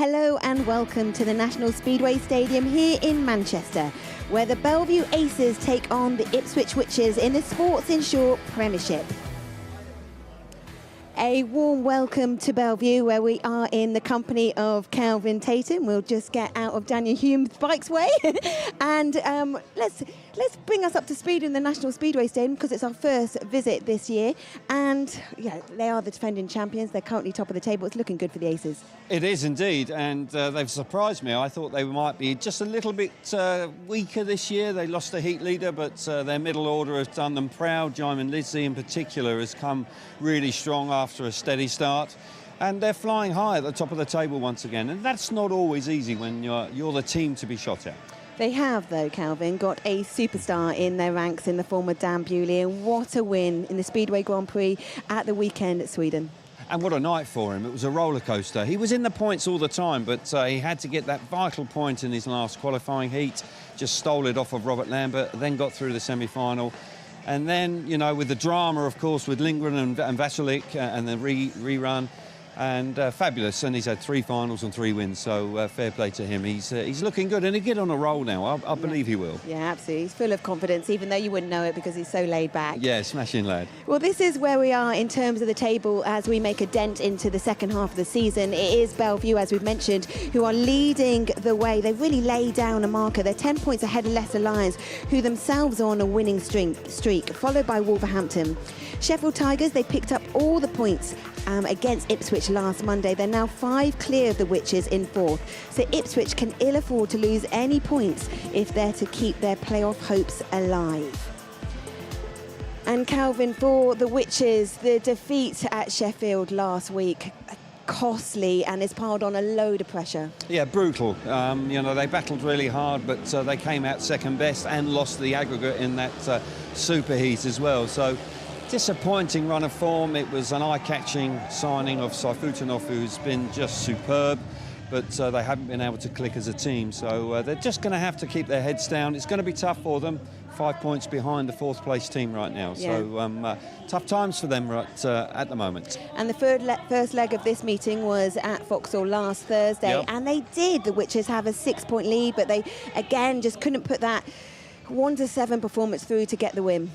Hello and welcome to the National Speedway Stadium here in Manchester, where the Belle Vue Aces take on the Ipswich Witches in the Sports Insure Premiership. A warm welcome to Belle Vue, where we are in the company of Kelvin Tatum. We'll just get out of Danyon Hume's bike's way and let's bring us up to speed in the National Speedway Stadium, because it's our first visit this year. And yeah, they are the defending champions. They're currently top of the table. It's looking good for the Aces. It is indeed, and they've surprised me. I thought they might be just a little bit weaker this year. They lost the heat leader, but their middle order has done them proud. Jaimon Lidsey in particular has come really strong after a steady start. And they're flying high at the top of the table once again. And that's not always easy when you're the team to be shot at. They have, though, Kelvin, got a superstar in their ranks in the form of Dan Bewley. And what a win in the Speedway Grand Prix at the weekend at Sweden. And what a night for him. It was a roller coaster. He was in the points all the time, but he had to get that vital point in his last qualifying heat. Just stole it off of Robert Lambert, then got through the semi-final. And then, you know, with the drama, of course, with Lindgren and Vasilik and the rerun, and fabulous. And he's had 3 finals and 3 wins, so fair play to him. He's looking good, and he'll get on a roll now. I believe he will. Yeah, absolutely. He's full of confidence, even though you wouldn't know it because he's so laid back. Yeah, smashing lad. Well, this is where we are in terms of the table as we make a dent into the second half of the season. It is Belle Vue, as we've mentioned, who are leading the way. They've really laid down a marker. They're 10 points ahead of Leicester Lions, who themselves are on a winning streak, followed by Wolverhampton. Sheffield Tigers, they picked up all the points against Ipswich last Monday. They're now 5 clear of the Witches in 4th. So Ipswich can ill afford to lose any points if they're to keep their playoff hopes alive. And Kelvin, for the Witches, the defeat at Sheffield last week, costly, and it's piled on a load of pressure. Yeah, brutal. You know, they battled really hard, but they came out second best and lost the aggregate in that superheat as well. So disappointing run of form. It was an eye-catching signing of Sajfutdinow, who's been just superb, but they haven't been able to click as a team. So they're just going to have to keep their heads down. It's going to be tough for them. 5 points behind the 4th place team right now. Yeah. So tough times for them right at the moment. And the first leg of this meeting was at Vauxhall last Thursday. Yep. And they did. The Witches have a 6-point lead, but they, again, just couldn't put that 1-7 performance through to get the win.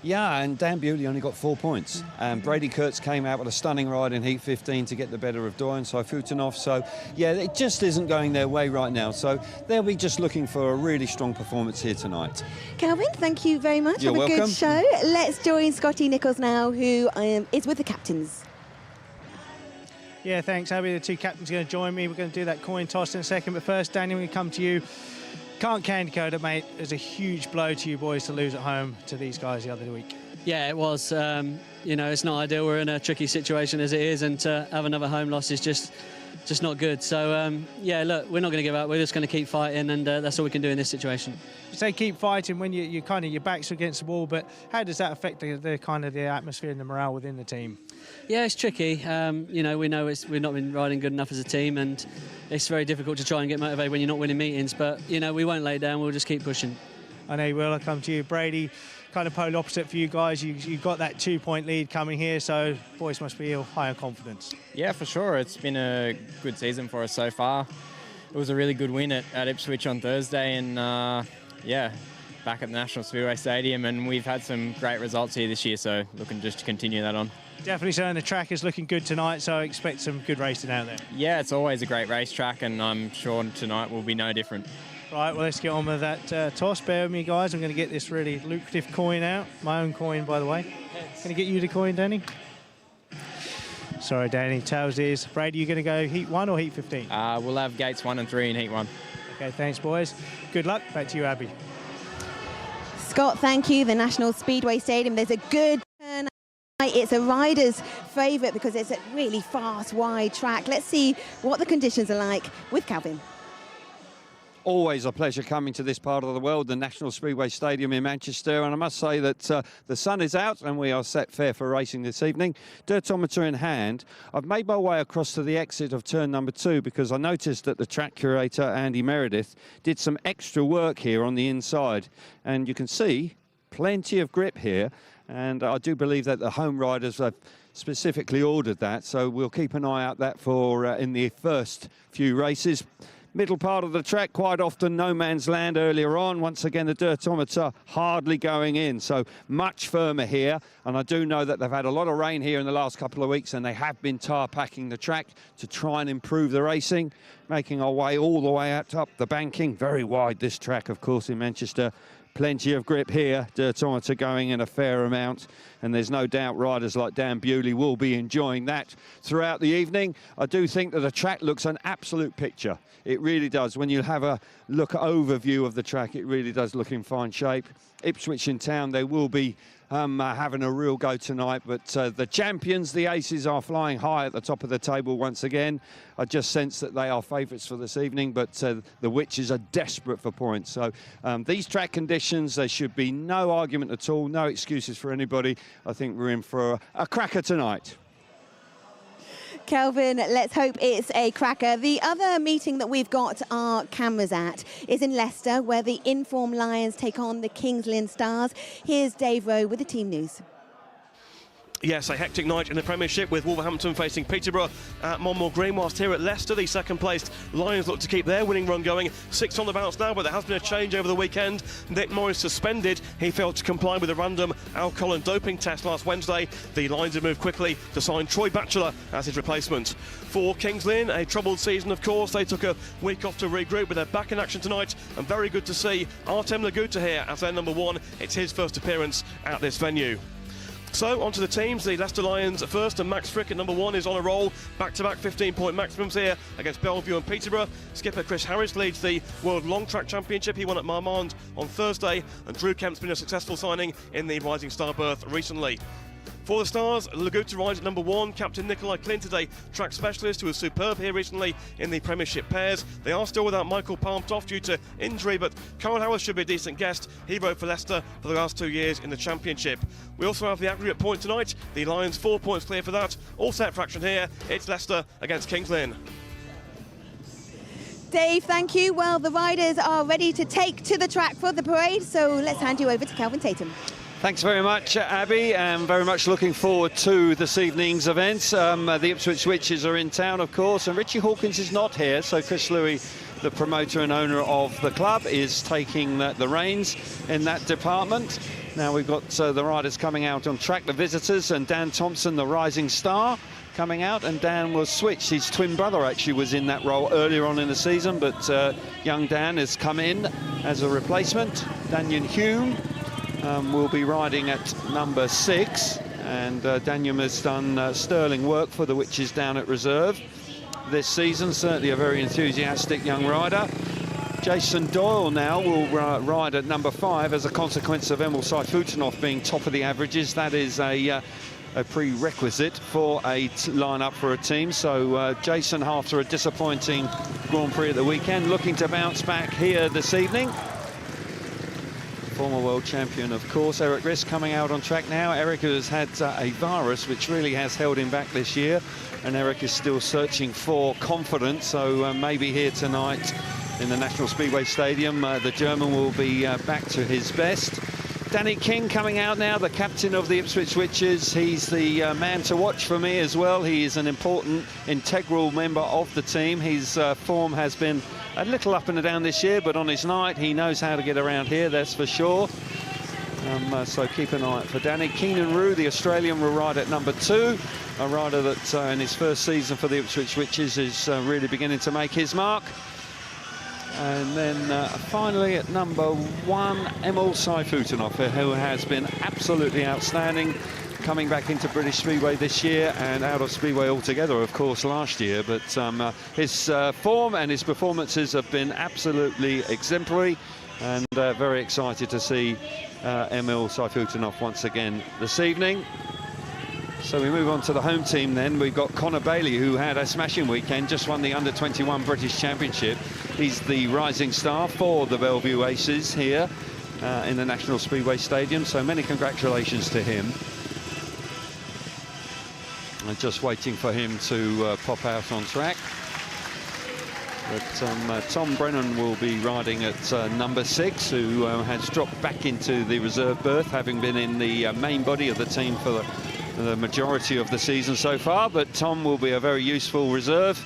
Yeah, and Dan Bewley only got 4 points. And Brady Kurtz came out with a stunning ride in Heat 15 to get the better of Doyle and Sajfutdinow. So, yeah, it just isn't going their way right now. So they'll be just looking for a really strong performance here tonight. Kelvin, thank you very much. You're welcome. Have a good show. Let's join Scotty Nichols now, who is with the captains. Yeah, thanks, Abby. The 2 captains are going to join me. We're going to do that coin toss in a second. But first, Daniel, we come to you. Can't candy coat it, mate. It was a huge blow to you boys to lose at home to these guys the other week. Yeah, it was. You know, it's not ideal. We're in a tricky situation as it is, and to have another home loss is just not good. So, yeah, look, we're not going to give up. We're just going to keep fighting, and that's all we can do in this situation. You say keep fighting when you kind of your back's against the wall, but how does that affect the kind of the atmosphere and the morale within the team? Yeah, it's tricky. You know, we've not been riding good enough as a team, and it's very difficult to try and get motivated when you're not winning meetings. But, you know, we won't lay down. We'll just keep pushing. I know you will. I'll come to you, Brady. Kind of polar opposite for you guys. You've got that 2-point lead coming here, so boys must feel high on confidence. Yeah, for sure. It's been a good season for us so far. It was a really good win at Ipswich on Thursday, and yeah, back at the National Speedway Stadium, and we've had some great results here this year, so looking just to continue that on. Definitely so, and the track is looking good tonight, so I expect some good racing out there. Yeah, it's always a great racetrack, and I'm sure tonight will be no different. Right, well, let's get on with that toss. Bear with me, guys. I'm going to get this really lucrative coin out. My own coin, by the way. Can I get you the coin, Danny? Sorry, Danny. Tails is. Brady, you going to go Heat 1 or Heat 15? We'll have gates 1 and 3 in Heat 1. OK, thanks, boys. Good luck. Back to you, Abby. Scott, thank you. The National Speedway Stadium. There's a good turn. It's a rider's favourite because it's a really fast, wide track. Let's see what the conditions are like with Kelvin. Always a pleasure coming to this part of the world, the National Speedway Stadium in Manchester, and I must say that the sun is out and we are set fair for racing this evening. Dirtometer in hand, I've made my way across to the exit of turn number 2 because I noticed that the track curator, Andy Meredith, did some extra work here on the inside, and you can see plenty of grip here, And I do believe that the home riders have specifically ordered that, so we'll keep an eye out that for in the first few races. Middle part of the track, quite often no man's land earlier on. Once again, the dirtometer hardly going in, so much firmer here. And I do know that they've had a lot of rain here in the last couple of weeks, and they have been tar packing the track to try and improve the racing. Making our way all the way out up the banking. Very wide, this track, of course, in Manchester. Plenty of grip here, dirtometer going in a fair amount, and there's no doubt riders like Dan Bewley will be enjoying that throughout the evening. I do think that the track looks an absolute picture. It really does. When you have a look overview of the track, it really does look in fine shape. Ipswich in town, they will be having a real go tonight, but the champions, the Aces, are flying high at the top of the table once again. I just sense that they are favourites for this evening, but the Witches are desperate for points. So these track conditions, there should be no argument at all, no excuses for anybody. I think we're in for a cracker tonight. Kelvin, let's hope it's a cracker. The other meeting that we've got our cameras at is in Leicester, where the Inform Lions take on the Kings Lynn Stars. Here's Dave Rowe with the team news. Yes, a hectic night in the Premiership with Wolverhampton facing Peterborough at Monmore Green, whilst here at Leicester, the second-placed Lions look to keep their winning run going. 6 on the bounce now, but there has been a change over the weekend. Nick Morris suspended. He failed to comply with a random alcohol and doping test last Wednesday. The Lions have moved quickly to sign Troy Batchelor as his replacement. For Kings Lynn, a troubled season, of course. They took a week off to regroup, but they're back in action tonight, and very good to see Artem Laguta here as their number 1. It's his first appearance at this venue. So, on to the teams. The Leicester Lions first, and Max Frick at number 1 is on a roll. Back-to-back 15-point maximums here against Belle Vue and Peterborough. Skipper Chris Harris leads the World Long Track Championship. He won at Marmande on Thursday, and Drew Kemp's been a successful signing in the Rising Star berth recently. For the Stars, Laguta rides at number 1. Captain Nikolai Clint is a track specialist who was superb here recently in the Premiership pairs. They are still without Michael Palmtoft due to injury, but Carl Howard should be a decent guest. He rode for Leicester for the last 2 years in the Championship. We also have the aggregate point tonight. The Lions 4 points clear for that. All set for action here. It's Leicester against Kings Lynn. Dave, thank you. Well, the riders are ready to take to the track for the parade, so let's hand you over to Kelvin Tatum. Thanks very much, Abby, and very much looking forward to this evening's events. The Ipswich Witches are in town, of course, and Richie Hawkins is not here, so Chris Louis, the promoter and owner of the club, is taking the reins in that department. Now we've got the riders coming out on track, the visitors, and Dan Thompson, the rising star, coming out, and Dan was switched. His twin brother actually was in that role earlier on in the season, but young Dan has come in as a replacement. Danyon Hume will be riding at number 6, and Danyon has done sterling work for the Witches down at reserve this season. Certainly a very enthusiastic young rider. Jason Doyle now will ride at number 5 as a consequence of Emil Sajfutdinow being top of the averages. That is a prerequisite for a line-up for a team. So Jason, after a disappointing Grand Prix at the weekend, looking to bounce back here this evening. Former world champion, of course, Erik Riss coming out on track now. Erik has had a virus which really has held him back this year, and Erik is still searching for confidence, so maybe here tonight in the National Speedway Stadium the German will be back to his best. Danny King coming out now, the captain of the Ipswich Witches. He's the man to watch for me as well. He is an important, integral member of the team. His form has been a little up and down this year, but on his night, he knows how to get around here, that's for sure. So keep an eye out for Danny. Keynan Rew, the Australian, will ride at number 2. A rider that in his first season for the Ipswich Witches is really beginning to make his mark. And then finally at number 1, Emil Sajfutdinow, who has been absolutely outstanding, coming back into British Speedway this year and out of Speedway altogether, of course, last year. But his form and his performances have been absolutely exemplary, and very excited to see Emil Sajfutdinow once again this evening. So we move on to the home team then. We've got Connor Bailey, who had a smashing weekend, just won the Under-21 British Championship. He's the rising star for the Belle Vue Aces here in the National Speedway Stadium, so many congratulations to him. I'm just waiting for him to pop out on track. But Tom Brennan will be riding at number 6, who has dropped back into the reserve berth, having been in the main body of the team for the majority of the season so far. But Tom will be a very useful reserve.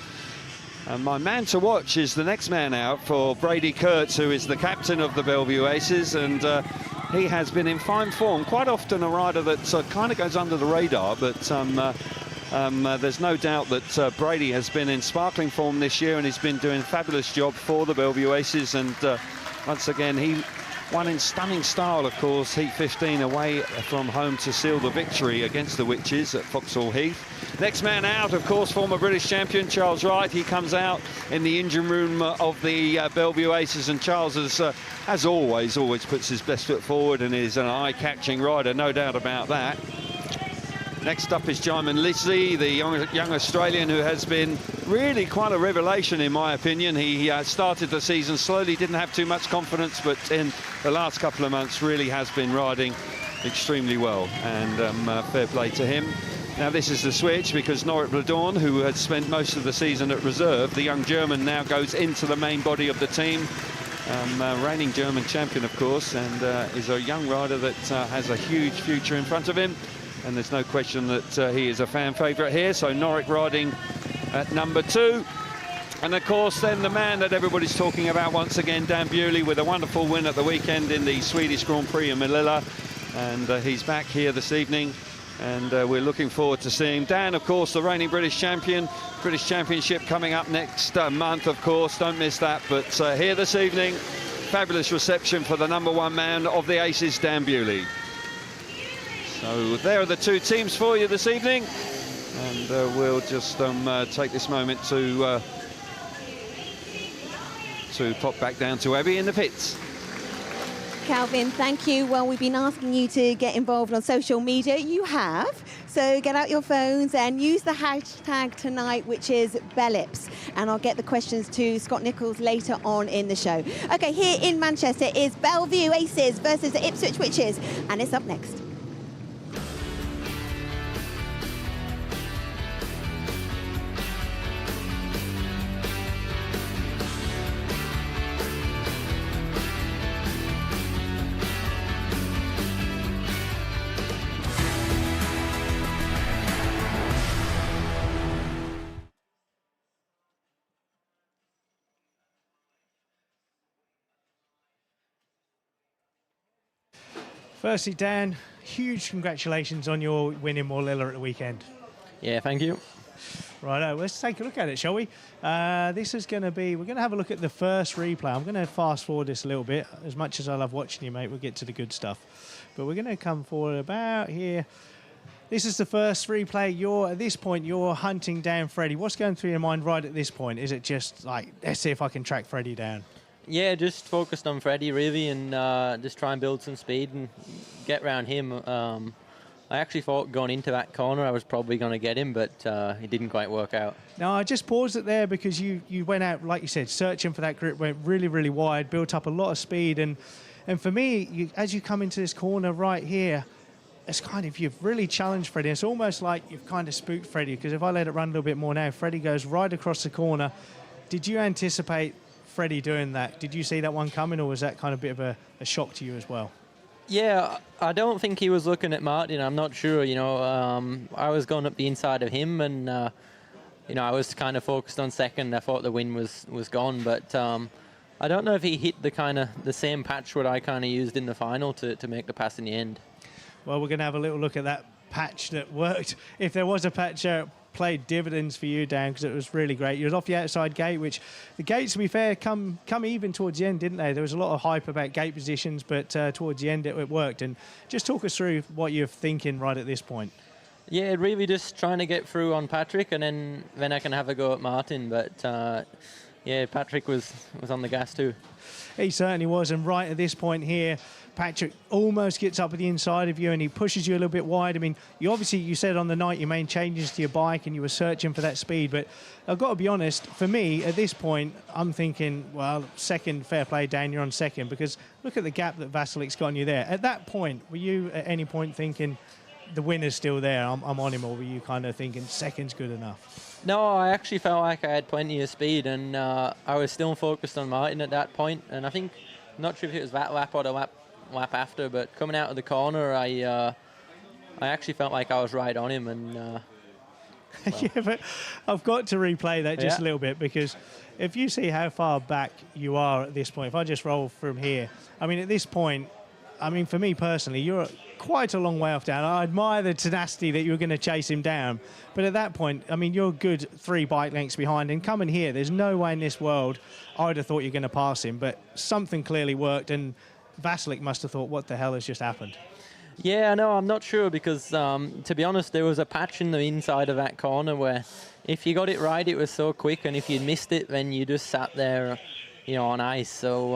And my man to watch is the next man out for Brady Kurtz, who is the captain of the Belle Vue Aces, and he has been in fine form. Quite often a rider that kind of goes under the radar, but there's no doubt that Brady has been in sparkling form this year, and he's been doing a fabulous job for the Belle Vue Aces. And once again, he won in stunning style, of course, Heat 15 away from home to seal the victory against the Witches at Foxhall Heath. Next man out, of course, former British champion Charles Wright. He comes out in the engine room of the Belle Vue Aces, and Charles has, as always puts his best foot forward and is an eye-catching rider, no doubt about that. Next up is Jaimon Lidsey, the young Australian who has been really quite a revelation, in my opinion. He started the season slowly, didn't have too much confidence, but in the last couple of months really has been riding extremely well, and fair play to him. Now this is the switch, because Norick Bloedorn, who had spent most of the season at reserve, the young German, now goes into the main body of the team. Reigning German champion, of course, and is a young rider that has a huge future in front of him. And there's no question that he is a fan favourite here. So Norick riding at number 2. And of course, then the man that everybody's talking about once again, Dan Bewley, with a wonderful win at the weekend in the Swedish Grand Prix in Manila. And he's back here this evening. And we're looking forward to seeing Dan, of course, the reigning British champion. British Championship coming up next month, of course. Don't miss that. But here this evening, fabulous reception for the #1 man of the Aces, Dan Bewley. So there are the 2 teams for you this evening, and we'll just take this moment to pop back down to Abby in the pits. Calvin, thank you. Well, we've been asking you to get involved on social media. You have. So get out your phones and use the hashtag tonight, which is Bellips. And I'll get the questions to Scott Nichols later on in the show. OK, here in Manchester is Belle Vue Aces versus the Ipswich Witches, and it's up next. Firstly, Dan, huge congratulations on your win in Moorlilla at the weekend. Yeah, thank you. Right, let's take a look at it, shall we? This is going to be, we're going to have a look at the first replay. I'm going to fast forward this a little bit. As much as I love watching you, mate, we'll get to the good stuff. But we're going to come forward about here. This is the first replay. At this point, you're hunting down Freddie. What's going through your mind right at this point? Is it just like, let's see if I can track Freddie down? Yeah, just focused on Freddie really, and just try and build some speed and get around him. I actually thought going into that corner I was probably going to get him, but it didn't quite work out. No, I just paused it there because you went out, like you said, searching for that grip, went really, really wide, built up a lot of speed. And for me, as you come into this corner right here, it's kind of, you've really challenged Freddie. It's almost like you've kind of spooked Freddie, because if I let it run a little bit more now, Freddie goes right across the corner. Did you anticipate Freddie doing that? Did you see that one coming, or was that kind of a bit of a shock to you as well? Yeah, I don't think he was looking at Martin. I'm not sure. I was going up the inside of him, and I was kind of focused on second. I thought the win was gone, but I don't know if he hit the same patch what I kind of used in the final to make the pass in the end. Well, we're going to have a little look at that patch that worked. If there was a patch played dividends for you, Dan, because it was really great. You was off the outside gate, which the gates, to be fair, come even towards the end, didn't they? There was a lot of hype about gate positions, but towards the end it worked. And just talk us through what you're thinking right at this point. Yeah, really just trying to get through on Patrick, and then I can have a go at Martin. But yeah, Patrick was on the gas too. He certainly was, and right at this point here, Patrick almost gets up at the inside of you and he pushes you a little bit wide. I mean, you said on the night you made changes to your bike and you were searching for that speed, but I've got to be honest, for me, at this point, I'm thinking, well, second, fair play, Dan, you're on second, because look at the gap that Vasilik's got on you there. At that point, were you at any point thinking, the winner's still there, I'm on him, or were you kind of thinking second's good enough? No, I actually felt like I had plenty of speed, and I was still focused on Martin at that point. And I think, not sure if it was that lap or the lap after, but coming out of the corner, I actually felt like I was right on him. And well. Yeah, but I've got to replay that just a little bit, because if you see how far back you are at this point, if I just roll from here, I mean, at this point, I mean, for me personally, you're quite a long way off down. I admire the tenacity that you were going to chase him down. But at that point, I mean, you're a good 3 bike lengths behind. And coming here, there's no way in this world I would have thought you're going to pass him. But something clearly worked, and Vasilik must have thought, what the hell has just happened? Yeah, no, I'm not sure, because to be honest, there was a patch in the inside of that corner where if you got it right, it was so quick, and if you missed it, then you just sat there, you know, on ice. So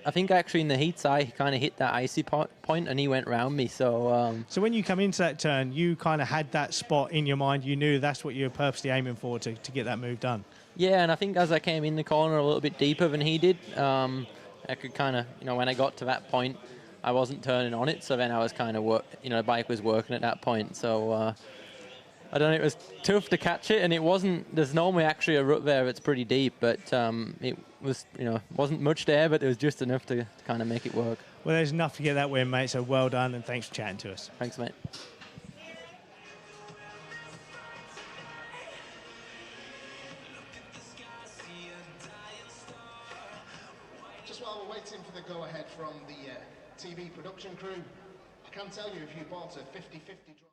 I think actually in the heats, I kind of hit that icy point, and he went round me. So so when you come into that turn, you kind of had that spot in your mind. You knew that's what you were purposely aiming for to get that move done. Yeah, and I think as I came in the corner a little bit deeper than he did, I could kind of, you know, when I got to that point, I wasn't turning on it, so then I was kind of, you know, the bike was working at that point. So I don't know, it was tough to catch it, and it wasn't, there's normally actually a rut there that's pretty deep, but it was, you know, wasn't much there, but it was just enough to kind of make it work. Well, there's enough to get that win, mate, so well done, and thanks for chatting to us. Thanks, mate. Just while we're waiting for the go-ahead from the TV production crew, I can tell you if you bought a 50-50 draw.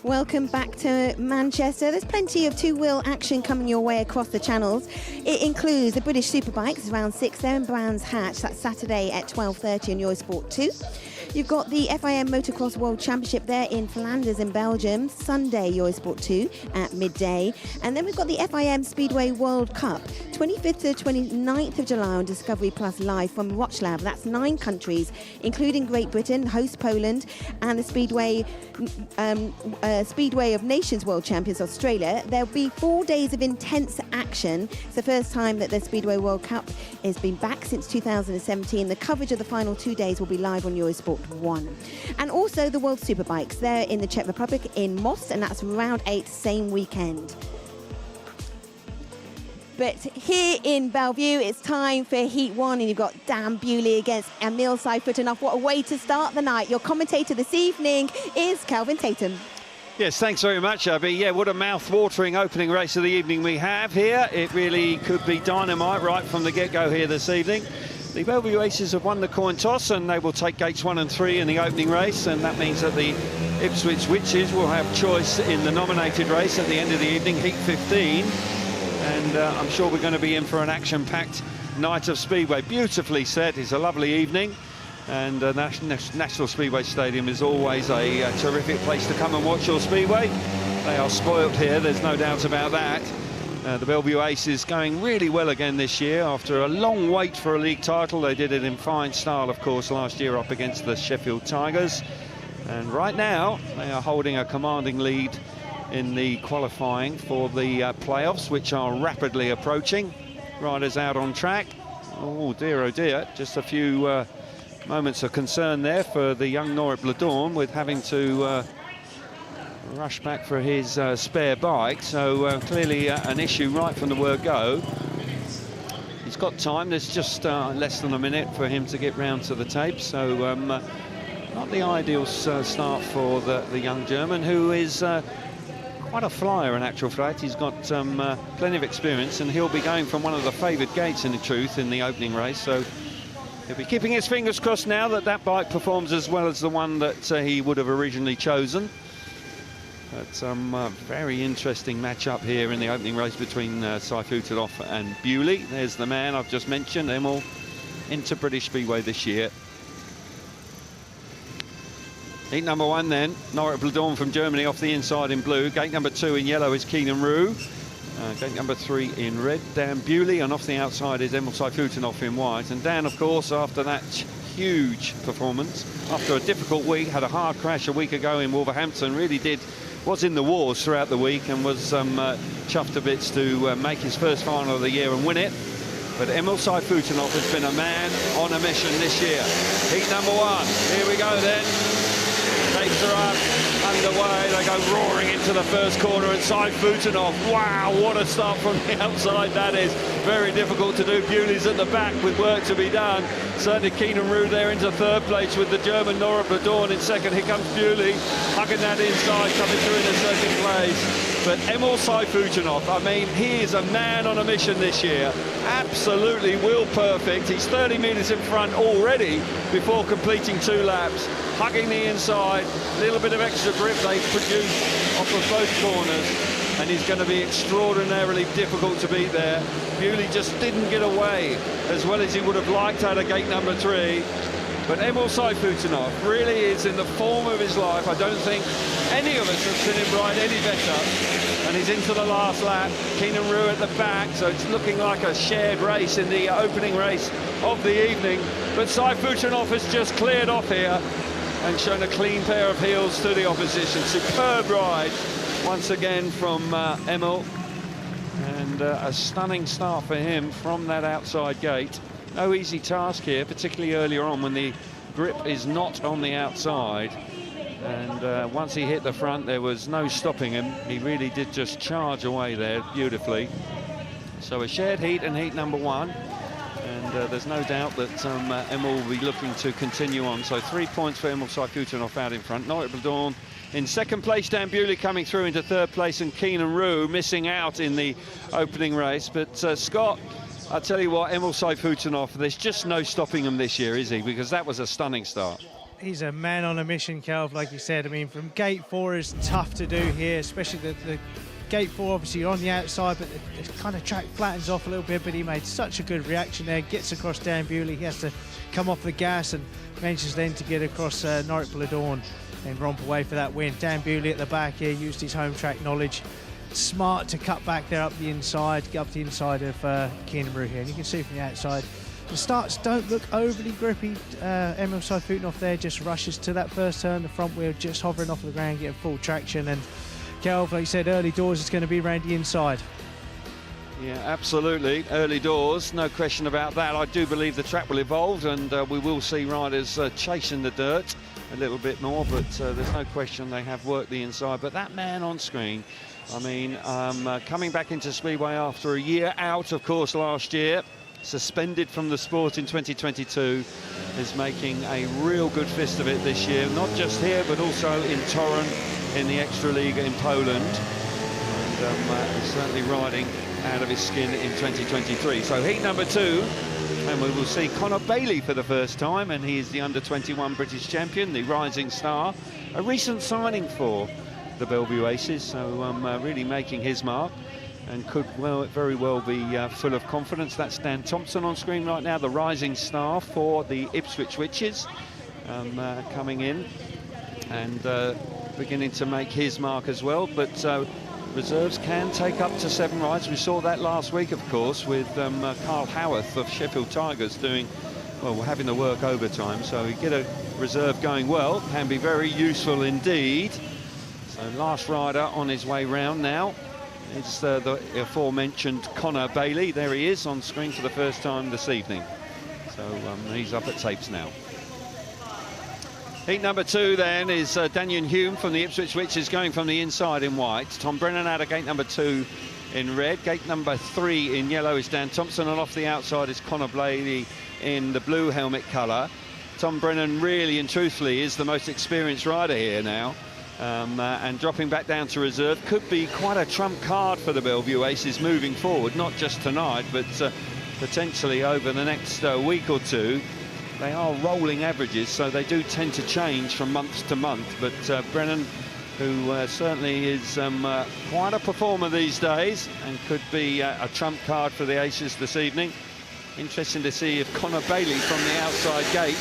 Welcome back to Manchester. There's plenty of two-wheel action coming your way across the channels. It includes the British Superbikes, round 6 there in Brands Hatch. That's Saturday at 12:30 on Eurosport 2. You've got the FIM Motocross World Championship there in Flanders in Belgium, Sunday, Eurosport 2 at midday. And then we've got the FIM Speedway World Cup, 25th to 29th of July on Discovery Plus Live from Rochlab. That's 9 countries, including Great Britain, host Poland, and the Speedway of Nations World Champions Australia. There'll be 4 days of intense action. It's the first time that the Speedway World Cup has been back since 2017. The coverage of the final 2 days will be live on Eurosport 1. And also the World Superbikes. They're in the Czech Republic in Most, and that's round 8, same weekend. But here in Belle Vue, it's time for Heat 1, and you've got Dan Bewley against Emil Sajfutdinow. What a way to start the night. Your commentator this evening is Kelvin Tatum. Yes, thanks very much, Abby. Yeah, what a mouth-watering opening race of the evening we have here. It really could be dynamite right from the get-go here this evening. The Belle Vue Aces have won the coin toss, and they will take gates 1 and 3 in the opening race, and that means that the Ipswich Witches will have choice in the nominated race at the end of the evening, Heat 15. And I'm sure we're going to be in for an action-packed night of Speedway. Beautifully set. It's a lovely evening. And National Speedway Stadium is always a terrific place to come and watch your Speedway. They are spoilt here, there's no doubt about that. The Belle Vue Aces going really well again this year after a long wait for a league title. They did it in fine style, of course, last year up against the Sheffield Tigers. And right now, they are holding a commanding lead in the qualifying for the playoffs, which are rapidly approaching. Riders out on track. Oh dear, just a few moments of concern there for the young Norick Bloedorn with having to rush back for his spare bike. So clearly an issue right from the word go. He's got time. There's just less than a minute for him to get round to the tape. So not the ideal start for the young German, who is quite a flyer in actual fact. He's got plenty of experience, and he'll be going from one of the favoured gates in truth in the opening race. So he'll be keeping his fingers crossed now that that bike performs as well as the one that he would have originally chosen. But very interesting match-up here in the opening race between Sajfutdinow and Bewley. There's the man I've just mentioned, Emil, into British Speedway this year. Heat number 1 then, Norick Bloedorn from Germany off the inside in blue. Gate number 2 in yellow is Keynan Rew. Gate number 3 in red, Dan Bewley, and off the outside is Emil Sajfutdinow in white. And Dan, of course, after that huge performance, after a difficult week, had a hard crash a week ago in Wolverhampton, really did was in the wars throughout the week and was chuffed to bits to make his first final of the year and win it. But Emil Sajfutdinow has been a man on a mission this year. Heat number 1. Here we go then. Takes her up, underway. They go roaring into the first corner, and Sajfutdinow, wow, what a start from the outside that is. Very difficult to do. Bewley's at the back with work to be done. Certainly Keynan Rew there into third place with the German Norick Bloedorn in second. Here comes Bewley, hugging that inside, coming through in the second place. But Emil Sajfutdinow, I mean, he is a man on a mission this year. Absolutely wheel perfect. He's 30 metres in front already before completing 2 laps. Hugging the inside, a little bit of extra grip they produce off of both corners, and he's going to be extraordinarily difficult to beat there. Bewley just didn't get away as well as he would have liked out of gate number 3. But Emil Sajfutdinow really is in the form of his life. I don't think any of us have seen him ride any better. And he's into the last lap. Keynan Rew at the back, so it's looking like a shared race in the opening race of the evening. But Sajfutdinow has just cleared off here and shown a clean pair of heels to the opposition. Superb ride once again from Emil, and a stunning start for him from that outside gate. No easy task here, particularly earlier on when the grip is not on the outside. And once he hit the front, there was no stopping him. He really did just charge away there beautifully. So a shared heat and heat number 1. And there's no doubt that Emil will be looking to continue on. So 3 points for Emil Sajfutdinow out in front. Norick Bloedorn in second place, Dan Bewley coming through into third place, and Keynan Rew missing out in the opening race. But Scott, I'll tell you what, Emil Sajfutdinow, there's just no stopping him this year, is he? Because that was a stunning start. He's a man on a mission, Kelv, like you said. I mean, from gate 4 is tough to do here, especially the gate 4, obviously you're on the outside, but the kind of track flattens off a little bit, but he made such a good reaction there, gets across Dan Bewley. He has to come off the gas and manages then to get across Norick Bloedorn and romp away for that win. Dan Bewley at the back here used his home track knowledge. Smart to cut back there up the inside, get up the inside of Keynan Rew here. And you can see from the outside, the starts don't look overly grippy. Emil Sajfutdinow there just rushes to that first turn, the front wheel just hovering off the ground, getting full traction. And Kelv, like you said, early doors is going to be around the inside. Yeah, absolutely. Early doors, no question about that. I do believe the track will evolve, and we will see riders chasing the dirt a little bit more, but there's no question they have worked the inside. But that man on screen, I mean, coming back into Speedway after a year out, of course, last year, suspended from the sport in 2022, is making a real good fist of it this year, not just here, but also in Toruń, in the Extraliga in Poland, and is certainly riding out of his skin in 2023. So heat number 2, and we will see Conor Bailey for the first time, and he is the under-21 British champion, the rising star, a recent signing for the Belle Vue Aces, so really making his mark, and could very well be full of confidence. That's Dan Thompson on screen right now, the rising star for the Ipswich Witches, coming in and beginning to make his mark as well. But reserves can take up to 7 rides. We saw that last week, of course, with Carl Howarth of Sheffield Tigers doing, well, having the work overtime. So you get a reserve going well, can be very useful indeed. So last rider on his way round now. It's the aforementioned Conor Bailey. There he is on screen for the first time this evening. So he's up at tapes now. Heat number 2 then is Danyon Hume from the Ipswich Witches going from the inside in white. Tom Brennan out of gate number 2 in red. Gate number 3 in yellow is Dan Thompson, and off the outside is Conor Bailey in the blue helmet colour. Tom Brennan really and truthfully is the most experienced rider here now. And dropping back down to reserve could be quite a trump card for the Belle Vue Aces moving forward, not just tonight, but potentially over the next week or two. They are rolling averages, so they do tend to change from month to month. But Brennan, who certainly is quite a performer these days and could be a trump card for the Aces this evening. Interesting to see if Conor Bailey from the outside gate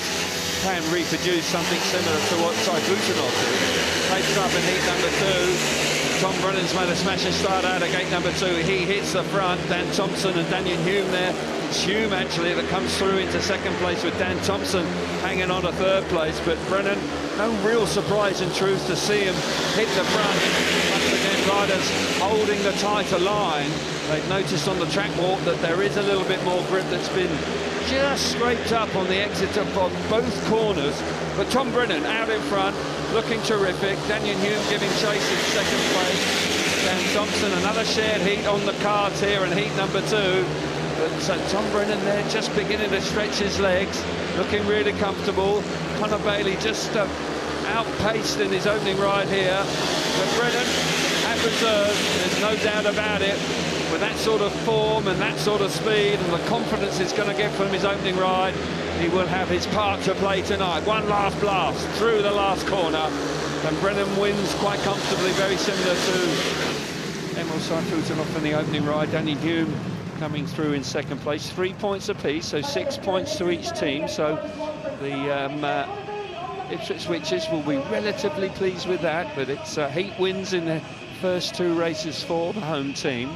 can reproduce something similar to what Sajfutdinow did. Takes up in heat number 2. Tom Brennan's made a smashing start out of gate number 2. He hits the front. Dan Thompson and Danyon Hume there It's Hume actually that comes through into second place with Dan Thompson hanging on to third place. But Brennan, no real surprise in truth to see him hit the front. Once again, riders holding the tighter line. They've noticed on the track walk that there is a little bit more grip that's been just scraped up on the exit of both corners. But Tom Brennan out in front, looking terrific. Danyon Hume giving chase in second place. Dan Thompson, another shared heat on the cards here in heat number 2. But Tom Brennan there just beginning to stretch his legs, looking really comfortable. Conor Bailey just outpaced in his opening ride here. But Brennan at reserve, there's no doubt about it. With that sort of form and that sort of speed and the confidence he's going to get from his opening ride, he will have his part to play tonight. One last blast through the last corner, and Brennan wins quite comfortably, very similar to Emil Sajfutdinow in the opening ride. Danyon Hume coming through in second place, 3 points apiece, so 6 points to each team. So the Ipswich Witches will be relatively pleased with that, but it's heat wins in the first 2 races for the home team.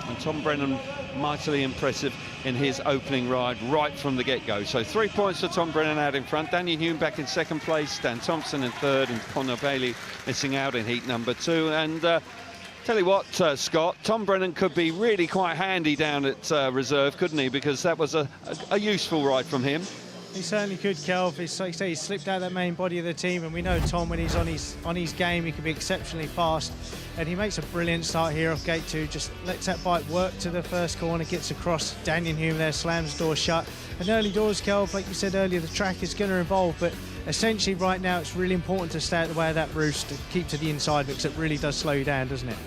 And Tom Brennan mightily impressive in his opening ride right from the get-go. So 3 points for Tom Brennan out in front. Danyon Hume back in second place, Dan Thompson in third, and Conor Bailey missing out in heat number 2. And tell you what, Scott, Tom Brennan could be really quite handy down at reserve, couldn't he? Because that was a useful ride from him. He certainly could, Kelv. It's like you say, he slipped out of that main body of the team, and we know Tom, when he's on his game, he can be exceptionally fast. And he makes a brilliant start here off gate 2, just lets that bike work to the first corner, gets across. Danyon Hume there slams the door shut. And early doors, Kelv, like you said earlier, the track is going to evolve, but essentially right now it's really important to stay out of the way of that roost, to keep to the inside, because it really does slow you down, doesn't it?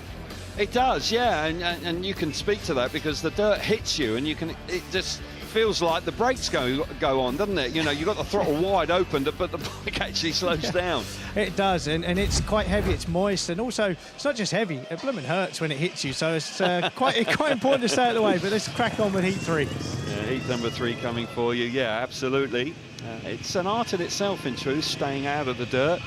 It does, yeah, and you can speak to that because the dirt hits you, and it just feels like the brakes go on, doesn't it? You know, you've got the throttle wide open, but the bike actually slows down. It does, and it's quite heavy, it's moist, and also it's not just heavy, it blooming hurts when it hits you, so it's quite important to stay out of the way. But let's crack on with heat 3. Yeah, heat number 3 coming for you, yeah, absolutely. It's an art in itself, in truth, staying out of the dirt.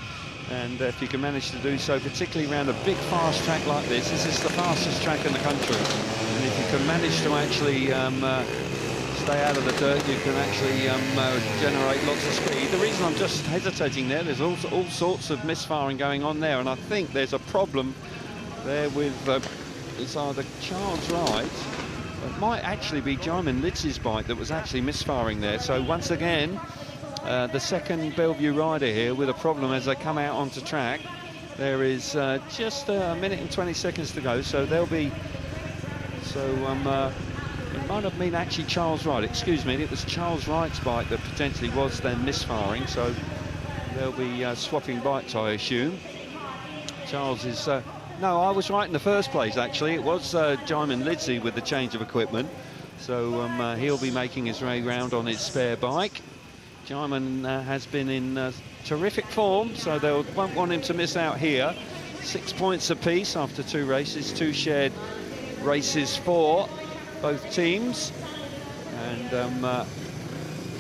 And if you can manage to do so, particularly around a big fast track like this is the fastest track in the country. And if you can manage to actually stay out of the dirt, you can actually generate lots of speed. The reason I'm just hesitating there's all sorts of misfiring going on there, and I think there's a problem there with it's either Charles Wright, it might actually be Jaimon Lidsey's bike that was actually misfiring there. So once again, the second Belle Vue rider here with a problem as they come out onto track. There is just a minute and 20 seconds to go, so there'll be... it might have been actually Charles Wright, excuse me, it was Charles Wright's bike that potentially was then misfiring, so they'll be swapping bikes, I assume. Charles is... no, I was right in the first place, actually. It was Jaimon Lidsey with the change of equipment, so he'll be making his way round on his spare bike. Jaimon has been in terrific form, so they won't want him to miss out here. 6 points apiece after 2 races, 2 shared races for both teams. And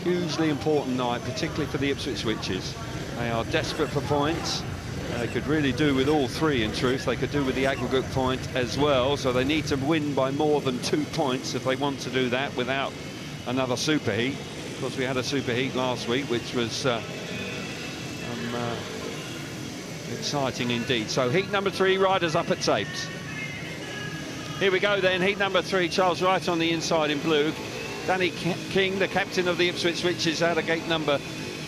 hugely important night, particularly for the Ipswich Witches. They are desperate for points. They could really do with all 3, in truth. They could do with the aggregate point as well, so they need to win by more than 2 points if they want to do that without another superheat. Of course, we had a superheat last week, which was exciting indeed. So heat number 3, riders up at tapes. Here we go then, heat number 3, Charles Wright on the inside in blue. Danny King, the captain of the Ipswich Witches, out of gate number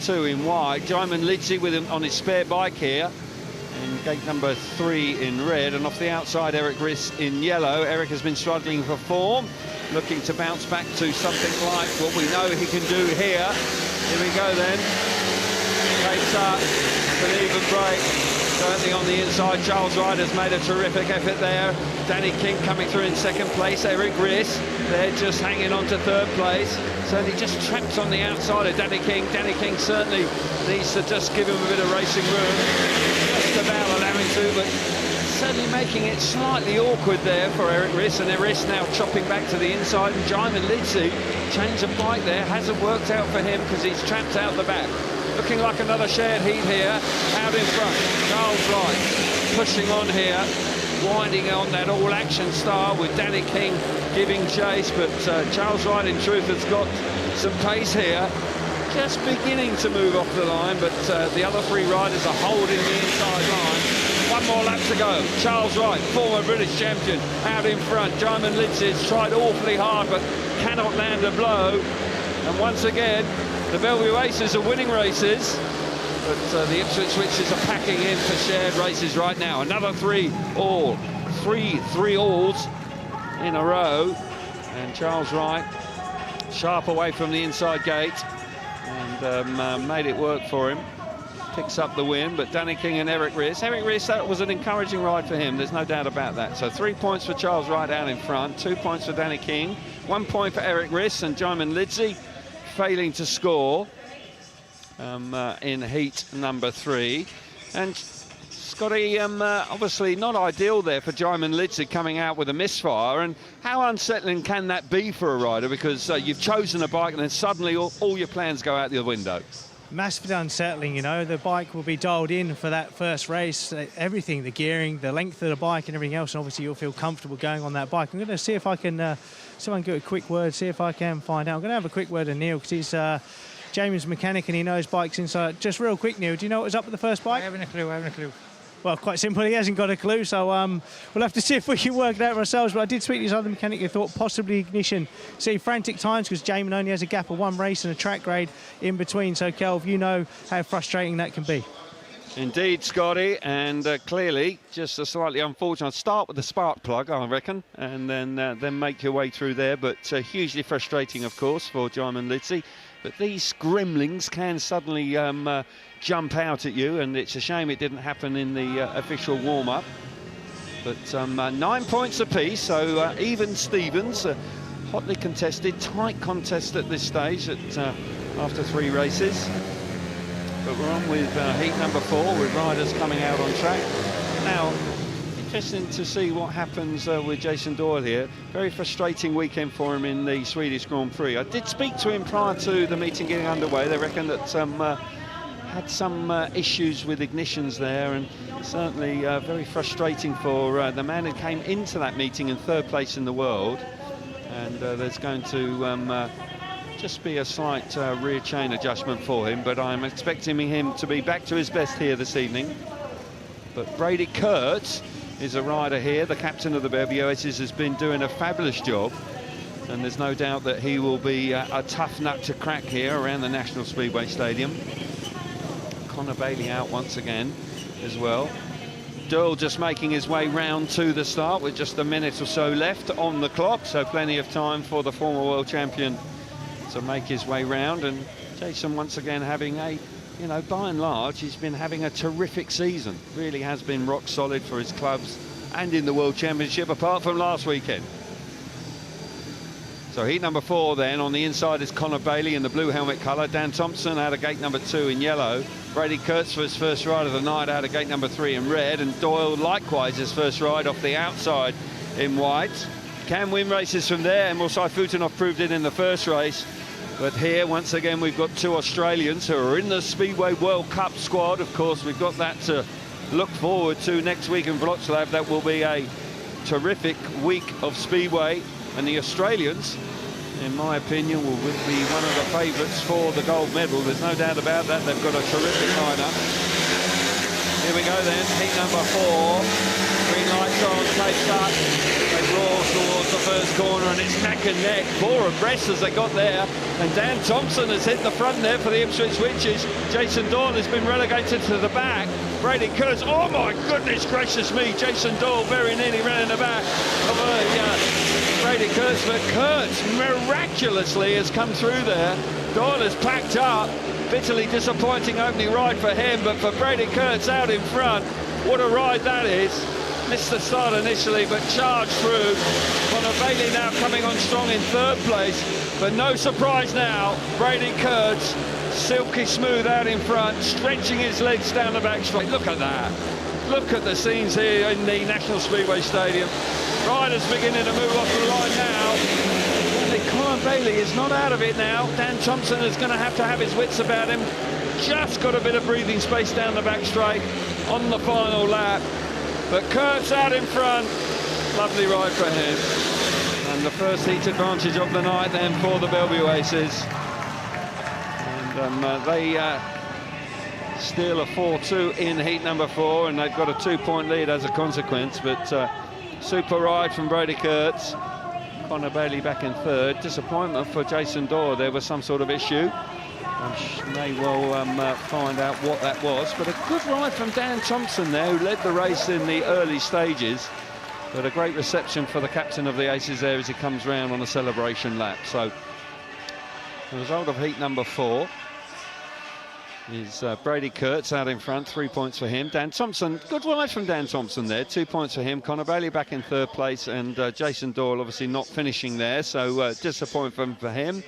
2 in white. Jaimon Lidsey with him on his spare bike here. In gate number 3 in red, and off the outside Erik Riss in yellow. Erik has been struggling for form, looking to bounce back to something like what we know he can do here. Here we go then. Takes up, believe and break. Certainly on the inside, Charles Wright has made a terrific effort there. Danny King coming through in second place. Erik Riss, they're just hanging on to third place. Certainly just trapped on the outside of Danny King. Danny King certainly needs to just give him a bit of racing room. Just about allowing to, but certainly making it slightly awkward there for Erik Riss, and Riss now chopping back to the inside. And Jaimon Lidsey, change of bike there, hasn't worked out for him because he's trapped out the back. Looking like another shared heat here, out in front. Charles Wright pushing on here. winding on that all-action style with Danny King giving chase, but Charles Wright in truth has got some pace here. Just beginning to move off the line, but the other three riders are holding the inside line. One more lap to go. Charles Wright, former British champion, out in front. Jaimon Lidsey has tried awfully hard, but cannot land a blow. And once again, the Belle Vue Aces are winning races, but the Ipswich Witches are packing in for shared races right now. Another three alls in a row. And Charles Wright, sharp away from the inside gate, and made it work for him. Picks up the win, but Danny King and Erik Riss. Erik Riss, that was an encouraging ride for him, there's no doubt about that. So 3 points for Charles Wright out in front, 2 points for Danny King, 1 point for Erik Riss, and Jaimon Lidsey failing to score in heat number 3. And Scotty, obviously not ideal there for Jaimon Lidsey coming out with a misfire. And how unsettling can that be for a rider? Because you've chosen a bike and then suddenly all your plans go out the window. Massively unsettling, you know. The bike will be dialed in for that first race. Everything, the gearing, the length of the bike and everything else. And obviously you'll feel comfortable going on that bike. I'm going to see if I can, someone get a quick word, see if I can find out. I'm going to have a quick word with Neil because he's Jamie's mechanic and he knows bikes inside. Just real quick, Neil, do you know what was up with the first bike? I haven't a clue. Well, quite simple, he hasn't got a clue, so we'll have to see if we can work it out ourselves. But I did speak to his other mechanic who thought possibly ignition. See, frantic times, because Jaimon only has a gap of 1 race and a track grade in between. So, Kelv, you know how frustrating that can be. Indeed, Scotty, and clearly just a slightly unfortunate start with the spark plug, I reckon, and then make your way through there. But hugely frustrating, of course, for Jaimon Lidsey. But these gremlins can suddenly jump out at you, and it's a shame it didn't happen in the official warm-up. But 9 points apiece, so even Stevens, hotly contested, tight contest at this stage after 3 races. But we're on with heat number 4 with riders coming out on track. Now, interesting to see what happens with Jason Doyle here. Very frustrating weekend for him in the Swedish Grand Prix. I did speak to him prior to the meeting getting underway. They reckon that had some issues with ignitions there, and certainly very frustrating for the man who came into that meeting in 3rd place in the world. And there's going to just be a slight rear chain adjustment for him, but I'm expecting him to be back to his best here this evening. But Brady Kurtz is a rider here. The captain of the Belle Vue Aces has been doing a fabulous job, and there's no doubt that he will be a tough nut to crack here around the National Speedway Stadium. Connor Bailey out once again as well. Doyle just making his way round to the start with just a minute or so left on the clock, so plenty of time for the former world champion to make his way round. And Jason once again having a, you know, by and large, he's been having a terrific season. Really has been rock solid for his clubs and in the World Championship, apart from last weekend. So heat number 4 then, on the inside is Connor Bailey in the blue helmet colour. Dan Thompson out of gate number 2 in yellow. Brady Kurtz for his first ride of the night out of gate number 3 in red. And Doyle likewise his first ride off the outside in white. Can win races from there. Emil Sajfutdinow proved it in the first race. But here, once again, we've got 2 Australians who are in the Speedway World Cup squad. Of course, we've got that to look forward to next week in Wroclaw. That will be a terrific week of Speedway. And the Australians, in my opinion, will be one of the favourites for the gold medal. There's no doubt about that. They've got a terrific lineup. Here we go then, heat number 4. Green lights on, tapes up. They roar towards the first corner, and it's neck and neck. 4 abreast as they got there. And Dan Thompson has hit the front there for the Ipswich Witches. Jason Doyle has been relegated to the back. Brady Kurtz, oh my goodness gracious me. Jason Doyle very nearly ran in the back of Brady Kurtz, but Kurtz miraculously has come through there. Doyle has packed up. Bitterly disappointing opening ride for him, but for Brady Kurtz out in front, what a ride that is. Missed the start initially, but charged through. Connor Bailey now coming on strong in 3rd place, but no surprise now. Brady Kurtz, silky smooth out in front, stretching his legs down the back straight. Look at that. Look at the scenes here in the National Speedway Stadium. Riders beginning to move off the line now. Connor Bailey is not out of it now. Dan Thompson is going to have his wits about him. Just got a bit of breathing space down the back straight on the final lap. But Kurtz out in front. Lovely ride for him. And the first heat advantage of the night then for the Belle Vue Aces. And they steal a 4-2 in heat number 4, and they've got a 2-point lead as a consequence. But super ride from Brady Kurtz. Connor Bailey back in third. Disappointment for Jason Doyle. There was some sort of issue. May well find out what that was. But a good ride from Dan Thompson there, who led the race in the early stages. But a great reception for the captain of the Aces there as he comes round on a celebration lap. So the result of heat number 4 is Brady Kurtz out in front, 3 points for him. Dan Thompson, good ride from Dan Thompson there, 2 points for him. Connor Bailey back in third place, and Jason Doyle obviously not finishing there, so disappointment for him.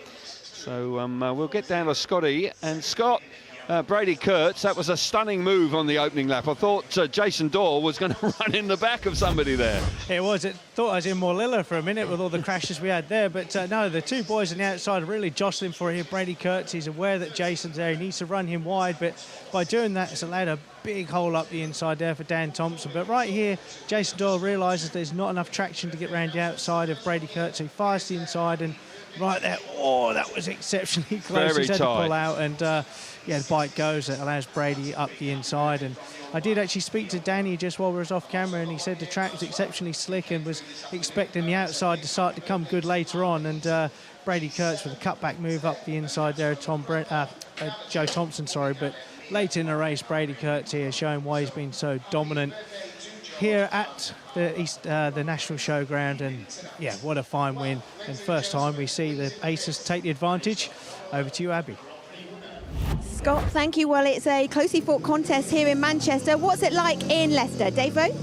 So we'll get down to Scotty. And Scott, Brady Kurtz, that was a stunning move on the opening lap. I thought Jason Doyle was going to run in the back of somebody there. It was. It thought I was in Morlilla for a minute with all the crashes we had there. But no, the two boys on the outside are really jostling for him. Brady Kurtz, he's aware that Jason's there. He needs to run him wide. But by doing that, it's allowed a big hole up the inside there for Dan Thompson. But right here, Jason Doyle realises there's not enough traction to get around the outside of Brady Kurtz. So he fires the inside, and right there, oh, that was exceptionally close. Very He's had tight. to pull out, and yeah, the bike goes. It allows Brady up the inside. And I did actually speak to Danny just while we was off camera, and he said the track was exceptionally slick and was expecting the outside to start to come good later on. And Brady Kurtz with a cutback move up the inside there, Joe Thompson, sorry. But late in the race, Brady Kurtz here showing why he's been so dominant here at the National Showground. And yeah, what a fine win. And first time we see the Aces take the advantage. Over to you, Abby. Scott, thank you. Well, it's a closely fought contest here in Manchester. What's it like in Leicester? Davo?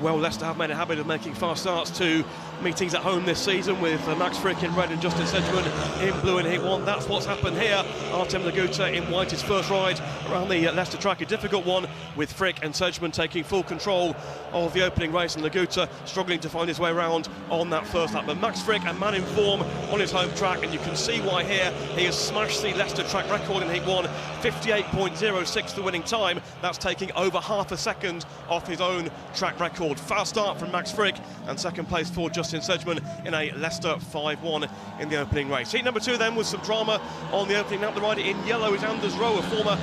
Well, Leicester have made a habit of making fast starts to meetings at home this season with Max Frick in red and Justin Sedgman in blue in heat 1. That's what's happened here. Artem Laguta in white, his first ride around the Leicester track, a difficult one, with Frick and Sedgman taking full control of the opening race, and Laguta struggling to find his way around on that first lap. But Max Frick, a man in form on his home track, and you can see why here. He has smashed the Leicester track record in heat 1, 58.06 the winning time. That's taking over half a second off his own track record. Fast start from Max Frick, and second place for Justin Sedgman in a Leicester 5-1 in the opening race. Heat number 2 then was some drama on the opening lap. The rider in yellow is Anders Rowe, a former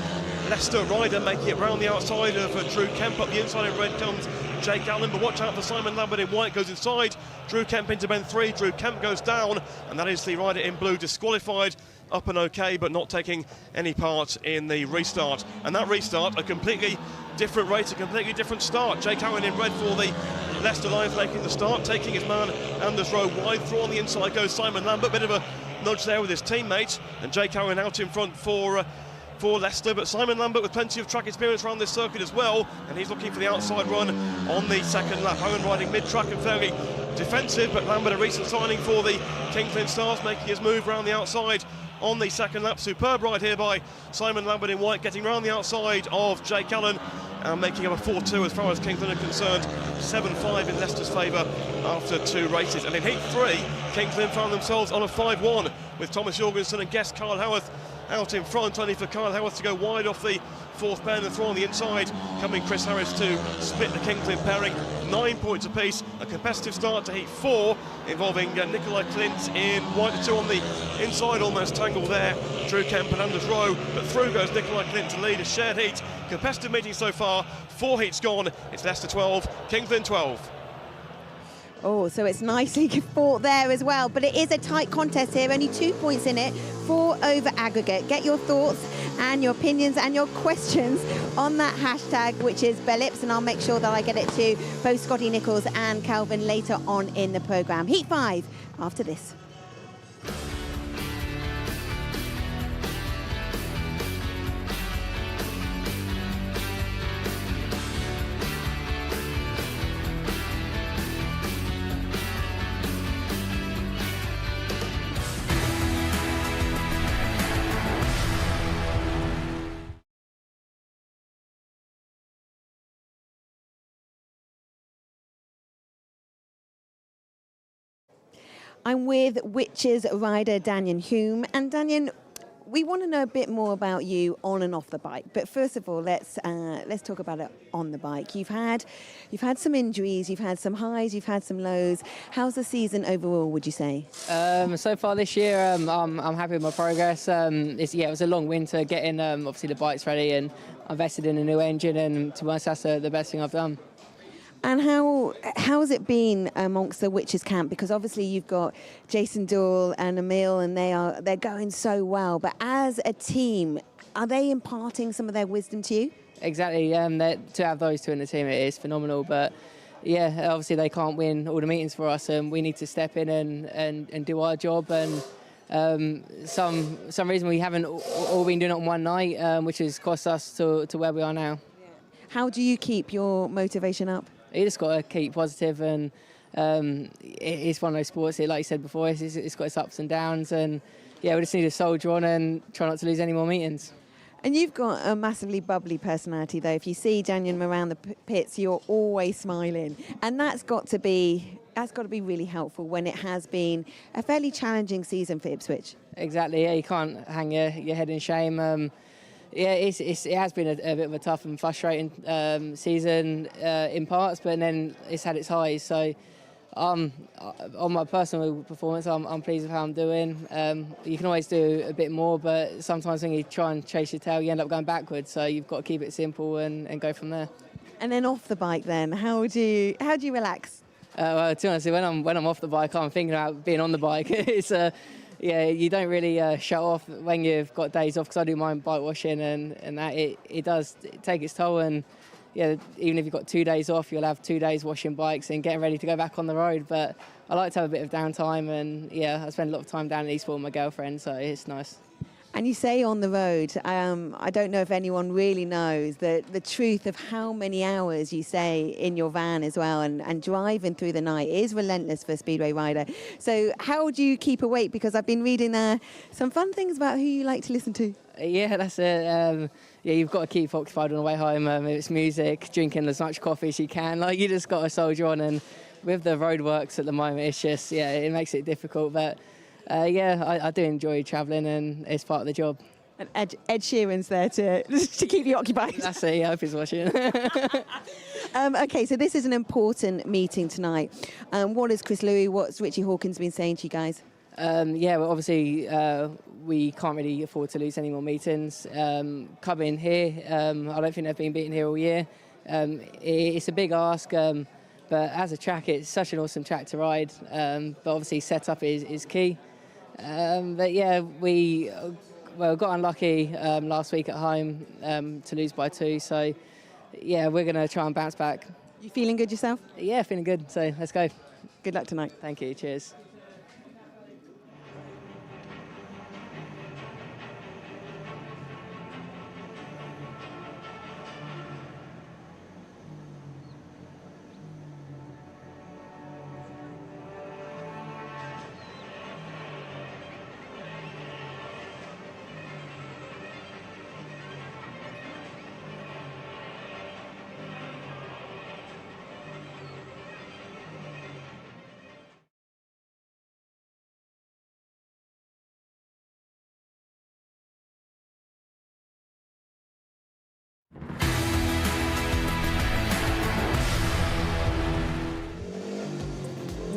Leicester rider, making it round the outside of Drew Kemp. Up the inside in red comes Jake Allen, but watch out for Simon Lambert in white, goes inside Drew Kemp into bend 3. Drew Kemp goes down, and that is the rider in blue disqualified. Up and okay, but not taking any part in the restart. And that restart, a completely different race, a completely different start. Jake Allen in red for the Leicester Lions making the start, taking his man Anders Rowe wide. Through on the inside goes Simon Lambert, bit of a nudge there with his teammate, and Jake Allen out in front for Leicester. But Simon Lambert with plenty of track experience around this circuit as well, and he's looking for the outside run on the second lap. Owen riding mid-track and fairly defensive, but Lambert, a recent signing for the Kings Lynn Stars, making his move around the outside on the second lap. Superb ride here by Simon Lambert in white, getting round the outside of Jake Allen and making up a 4-2 as far as Kingsland are concerned. 7-5 in Leicester's favour after 2 races. And in heat 3, Kingsland found themselves on a 5-1 with Thomas Jorgensen and guest Kyle Howarth out in front, only for Kyle Howarth to go wide off the fourth bend and throw on the inside, coming Chris Harris to split the Kingsland pairing. 9 points apiece. A competitive start to heat 4 involving Nikolai Klint in white. The 2 on the inside, almost tangled there, Drew Kemp and Anders Rowe, but through goes Nikolai Klint to lead a shared heat. Competitive meeting so far, 4 heats gone. It's Leicester 12, Kingsland 12. Oh, so it's nicely fought there as well, but it is a tight contest here, only 2 points in it, 4 over aggregate. Get your thoughts and your opinions and your questions on that hashtag, which is Bellips, and I'll make sure that I get it to both Scotty Nichols and Calvin later on in the programme. Heat 5 after this. I'm with Witches rider Danyon Hume. And Danyon, we want to know a bit more about you on and off the bike. But first of all, let's talk about it on the bike. You've had some injuries, you've had some highs, you've had some lows. How's the season overall, would you say? So far this year, I'm happy with my progress. It was a long winter getting obviously the bikes ready, and I invested in a new engine, and to be honest, that's the best thing I've done. And how has it been amongst the Witches camp? Because obviously you've got Jason Doyle and Emil, and they're going so well. But as a team, are they imparting some of their wisdom to you? Exactly. To have those two in the team, it is phenomenal. But yeah, obviously they can't win all the meetings for us, and we need to step in and do our job. And some reason we haven't all been doing it on one night, which has cost us to where we are now. How do you keep your motivation up? You just got to keep positive, and it's one of those sports, like you said before, it's got its ups and downs, and yeah, we just need to soldier on and try not to lose any more meetings. And you've got a massively bubbly personality, though. If you see Danyon around the pits, you're always smiling, and that's got to be really helpful when it has been a fairly challenging season for Ipswich. Exactly, yeah, you can't hang your head in shame. Yeah, it has been a bit of a tough and frustrating season in parts, but then it's had its highs. So on my personal performance, I'm pleased with how I'm doing. You can always do a bit more, but sometimes when you try and chase your tail, you end up going backwards. So you've got to keep it simple and go from there. And then off the bike, then how do you relax? Well, to be honest, when I'm off the bike, I'm thinking about being on the bike. It's yeah, you don't really shut off when you've got days off, because I do my own bike washing, and that it does take its toll. And yeah, even if you've got 2 days off, you'll have 2 days washing bikes and getting ready to go back on the road. But I like to have a bit of downtime, and yeah, I spend a lot of time down in Eastbourne with my girlfriend, so it's nice. And you say on the road, I don't know if anyone really knows the truth of how many hours you say in your van as well, and driving through the night is relentless for a Speedway rider. So how do you keep awake? Because I've been reading some fun things about who you like to listen to. Yeah, that's it. Yeah, you've got to keep occupied on the way home. It's music, drinking as much coffee as you can. Like, you just got to soldier on, and with the roadworks at the moment, it's just, yeah, it makes it difficult. But yeah, I do enjoy travelling, and it's part of the job. And Ed Sheeran's there to keep you occupied. That's it, yeah, I hope he's watching. Okay, so this is an important meeting tonight. What is Chris Louis, what's Richie Hawkins been saying to you guys? Yeah, well, obviously we can't really afford to lose any more meetings. Coming here, I don't think they've been beaten here all year. It's a big ask, but as a track, it's such an awesome track to ride. But obviously setup is key. But yeah, we got unlucky last week at home to lose by 2. So yeah, we're going to try and bounce back. You feeling good yourself? Yeah, feeling good. So let's go. Good luck tonight. Thank you. Cheers.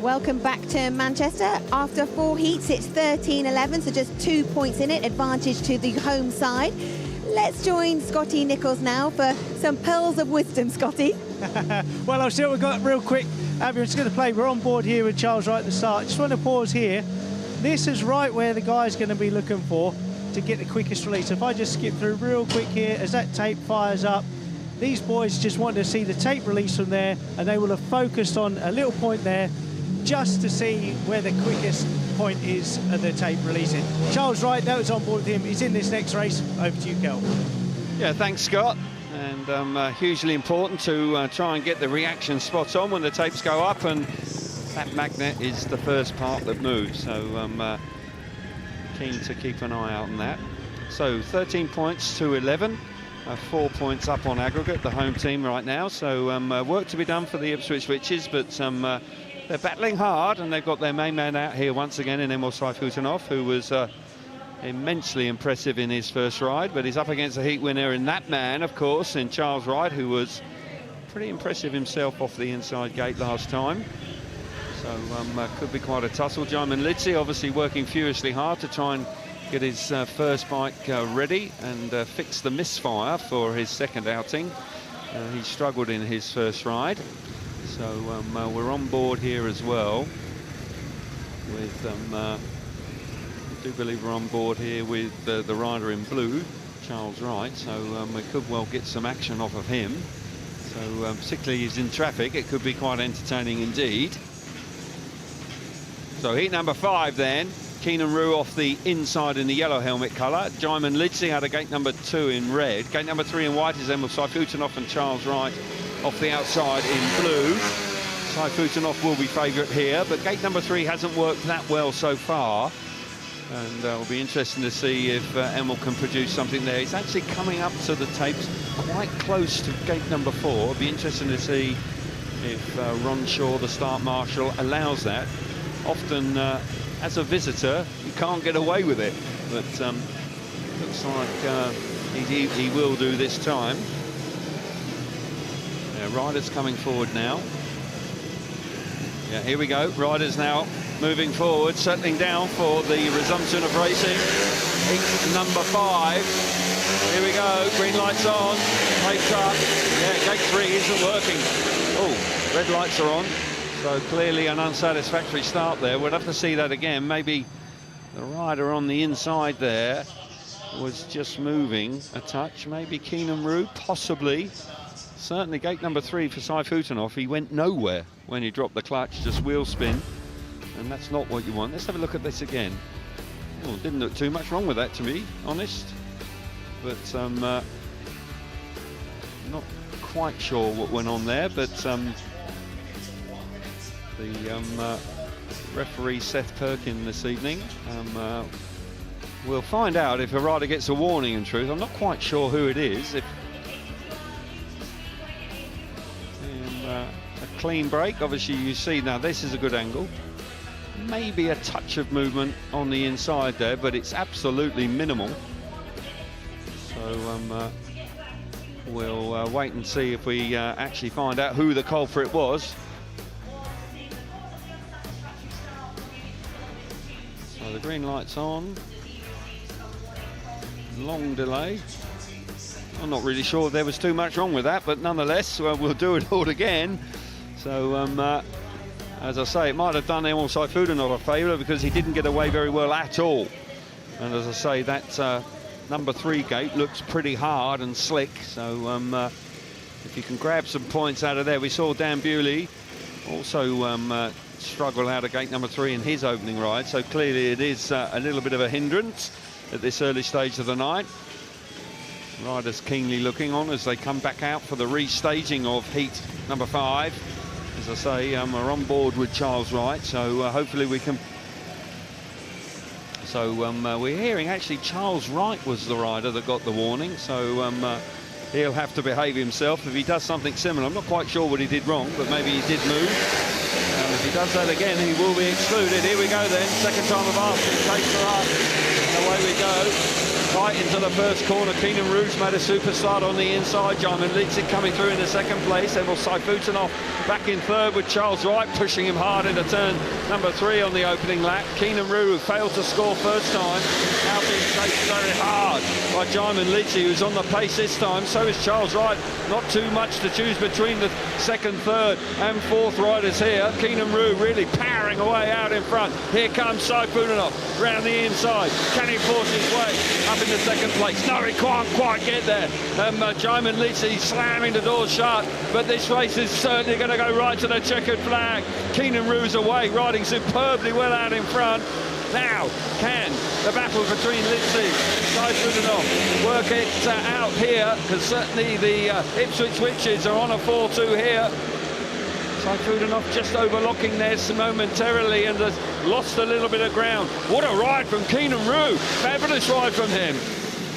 Welcome back to Manchester. After 4 heats, it's 13-11, so just 2 points in it, advantage to the home side. Let's join Scotty Nichols now for some pearls of wisdom, Scotty. Well, I'll see what we've got real quick. Abby, I'm just going to play. We're on board here with Charles Wright at the start. Just want to pause here. This is right where the guy's going to be looking for to get the quickest release. If I just skip through real quick here, as that tape fires up, these boys just want to see the tape release from there, and they will have focused on a little point there just to see where the quickest point is of the tape releasing. Charles Wright, that was on board with him. He's in this next race. Over to you, Kel. Yeah, thanks, Scott. And hugely important to try and get the reaction spot on when the tapes go up, and that magnet is the first part that moves. So I'm keen to keep an eye out on that. So 13 points to 11. 4 points up on aggregate, the home team right now. So work to be done for the Ipswich Witches, but they're battling hard, and they've got their main man out here once again in Emil Sajfutdinow, who was immensely impressive in his first ride, but he's up against a heat winner in that man, of course, in Charles Wright, who was pretty impressive himself off the inside gate last time. So could be quite a tussle. Jaimon Lidsey obviously working furiously hard to try and get his first bike ready and fix the misfire for his second outing. He struggled in his first ride. So we're on board here as well with I do believe we're on board here with the rider in blue, Charles Wright, so we could well get some action off of him. So particularly he's in traffic, it could be quite entertaining indeed. So heat number 5 then, Keynan Rew off the inside in the yellow helmet colour. Jaimon Lidsey out of gate number 2 in red. Gate number 3 in white is Emil Sajfutdinow and Charles Wright off the outside in blue. Sajfutdinow will be favourite here, but gate number 3 hasn't worked that well so far. And it'll be interesting to see if Emil can produce something there. He's actually coming up to the tapes quite close to gate number 4. It'll be interesting to see if Ron Shaw, the start marshal, allows that. Often, as a visitor, you can't get away with it. But looks like he will do this time. Yeah, riders coming forward now. Yeah, here we go. Riders now moving forward, settling down for the resumption of racing. Heat number 5. Here we go. Green lights on. Tapes up. Yeah, gate 3 isn't working. Oh, red lights are on. So clearly an unsatisfactory start there. We'll have to see that again. Maybe the rider on the inside there was just moving a touch. Maybe Keynan Rew, possibly. Certainly gate number 3 for Sajfutdinow. He went nowhere when he dropped the clutch, just wheel spin. And that's not what you want. Let's have a look at this again. Oh, didn't look too much wrong with that, to be honest. But not quite sure what went on there. But the referee Seth Perkin this evening we'll find out if a rider gets a warning. In truth, I'm not quite sure who it is. If a clean break, obviously you see now this is a good angle. Maybe a touch of movement on the inside there, but it's absolutely minimal. So we'll wait and see if we actually find out who the culprit was. So the green light's on. Long delay. I'm not really sure there was too much wrong with that, but nonetheless, we'll do it all again. So as I say, it might have done Emil Sajfutdinow a favour because he didn't get away very well at all. And as I say, that number 3 gate looks pretty hard and slick. So if you can grab some points out of there. We saw Dan Bewley also struggle out of gate number 3 in his opening ride. So clearly it is a little bit of a hindrance at this early stage of the night. Riders keenly looking on as they come back out for the restaging of heat number 5. As I say, we're on board with Charles Wright, so hopefully we can... So we're hearing actually Charles Wright was the rider that got the warning, so he'll have to behave himself if he does something similar. I'm not quite sure what he did wrong, but maybe he did move. If he does that again, he will be excluded. Here we go then, second time of asking, takes her up, and away we go. Right into the first corner. Keynan Rew's made a super start on the inside. Jaimon Lidsey coming through in the second place. Emil Sajfutdinow back in third with Charles Wright pushing him hard into turn number 3 on the opening lap. Keynan Rew, who failed to score first time, now being chased very hard by Jaimon Lidsey, who's on the pace this time. So is Charles Wright. Not too much to choose between the second, third and fourth riders here. Keynan Rew really powering away out in front. Here comes Sajfutdinow round the inside. Can he force his way up in the second place? No, he can't quite get there. Jaimon Lidsey slamming the doors shut, but this race is certainly going to go right to the checkered flag. Keynan Rew's away, riding superbly well out in front. Now, can the battle between Lidsey and Sajfutdinow work it out here? Because certainly the Ipswich Witches are on a 4-2 here. Sajfutdinow just overlooking there momentarily and has lost a little bit of ground. What a ride from Keynan Rew. Fabulous ride from him.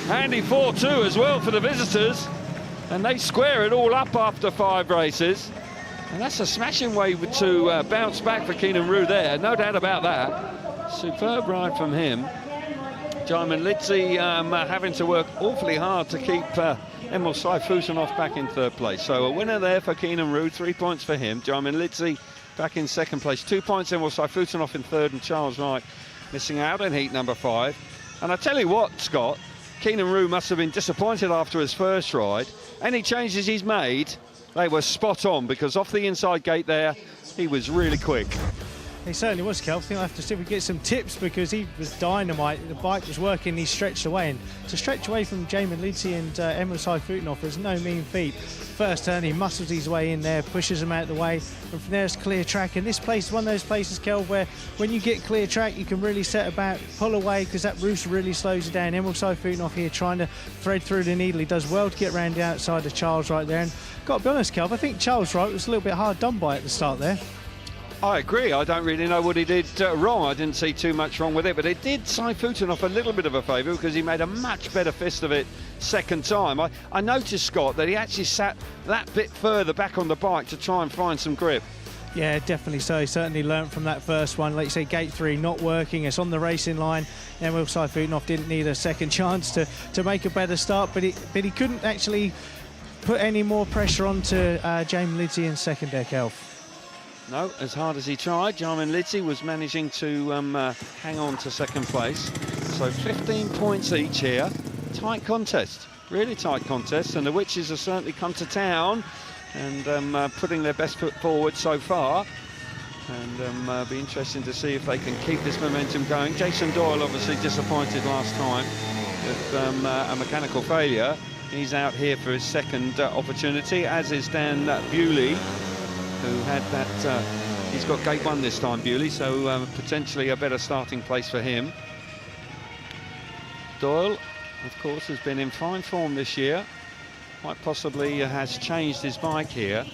Handy 4-2 as well for the visitors. And they square it all up after 5 races. And that's a smashing way to bounce back for Keynan Rew there. No doubt about that. Superb ride from him. Jaimon Lidsey having to work awfully hard to keep Emil Sajfutdinow back in third place. So a winner there for Keynan Rew, 3 points for him. Jaimon Lidsey back in second place, 2 points. Emil Sajfutdinow in third, and Charles Wright missing out in heat number 5. And I tell you what, Scott, Keynan Rew must have been disappointed after his first ride. Any changes he's made, they were spot on, because off the inside gate there, he was really quick. He certainly was, Kel. I think I have to see if we get some tips, because he was dynamite. The bike was working, he stretched away. And to stretch away from Jaimon Lidsey and Emil Sajfutdinow is no mean feat. First turn, he muscles his way in there, pushes them out of the way, and from there it's clear track. And this place is one of those places, Kel, where when you get clear track, you can really set about, pull away, because that roost really slows you down. Emil Sajfutdinow here trying to thread through the needle. He does well to get round the outside of Charles Wright there. And got to be honest, Kel, I think Charles Wright was a little bit hard done by at the start there. I agree. I don't really know what he did wrong. I didn't see too much wrong with it, but it did Sajfutdinow a little bit of a favour, because he made a much better fist of it second time. I noticed, Scott, that he actually sat that bit further back on the bike to try and find some grip. Yeah, definitely so. He certainly learnt from that first one. Like you say, gate 3 not working. It's on the racing line. Emil Sajfutdinow didn't need a second chance to make a better start, but he couldn't actually put any more pressure onto Jaimon Lidsey in second deck elf. No, as hard as he tried, Jaimon Lidsey was managing to hang on to second place. So 15 points each here. Tight contest, really tight contest, and the Witches have certainly come to town and putting their best foot forward so far. And be interesting to see if they can keep this momentum going. Jason Doyle obviously disappointed last time with a mechanical failure. He's out here for his second opportunity, as is Dan Bewley, who had that, he's got gate 1 this time, Bewley, so potentially a better starting place for him. Doyle, of course, has been in fine form this year. Quite possibly has changed his bike here.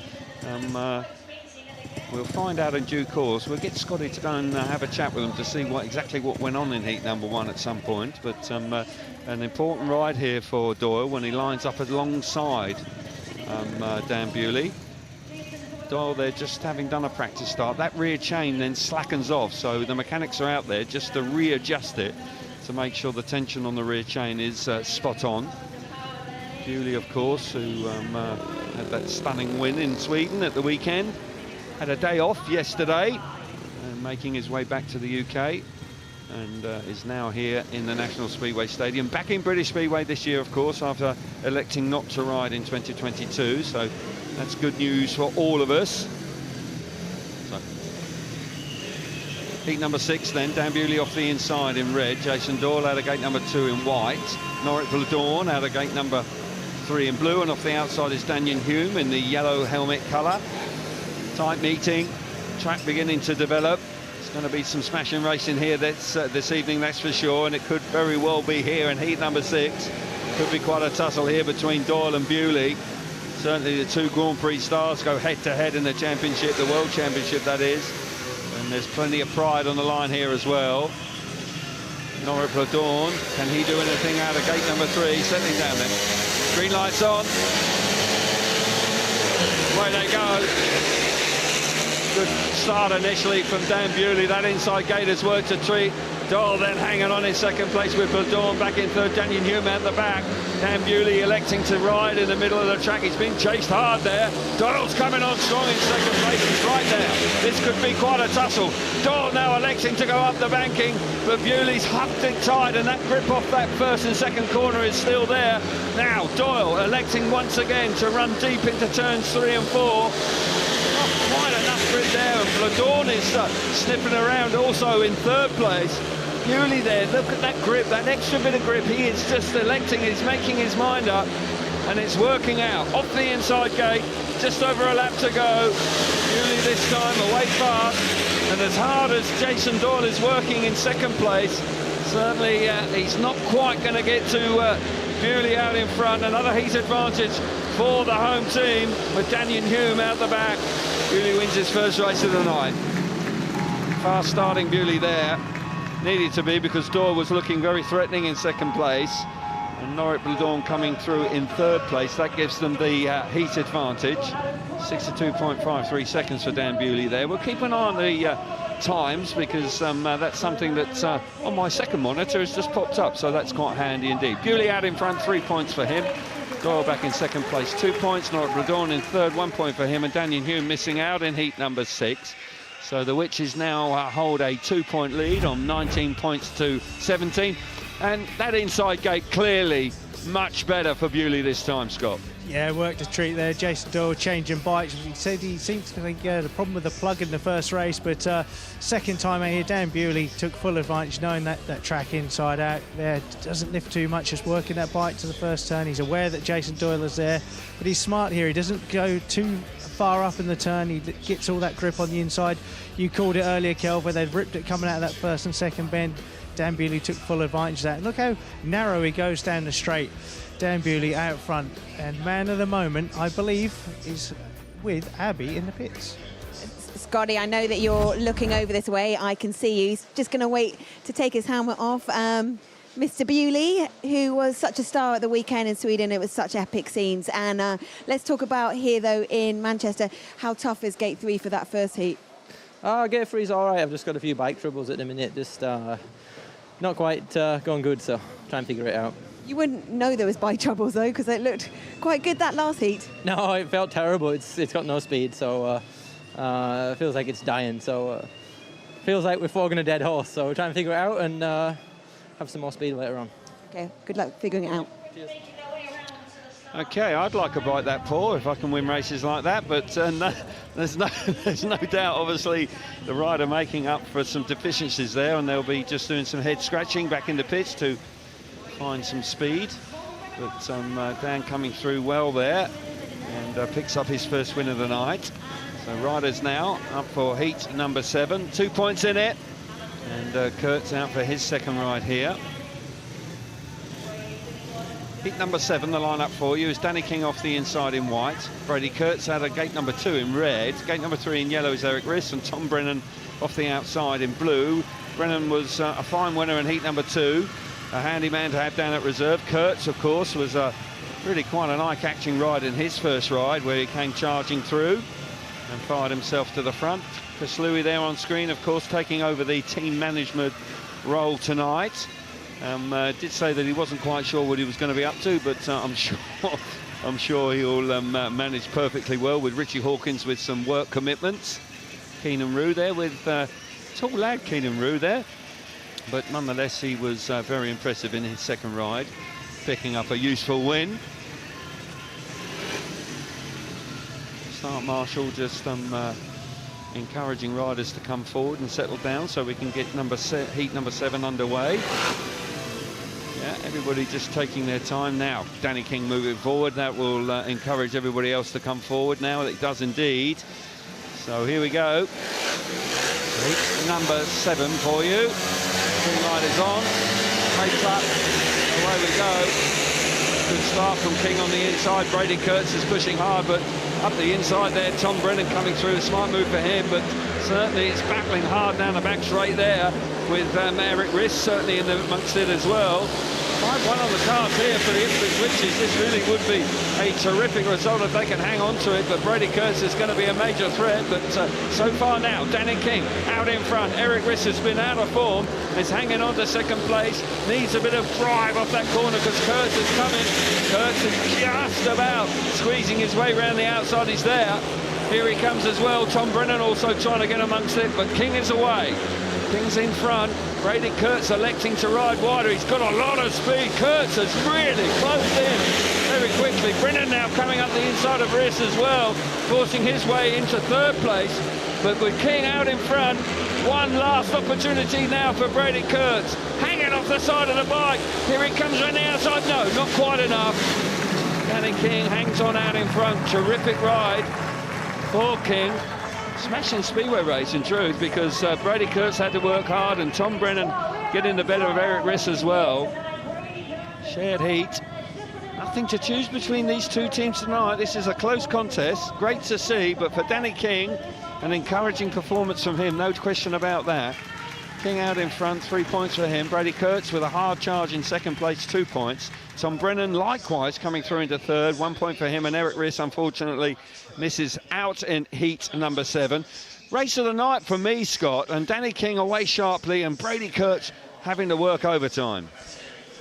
We'll find out in due course. We'll get Scotty to go and have a chat with him to see exactly what went on in heat number 1 at some point. But an important ride here for Doyle when he lines up alongside Dan Bewley. Doyle there just having done a practice start. That rear chain then slackens off, so the mechanics are out there just to readjust it to make sure the tension on the rear chain is spot on. Bewley, of course, who had that stunning win in Sweden at the weekend, had a day off yesterday and making his way back to the UK, and is now here in the National Speedway Stadium, back in British Speedway this year, of course, after electing not to ride in 2022, so that's good news for all of us. So, heat number 6 then, Dan Bewley off the inside in red, Jason Doyle out of gate number 2 in white, Norick Bloedorn out of gate number 3 in blue, and off the outside is Danyon Hume in the yellow helmet colour. Tight meeting, track beginning to develop. It's going to be some smashing racing here this evening, that's for sure, and it could very well be here in heat number 6. Could be quite a tussle here between Doyle and Bewley. Certainly the 2 Grand Prix stars go head-to-head in the championship, the World Championship that is, and there's plenty of pride on the line here as well. Norick Bloedorn, can he do anything out of gate number 3? Settling down then. Green lights on. Away they go. Good start initially from Dan Bewley. That inside gate has worked a treat. Doyle then hanging on in second place with Bloedorn back in third. Danyon Hume at the back. Dan Bewley electing to ride in the middle of the track. He's been chased hard there. Doyle's coming on strong in second place. He's right there. This could be quite a tussle. Doyle now electing to go up the banking, but Bewley's hugged it tight, and that grip off that first and second corner is still there. Now Doyle electing once again to run deep into turns 3 and 4. Not quite enough grip there, and Bloedorn is sniffing around also in third place. Bewley there, look at that grip, that extra bit of grip. He is just electing, he's making his mind up, and it's working out. Off the inside gate, just over a lap to go. Bewley this time away fast, and as hard as Jason Doyle is working in second place, certainly he's not quite going to get to Bewley out in front. Another heat advantage for the home team with Danyon Hume out the back. Bewley wins his first race of the night. Fast starting Bewley there. Needed to be, because Doyle was looking very threatening in second place, and Norick Bloedorn coming through in third place. That gives them the heat advantage. 62.53 seconds for Dan Bewley there. We'll keep an eye on the times, because that's something that on my second monitor has just popped up, so that's quite handy indeed. Bewley out in front, 3 points for him. Doyle back in second place, 2 points. Norick Bloedorn in third, 1 point for him. And Danyon Hume missing out in heat number 6. So the Witches now hold a 2-point lead on 19 points to 17. And that inside gate clearly much better for Bewley this time, Scott. Yeah, worked a treat there. Jason Doyle changing bikes. He said he seemed to think the problem with the plug in the first race, but second time out here, Dan Bewley took full advantage, knowing that track inside out there doesn't lift too much, just working that bike to the first turn. He's aware that Jason Doyle is there, but he's smart here. He doesn't go too far up in the turn. He gets all that grip on the inside. You called it earlier, Kel, where they'd ripped it coming out of that first and second bend. Dan Bewley took full advantage of that. And look how narrow he goes down the straight. Dan Bewley out front, and man of the moment, I believe, is with Abby in the pits. Scotty, I know that you're looking over this way. I can see you. He's just going to wait to take his helmet off. Mr. Bewley, who was such a star at the weekend in Sweden. It was such epic scenes. And let's talk about here, though, in Manchester. How tough is Gate 3 for that first heat? Gate 3's all right. I've just got a few bike troubles at the minute. Just not quite going good, so trying to figure it out. You wouldn't know there was bike troubles, though, because it looked quite good that last heat. No, it felt terrible. It's got no speed, so it feels like it's dying. So feels like we're flogging a dead horse. So we're trying to figure it out and have some more speed later on. Okay, good luck figuring it out. Cheers. Okay, I'd like a bike that poor if I can win races like that, but there's no doubt, obviously, the rider making up for some deficiencies there, and they'll be just doing some head scratching back in the pits to find some speed. But Dan coming through well there, and picks up his first win of the night. So riders now up for heat number 7, 2 points in it, and Kurtz out for his second ride here. Heat number 7, the lineup for you is Danny King off the inside in white. Brady Kurtz out of gate number 2 in red. Gate number 3 in yellow is Erik Riss, and Tom Brennan off the outside in blue. Brennan was a fine winner in heat number 2. A handy man to have down at reserve. Kurtz, of course, was really quite an eye-catching ride in his first ride, where he came charging through and fired himself to the front. Chris Louis there on screen, of course, taking over the team management role tonight. Did say that he wasn't quite sure what he was going to be up to, but I'm sure he'll manage perfectly well with Richie Hawkins with some work commitments. Keynan Rew there with tall lad Keynan Rew there, but nonetheless he was very impressive in his second ride, picking up a useful win. Start Marshall just encouraging riders to come forward and settle down so we can get heat number 7 underway. Yeah, everybody just taking their time now. Danny King moving forward. That will encourage everybody else to come forward now. It does indeed. So here we go. Heat number 7 for you. Green light is on. Brakes up. Away we go. Good start from King on the inside. Brady Kurtz is pushing hard, but up the inside there, Tom Brennan coming through. A smart move for him, but certainly it's battling hard down the back straight there with Erik Riss certainly in amongst it as well. 5-1 on the cards here for the Ipswich Witches. This really would be a terrific result if they can hang on to it, but Brady Kurtz is going to be a major threat. But so far now, Danny King out in front. Erik Riss has been out of form, is hanging on to second place, needs a bit of drive off that corner because Kurtz is coming. Kurtz is just about squeezing his way around the outside. He's there. Here he comes as well. Tom Brennan also trying to get amongst it, but King is away. King's in front. Brady Kurtz electing to ride wider. He's got a lot of speed. Kurtz has really closed in very quickly. Brennan now coming up the inside of Riss as well, forcing his way into third place. But with King out in front, one last opportunity now for Brady Kurtz. Hanging off the side of the bike. Here he comes around the outside. No, not quite enough. Danny King hangs on out in front. Terrific ride for King. Smashing Speedway race in truth, because Brady Kurtz had to work hard and Tom Brennan getting the better of Erik Riss as well. Shared heat. Nothing to choose between these two teams tonight. This is a close contest. Great to see, but for Danny King, an encouraging performance from him, no question about that. King out in front, 3 points for him. Brady Kurtz with a hard charge in second place, 2 points. Tom Brennan likewise coming through into third, 1 point for him, and Erik Riss unfortunately misses out in heat number 7. Race of the night for me, Scott, and Danny King away sharply and Brady Kurtz having to work overtime.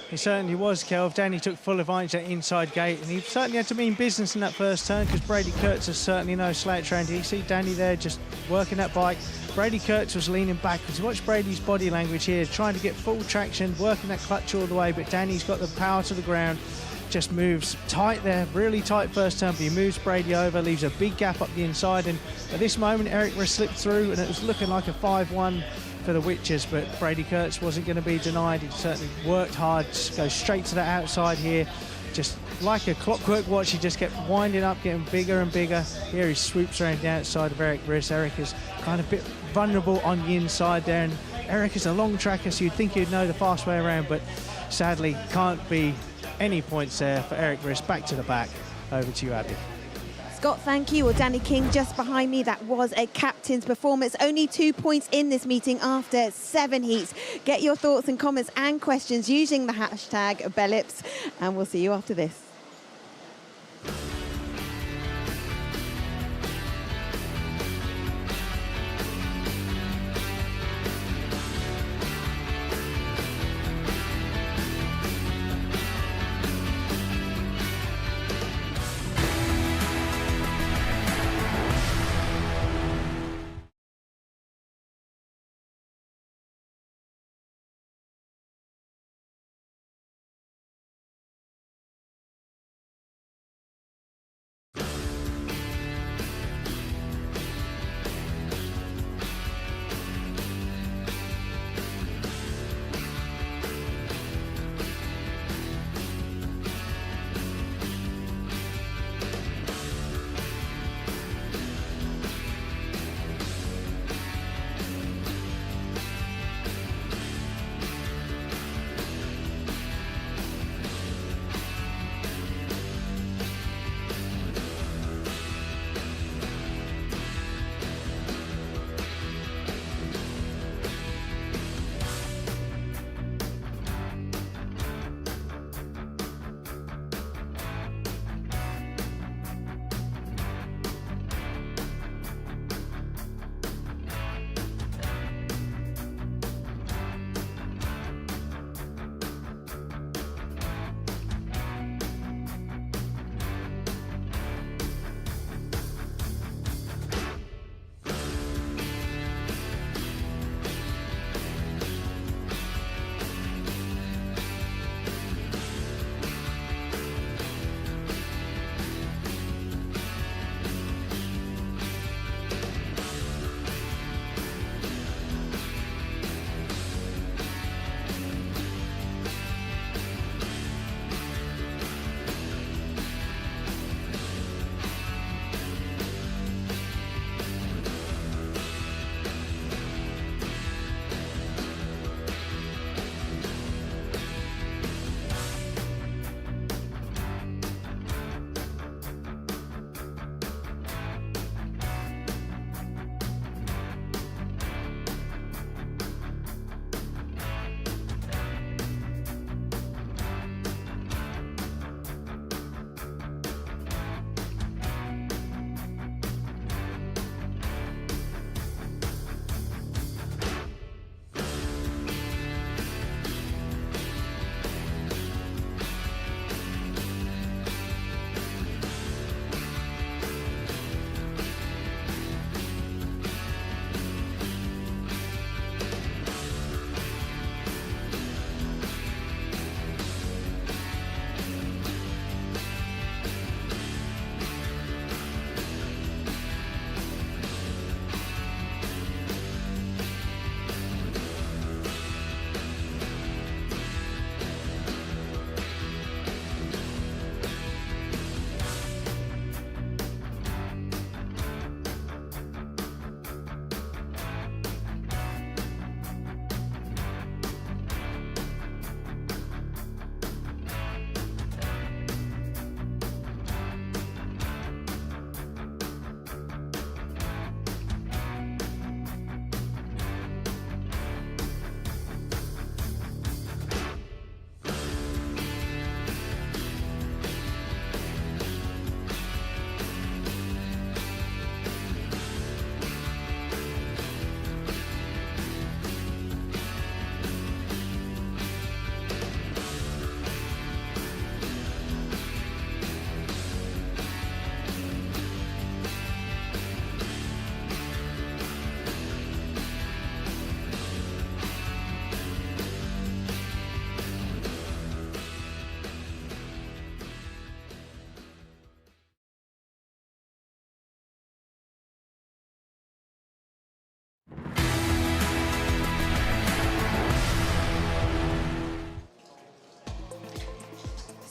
He certainly was, Kelv. Danny took full advantage of that inside gate, and he certainly had to mean business in that first turn because Brady Kurtz is certainly no slouch around here. You see Danny there just working that bike. Brady Kurtz was leaning backwards. Watch Brady's body language here, trying to get full traction, working that clutch all the way, but Danny's got the power to the ground. Just moves tight there, really tight first turn, but he moves Brady over, leaves a big gap up the inside, and at this moment Erik Riss slipped through and it was looking like a 5-1 for the Witches, but Brady Kurtz wasn't going to be denied. He certainly worked hard, just goes straight to the outside here, just like a clockwork watch. He just kept winding up, getting bigger and bigger. Here he swoops around the outside of Erik Riss. Erik is kind of a bit vulnerable on the inside there, and Erik is a long tracker, so you'd think he'd know the fast way around, but sadly can't be any points there for Erik Riss. Back to the back. Over to you, Abby. Scott, thank you. Or Danny King just behind me. That was a captain's performance. Only 2 points in this meeting after 7 heats. Get your thoughts and comments and questions using the hashtag BelleIps, and we'll see you after this.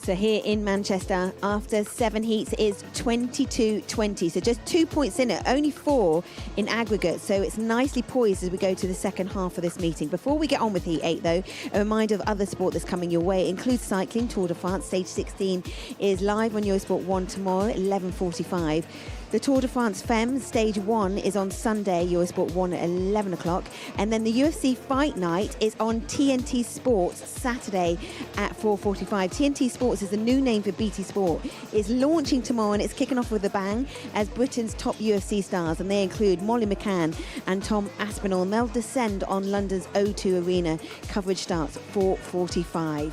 So here in Manchester, after 7 heats, is 22-20. So just 2 points in it, only 4 in aggregate. So it's nicely poised as we go to the second half of this meeting. Before we get on with Heat 8, though, a reminder of other sport that's coming your way. It includes cycling. Tour de France Stage 16 is live on Eurosport 1 tomorrow at 11:45. The Tour de France Femmes Stage 1 is on Sunday, Eurosport 1 at 11 o'clock. And then the UFC Fight Night is on TNT Sports Saturday at 4:45. TNT Sports is the new name for BT Sport. It's launching tomorrow and it's kicking off with a bang as Britain's top UFC stars, and they include Molly McCann and Tom Aspinall. And they'll descend on London's O2 Arena. Coverage starts 4:45.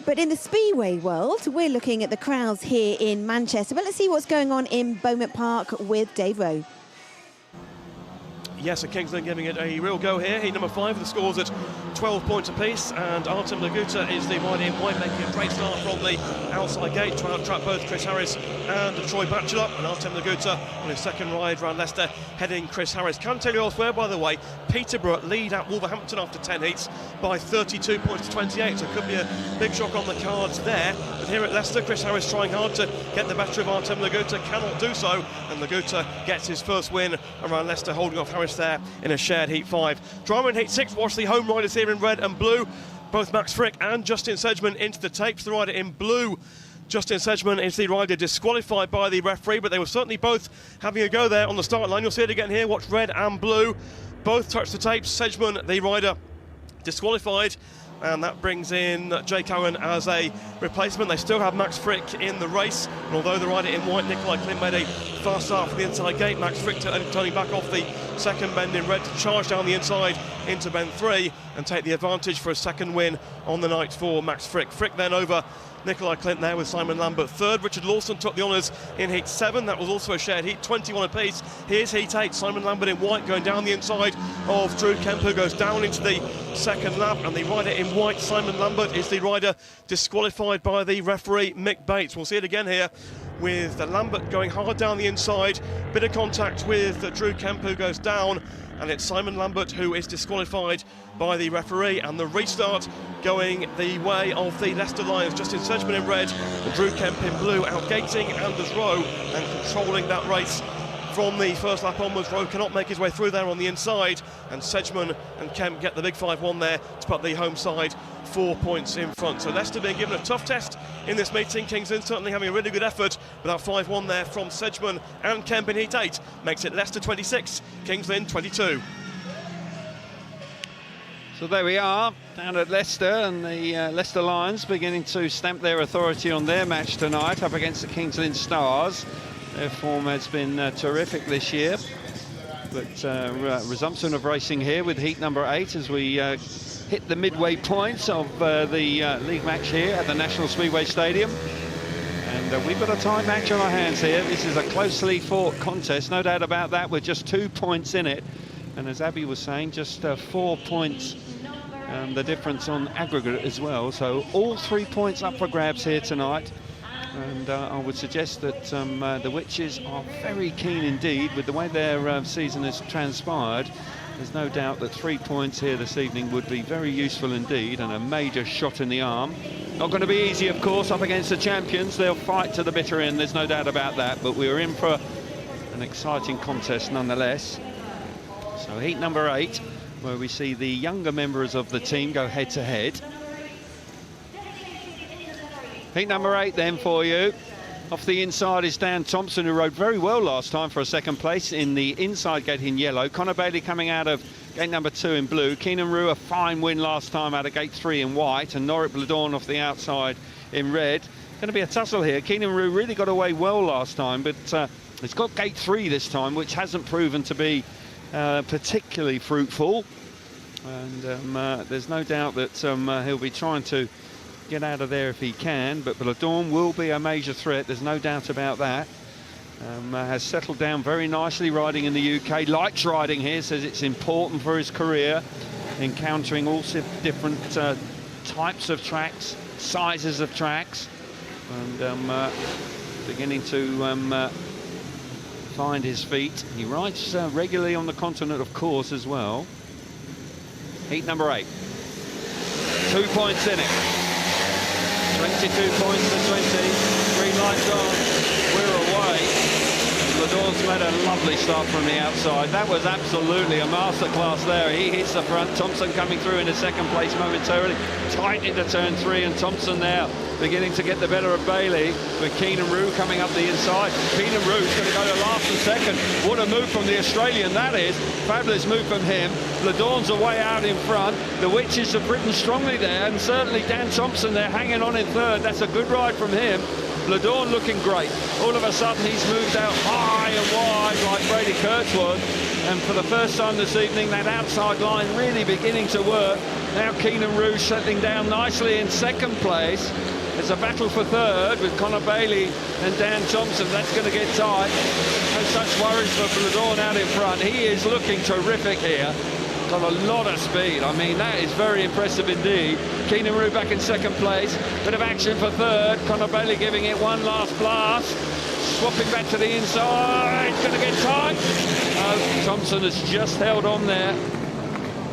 But in the Speedway world, we're looking at the crowds here in Manchester. But let's see what's going on in Beaumont Park with Dave Rowe. Yes, and Kingsland giving it a real go here. Heat number 5, the scores at 12 points apiece, and Artem Laguta is the wide in white, making a great start from the outside gate to outtrap both Chris Harris and Troy Batchelor. And Artem Laguta on his second ride around Leicester, heading Chris Harris. Can tell you elsewhere, by the way, Peterborough lead at Wolverhampton after 10 heats by 32 points to 28, so it could be a big shock on the cards there. But here at Leicester, Chris Harris trying hard to get the better of Artem Laguta, cannot do so, and Laguta gets his first win around Leicester, holding off Harris there in a shared Heat 5. Drama in Heat 6, watch the home riders here in red and blue. Both Max Frick and Justin Sedgman into the tapes. The rider in blue, Justin Sedgman, is the rider disqualified by the referee, but they were certainly both having a go there on the start line. You'll see it again here, watch red and blue. Both touch the tapes. Sedgman, the rider, disqualified, and that brings in Jake Owen as a replacement. They still have Max Frick in the race, and although the rider in white, Nikolai Klimt, made a fast start from the inside gate, Max Frick turning back off the second bend in red to charge down the inside into bend 3 and take the advantage for a second win on the night for Max Frick. Frick then over Nikolai Klimt there with Simon Lambert third. Richard Lawson took the honours in Heat 7. That was also a shared heat, 21 apiece. Here's Heat 8. Simon Lambert in white going down the inside of Drew Kemp, who goes down into the second lap. And the rider in white, Simon Lambert, is the rider disqualified by the referee, Mick Bates. We'll see it again here with Lambert going hard down the inside. Bit of contact with Drew Kemp, who goes down. And it's Simon Lambert who is disqualified by the referee, and the restart going the way of the Leicester Lions. Justin Sedgman in red and Drew Kemp in blue, outgating Anders Rowe and controlling that race from the first lap onwards. Rowe cannot make his way through there on the inside, and Sedgman and Kemp get the big 5-1 there to put the home side 4 points in front. So Leicester being given a tough test in this meeting. Kingsland certainly having a really good effort, with that 5-1 there from Sedgman and Kemp in Heat 8 makes it Leicester 26, Kingsland 22. So there we are, down at Leicester, and the Leicester Lions beginning to stamp their authority on their match tonight up against the Kingsland Stars. Their form has been terrific this year, but resumption of racing here with heat number 8 as we hit the midway points of the league match here at the National Speedway Stadium. And we've got a tight match on our hands here. This is a closely fought contest, no doubt about that, with just 2 points in it. And as Abby was saying, just 4 points, the difference on aggregate as well. So all 3 points up for grabs here tonight. And I would suggest that the Witches are very keen indeed with the way their season has transpired. There's no doubt that 3 points here this evening would be very useful indeed, and a major shot in the arm. Not going to be easy, of course, up against the champions. They'll fight to the bitter end, there's no doubt about that, but we're in for an exciting contest nonetheless. So heat number 8, where we see the younger members of the team go head-to-head. Heat number 8 then for you. Off the inside is Dan Thompson, who rode very well last time for a second place in the inside gate in yellow. Connor Bailey coming out of gate number 2 in blue. Keynan Rew, a fine win last time out of gate 3 in white. And Norick Bloedorn off the outside in red. Going to be a tussle here. Keynan Rew really got away well last time, but it's got gate 3 this time, which hasn't proven to be particularly fruitful. And there's no doubt that he'll be trying to get out of there if he can, but Bloedorn will be a major threat, there's no doubt about that. Has settled down very nicely riding in the UK, likes riding here, says it's important for his career, encountering all different types of tracks, sizes of tracks, and beginning to find his feet. He rides regularly on the continent, of course, as well. Heat number 8. 2 points in it. 22 points to 20. Green lights on. We're away. Bloedorn's made a lovely start from the outside. That was absolutely a masterclass there. He hits the front. Thompson coming through into second place momentarily. Tight into turn 3, and Thompson now beginning to get the better of Bewley, with Keynan Rew coming up the inside. Keynan Rew's going to go to last and second. What a move from the Australian that is. Fabulous move from him. Bloedorn's away out in front. The Witches have ridden strongly there, and certainly Dan Thompson there hanging on in third. That's a good ride from him. Bloedorn looking great. All of a sudden he's moved out high and wide like Brady Kurtz was, and for the first time this evening that outside line really beginning to work. Now Keynan Rew settling down nicely in second place. It's a battle for third with Conor Bewley and Dan Thompson. That's going to get tight. No such worries for Bloedorn out in front. He is looking terrific here. Got a lot of speed. I mean, that is very impressive indeed. Keynan Rew back in second place. Bit of action for third. Conor Bewley giving it one last blast. Swapping back to the inside. Going to get tight. Thompson has just held on there.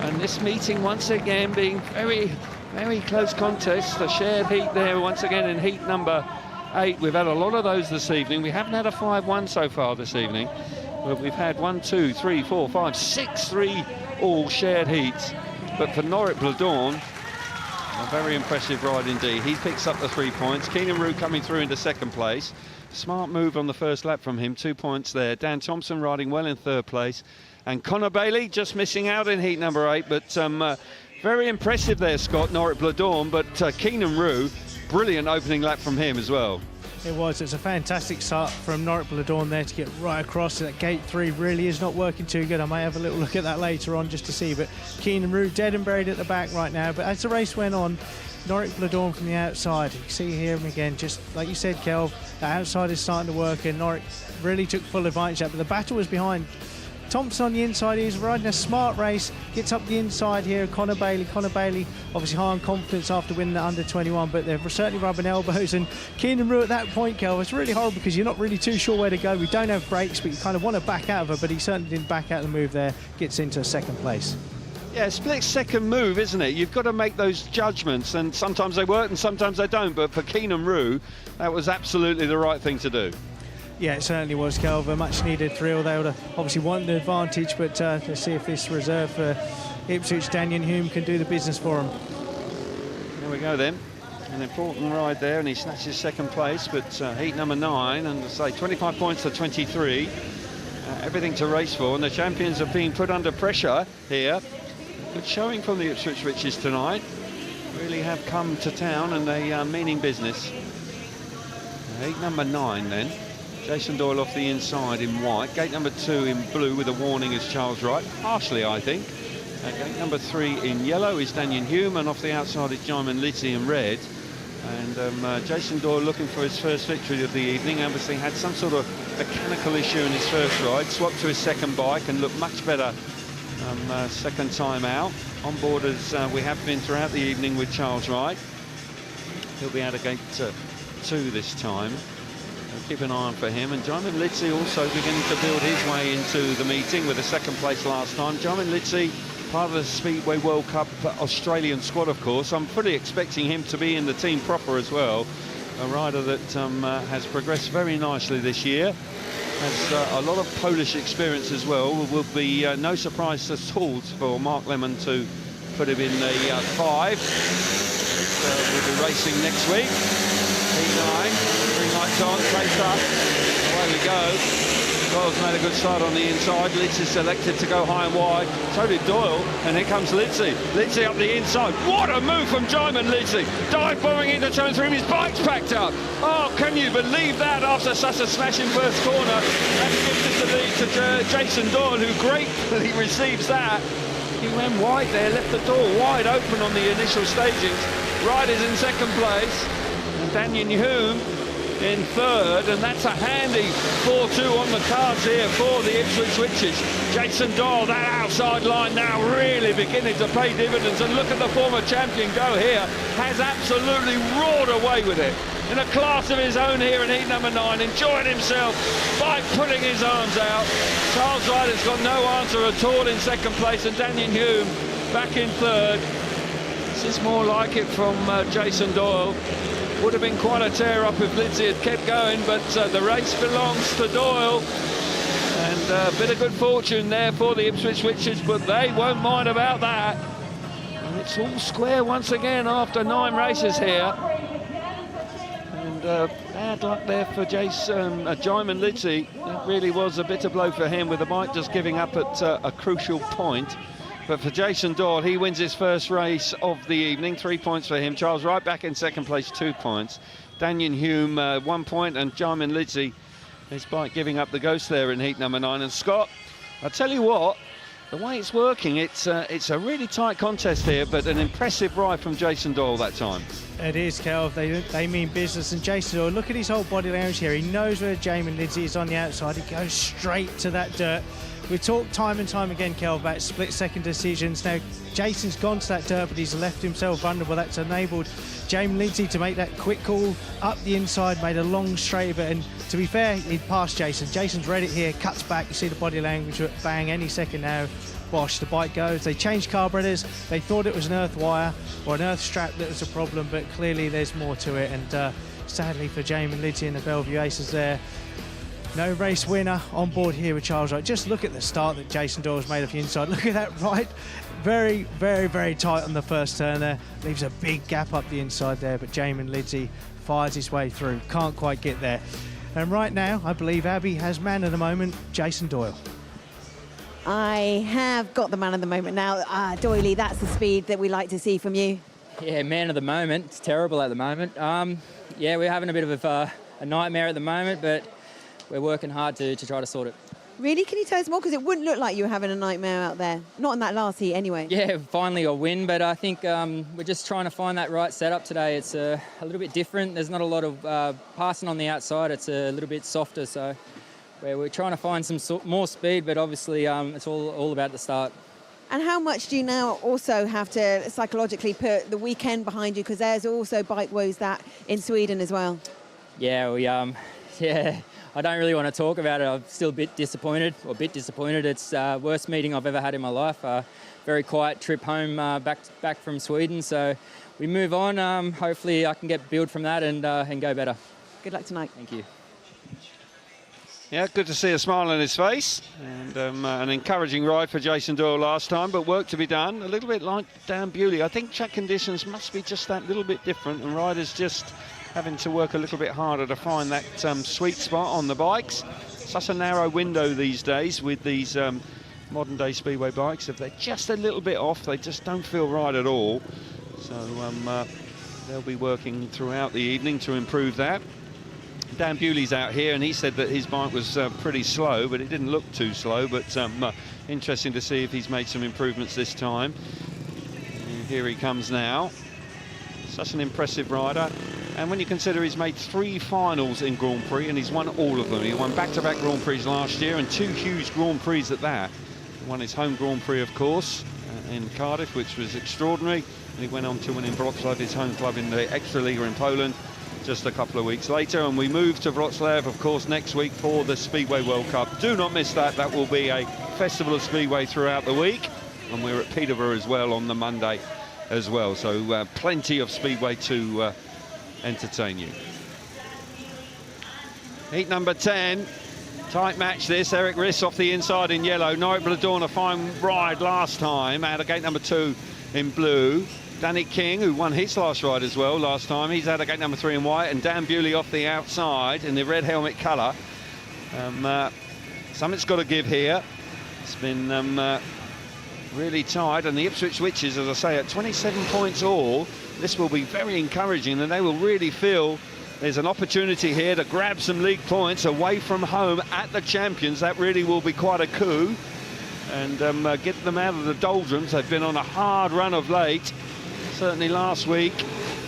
And this meeting once again being very, very close contest. A shared heat there once again in heat number 8. We've had a lot of those this evening. We haven't had a 5-1 so far this evening. But we've had 1, 2, 3, 4, 5, 6, 3 all shared heats. But for Norick Bloedorn, a very impressive ride indeed. He picks up the 3 points. Keynan Rew coming through into second place. Smart move on the first lap from him, 2 points there. Dan Thompson riding well in third place. And Conor Bewley just missing out in heat number 8. But very impressive there, Scott, Norick Bloedorn. But Keynan Rew, brilliant opening lap from him as well. It was. It's a fantastic start from Norick Bloedorn there to get right across. That gate 3 really is not working too good. I may have a little look at that later on just to see. But Keynan Rew dead and buried at the back right now. But as the race went on, Norick Bloedorn from the outside. You can see here him again, just like you said, Kelv, the outside is starting to work, and Norick really took full advantage of that. But the battle was behind Thompson on the inside. He's riding a smart race, gets up the inside here. Conor Bewley obviously high on confidence after winning the under 21, but they're certainly rubbing elbows. And Keynan Rew at that point, Kel, it's really horrible because you're not really too sure where to go. We don't have brakes, but you kind of want to back out of her, but he certainly didn't back out of the move there. Gets into second place. Yeah, split second move, isn't it? You've got to make those judgments, and sometimes they work and sometimes they don't. But for Keynan Rew, that was absolutely the right thing to do. Yeah, it certainly was, Kelv. A much needed thrill. They would have obviously wanted the advantage, but let's see if this reserve for Ipswich, Danyon Hume, can do the business for them. There we go then. An important ride there, and he snatches second place, but heat number 9, and say 25 points to 23. Everything to race for, and the champions have been put under pressure here. Good showing from the Ipswich Witches tonight. Really have come to town, and they are meaning business. Heat number 9 then. Jason Doyle off the inside in white. Gate number 2 in blue with a warning is Charles Wright. Harshly, I think. Gate number 3 in yellow is Danyon Hume, and off the outside is Jaimon Lidsey in red. And Jason Doyle looking for his first victory of the evening. Obviously had some sort of mechanical issue in his first ride. Swapped to his second bike and looked much better second time out. On board as we have been throughout the evening with Charles Wright. He'll be out of gate 2 this time. Keep an eye on for him. And Jaimon Lidsey also beginning to build his way into the meeting with a second place last time. Jaimon Lidsey, part of the Speedway World Cup Australian squad, of course. I'm fully expecting him to be in the team proper as well. A rider that has progressed very nicely this year. Has a lot of Polish experience as well. Will be no surprise at all for Mark Lemon to put him in the 5. We'll be racing next week. Heat 9. Lights on, place up, away we go. Doyle's made a good start on the inside. Lidsey selected to go high and wide. So did Doyle, and here comes Lidsey. Lidsey up the inside. What a move from Jaimon Lidsey. Dive bombing into turn 3. His bike's packed up. Oh, can you believe that after such a smashing first corner? That gives us the lead to Jason Doyle, who gratefully receives that. He went wide there, left the door wide open on the initial stagings. Riders in second place. And Danyon Hume in third, and that's a handy 4-2 on the cards here for the Ipswich Witches. Jason Doyle, that outside line now really beginning to pay dividends, and look at the former champion go here, has absolutely roared away with it. In a class of his own here in heat number 9, enjoying himself by putting his arms out. Charles Wright has got no answer at all in second place, and Danyon Hume back in third. This is more like it from Jason Doyle. Would have been quite a tear-up if Lidsey had kept going, but the race belongs to Doyle. And a bit of good fortune there for the Ipswich Witches, but they won't mind about that. And it's all square once again after 9 races here. And bad luck there for Jaimon Lidsey. That really was a bitter blow for him, with the bike just giving up at a crucial point. But for Jason Doyle, he wins his first race of the evening. 3 points for him. Charles Wright back in second place, 2 points. Danyon Hume, 1 point, and Jaimon Lidsey, his bike giving up the ghost there in heat number 9. And Scott, I tell you what, the way it's working, it's a really tight contest here, but an impressive ride from Jason Doyle that time. It is, Kel. They mean business. And Jason Doyle, look at his whole body language here. He knows where Jaimon Lidsey is on the outside. He goes straight to that dirt. We talked time and time again, Kel, about split-second decisions. Now, Jason's gone to that dirt, but he's left himself vulnerable. That's enabled Jaimon Lidsey to make that quick call up the inside, made a long straight of it. And to be fair, he'd passed Jason. Jason's read it here, cuts back. You see the body language, bang, any second now. Bosh, the bike goes. They changed carburetors. They thought it was an earth wire or an earth strap that was a problem, but clearly there's more to it. And sadly for Jaimon Lidsey and the Belle Vue Aces there, no race winner on board here with Charles Wright. Just look at the start that Jason Doyle's made off the inside. Look at that right. Very, very, very tight on the first turn there. Leaves a big gap up the inside there, but Jaimon Lidsey fires his way through. Can't quite get there. And right now, I believe Abby has man of the moment, Jason Doyle. I have got the man of the moment now. Doyley, that's the speed that we like to see from you. Yeah, man of the moment. It's terrible at the moment. Yeah, we're having a bit of a nightmare at the moment, but we're working hard to try to sort it. Really? Can you tell us more? Because it wouldn't look like you were having a nightmare out there. Not in that last heat anyway. Yeah, finally a win, but I think we're just trying to find that right setup today. It's a little bit different. There's not a lot of passing on the outside. It's a little bit softer, so we're trying to find some more speed, but obviously it's all about the start. And how much do you now also have to psychologically put the weekend behind you? Because there's also bike woes that in Sweden as well. Yeah, yeah. I don't really want to talk about it. I'm still a bit disappointed. It's the worst meeting I've ever had in my life. Very quiet trip home back from Sweden. So we move on. Hopefully I can get build from that and go better. Good luck tonight. Thank you. Yeah, good to see a smile on his face, and an encouraging ride for Jason Doyle last time, but work to be done. A little bit like Dan Bewley. I think track conditions must be just that little bit different, and riders just having to work a little bit harder to find that sweet spot on the bikes. Such a narrow window these days with these modern day Speedway bikes. If they're just a little bit off, they just don't feel right at all. So they'll be working throughout the evening to improve that. Dan Bewley's out here, and he said that his bike was pretty slow, but it didn't look too slow. But interesting to see if he's made some improvements this time. And here he comes now. Such an impressive rider. And when you consider he's made 3 finals in Grand Prix, and he's won all of them. He won back-to-back Grand Prix last year, and 2 huge Grand Prix at that. He won his home Grand Prix, of course, in Cardiff, which was extraordinary. And he went on to win in Wrocław, his home club in the Extraliga in Poland, just a couple of weeks later. And we move to Wrocław, of course, next week for the Speedway World Cup. Do not miss that. That will be a festival of Speedway throughout the week. And we're at Peterborough as well on the Monday as well. So plenty of Speedway to entertain you. Heat number 10. Tight match this. Erik Riss off the inside in yellow. Norick Bloedorn, a fine ride last time out of gate number 2 in blue. Danny King, who won his last ride as well last time, he's out of gate number 3 in white, and Dan Bewley off the outside in the red helmet colour. Something's got to give here. It's been really tight, and the Ipswich Witches, as I say, at 27 points all, this will be very encouraging, and they will really feel there's an opportunity here to grab some league points away from home at the champions. That really will be quite a coup, and get them out of the doldrums. They've been on a hard run of late. Certainly last week,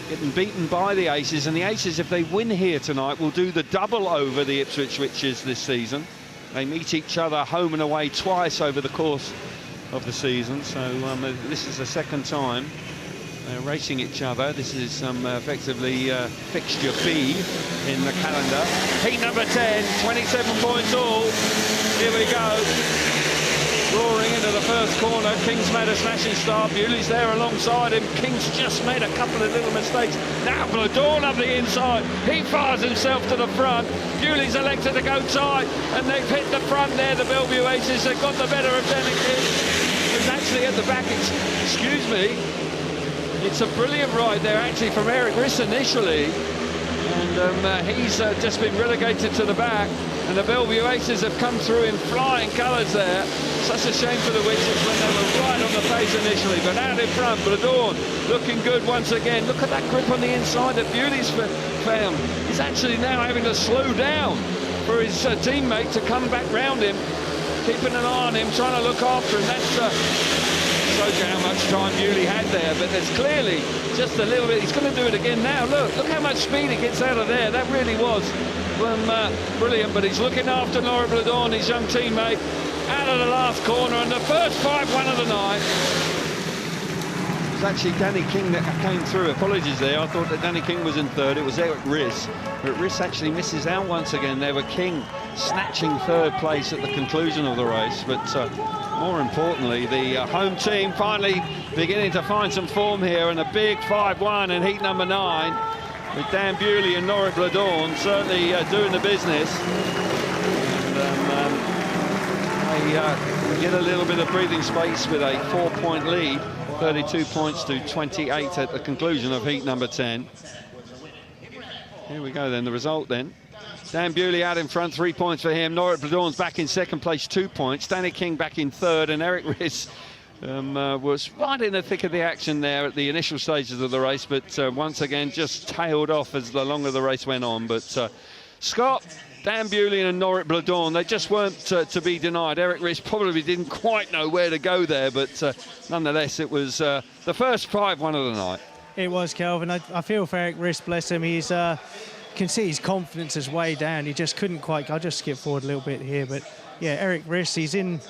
getting beaten by the Aces, and the Aces, if they win here tonight, will do the double over the Ipswich Witches this season. They meet each other home and away twice over the course of the season, so this is the second time they're racing each other. This is effectively fixture B in the calendar. Heat number 10, 27 points all. Here we go. roaring into the first corner. King's made a smashing start. Bewley's there alongside him. King's just made a couple of little mistakes. Now Bloedorn up the inside. He fires himself to the front. Bewley's elected to go tight, and they've hit the front there, the Belle Vue Aces. They've got the better of Danyon Hume, who's actually at the back. Excuse me. It's a brilliant ride there, actually, from Erik Riss initially. And he's just been relegated to the back. And the Belle Vue Aces have come through in flying colours there. Such a shame for the Witches when they were right on the pace initially. But out in front, Bloedorn looking good once again. Look at that grip on the inside that Bewley's found. He's actually now having to slow down for his teammate to come back round him. Keeping an eye on him, trying to look after him. That's shows you how much time Bewley had there, but there's clearly just a little bit. He's going to do it again now. Look how much speed he gets out of there. That really was brilliant, but he's looking after Norick Bloedorn, his young teammate, out of the last corner, and the first 5-1 of the night. It was actually Danny King that came through. Apologies there. I thought that Danny King was in third. It was Erik Riss, but Riss actually misses out once again there, with King snatching third place at the conclusion of the race. But more importantly, the home team finally beginning to find some form here, and a big 5-1 in heat number 9 with Dan Bewley and Norick Bloedorn certainly doing the business. And they get a little bit of breathing space with a 4-point lead, 32 points to 28 at the conclusion of heat number 10. Here we go then, the result then. Dan Bewley out in front, 3 points for him. Norick Bloedorn's back in second place, 2 points. Danny King back in third, and Erik Riss was right in the thick of the action there at the initial stages of the race, but once again just tailed off as the longer the race went on. But Scott, Dan Bewley and Norick Bloedorn, they just weren't to be denied. Erik Riss probably didn't quite know where to go there, but nonetheless it was the first 5-1 of the night. It was, Kelvin. I feel for Erik Riss, bless him. He's can see his confidence is way down. He just couldn't quite. I'll just skip forward a little bit here, but yeah, Erik Riss,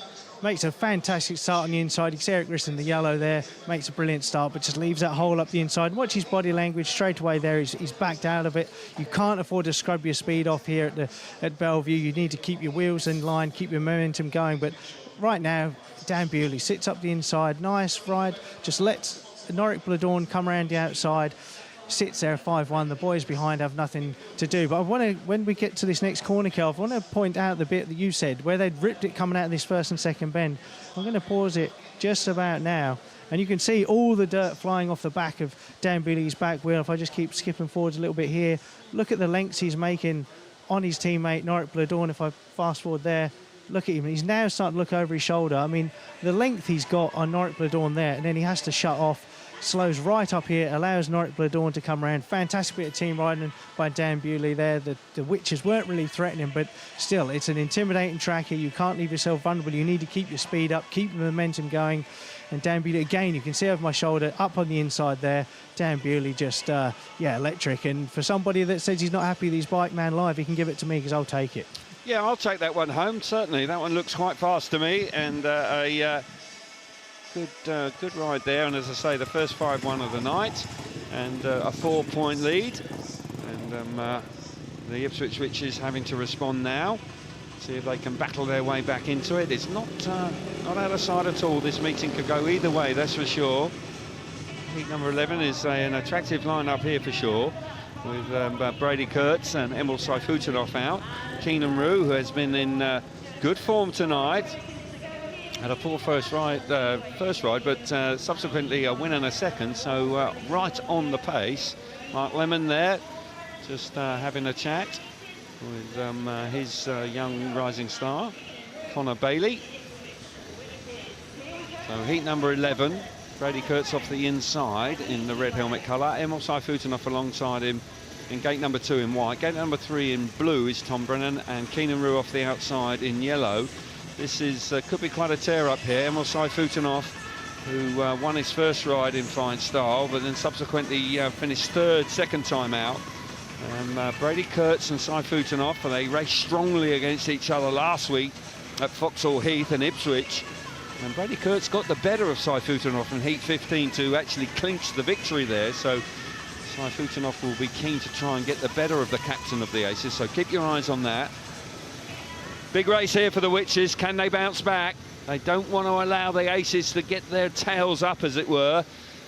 makes a fantastic start on the inside. You can see Erik Riss in the yellow there, makes a brilliant start, but just leaves that hole up the inside. Watch his body language straight away there. He's backed out of it. You can't afford to scrub your speed off here at Belle Vue. You need to keep your wheels in line, keep your momentum going. But right now, Dan Bewley sits up the inside. Nice ride. Just lets Norick Bloedorn come around the outside. Sits there 5-1. The boys behind have nothing to do. But I want to, when we get to this next corner, Kelv, I want to point out the bit that you said where they'd ripped it coming out of this first and second bend. I'm going to pause it just about now, and you can see all the dirt flying off the back of Dan Bewley's back wheel. If I just keep skipping forwards a little bit here, look at the lengths he's making on his teammate Norick Bloedorn. If I fast forward there, look at him. He's now starting to look over his shoulder. I mean, the length he's got on Norick Bloedorn there, and then he has to shut off. Slows right up here, allows Norick Bloedorn to come around. Fantastic bit of team riding by Dan Bewley there. The Witches weren't really threatening, but still, it's an intimidating track here. You can't leave yourself vulnerable. You need to keep your speed up, keep the momentum going. And Dan Bewley, again, you can see over my shoulder, up on the inside there. Dan Bewley just, electric. And for somebody that says he's not happy with his bike, man, live, he can give it to me because I'll take it. Yeah, I'll take that one home, certainly. That one looks quite fast to me, and good ride there, and as I say, the first 5-1 of the night, and a 4-point lead, and the Ipswich Witches having to respond now, see if they can battle their way back into it. It's not out of sight at all. This meeting could go either way, that's for sure. Heat number 11 is an attractive lineup here for sure, with Brady Kurtz and Emil Sajfutdinow out. Keynan Rew, who has been in good form tonight. Had a poor first ride, but subsequently a win and a second, so right on the pace. Mark Lemon there, just having a chat with his young rising star, Connor Bailey. So heat number 11, Brady Kurtz off the inside in the red helmet colour. Emil Sajfutdinow alongside him in gate number 2 in white. Gate number 3 in blue is Tom Brennan, and Keynan Rew off the outside in yellow. This is could be quite a tear up here. Emil Sajfutdinow, who won his first ride in fine style, but then subsequently finished third second time out. And Brady Kurtz and Sajfutdinow, they raced strongly against each other last week at Foxhall Heath and Ipswich. And Brady Kurtz got the better of Sajfutdinow in heat 15 to actually clinch the victory there. So Sajfutdinow will be keen to try and get the better of the captain of the Aces. So keep your eyes on that. Big race here for the Witches. Can they bounce back? They don't want to allow the Aces to get their tails up, as it were.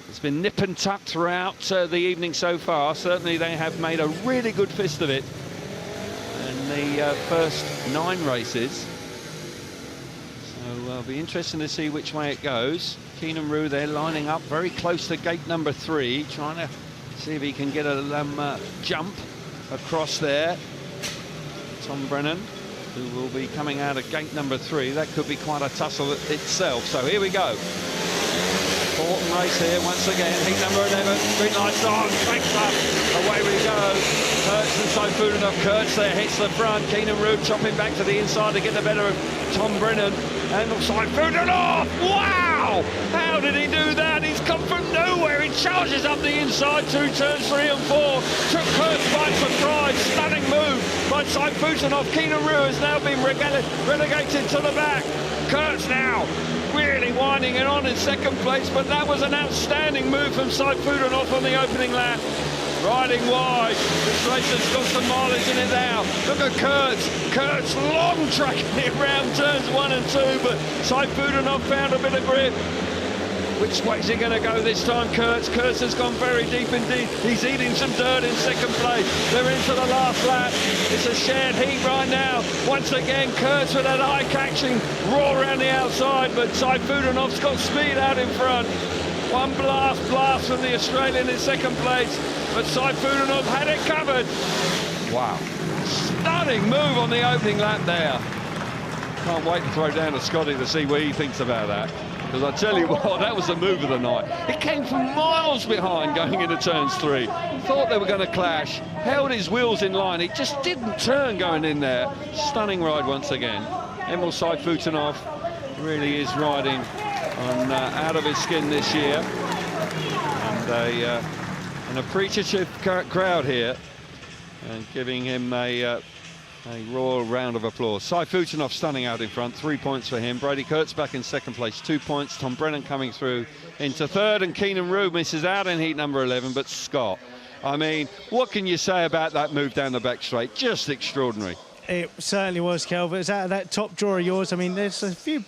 It's been nip and tuck throughout the evening so far. Certainly they have made a really good fist of it in the first 9 races. So it'll be interesting to see which way it goes. Keynan Rew there lining up very close to gate number 3, trying to see if he can get a jump across there. Tom Brennan, who will be coming out of gate number 3. That could be quite a tussle itself. So here we go. Important race here once again. Heat number 11. Green lights on. Cranks up. Away we go. Kurtz and Sajfutdinow. Kurtz there hits the front. Keynan Rew chopping back to the inside to get the better of Tom Brennan. And Sajfutdinow. Wow! How did he do that? He's come from nowhere. He charges up the inside 2 turns 3 and 4. Took Kurtz by surprise. Stunning move by Sajfutdinow. Keynan Rew has now been relegated to the back. Kurtz now really winding it on in second place, but that was an outstanding move from Sajfutdinow on the opening lap. Riding wide. This race has got some mileage in it now. Look at Kurtz. Kurtz long tracking it round turns 1 and 2, but Sajfutdinow found a bit of grip. Which way's he going to go this time, Kurtz? Kurtz has gone very deep indeed. He's eating some dirt in second place. They're into the last lap. It's a shared heat right now. Once again, Kurtz with that eye-catching roar around the outside, but Sajfutdinow's got speed out in front. One blast from the Australian in second place, but Sajfutdinow had it covered. Wow. Stunning move on the opening lap there. Can't wait to throw down to Scotty to see what he thinks about that. Because I tell you what, that was the move of the night. It came from miles behind going into turns 3. Thought they were going to clash, held his wheels in line. He just didn't turn going in there. Stunning ride once again. Emil Sajfutdinow really is riding on out of his skin this year. And an appreciative crowd here and giving him a royal round of applause. Sajfutdinow stunning out in front, 3 points for him. Brady Kurtz back in second place, 2 points. Tom Brennan coming through into third, and Keynan Rew misses out in heat number 11. But Scott, I mean, what can you say about that move down the back straight? Just extraordinary. It certainly was, Kelvin. It's out of that top drawer of yours. I mean, there's a few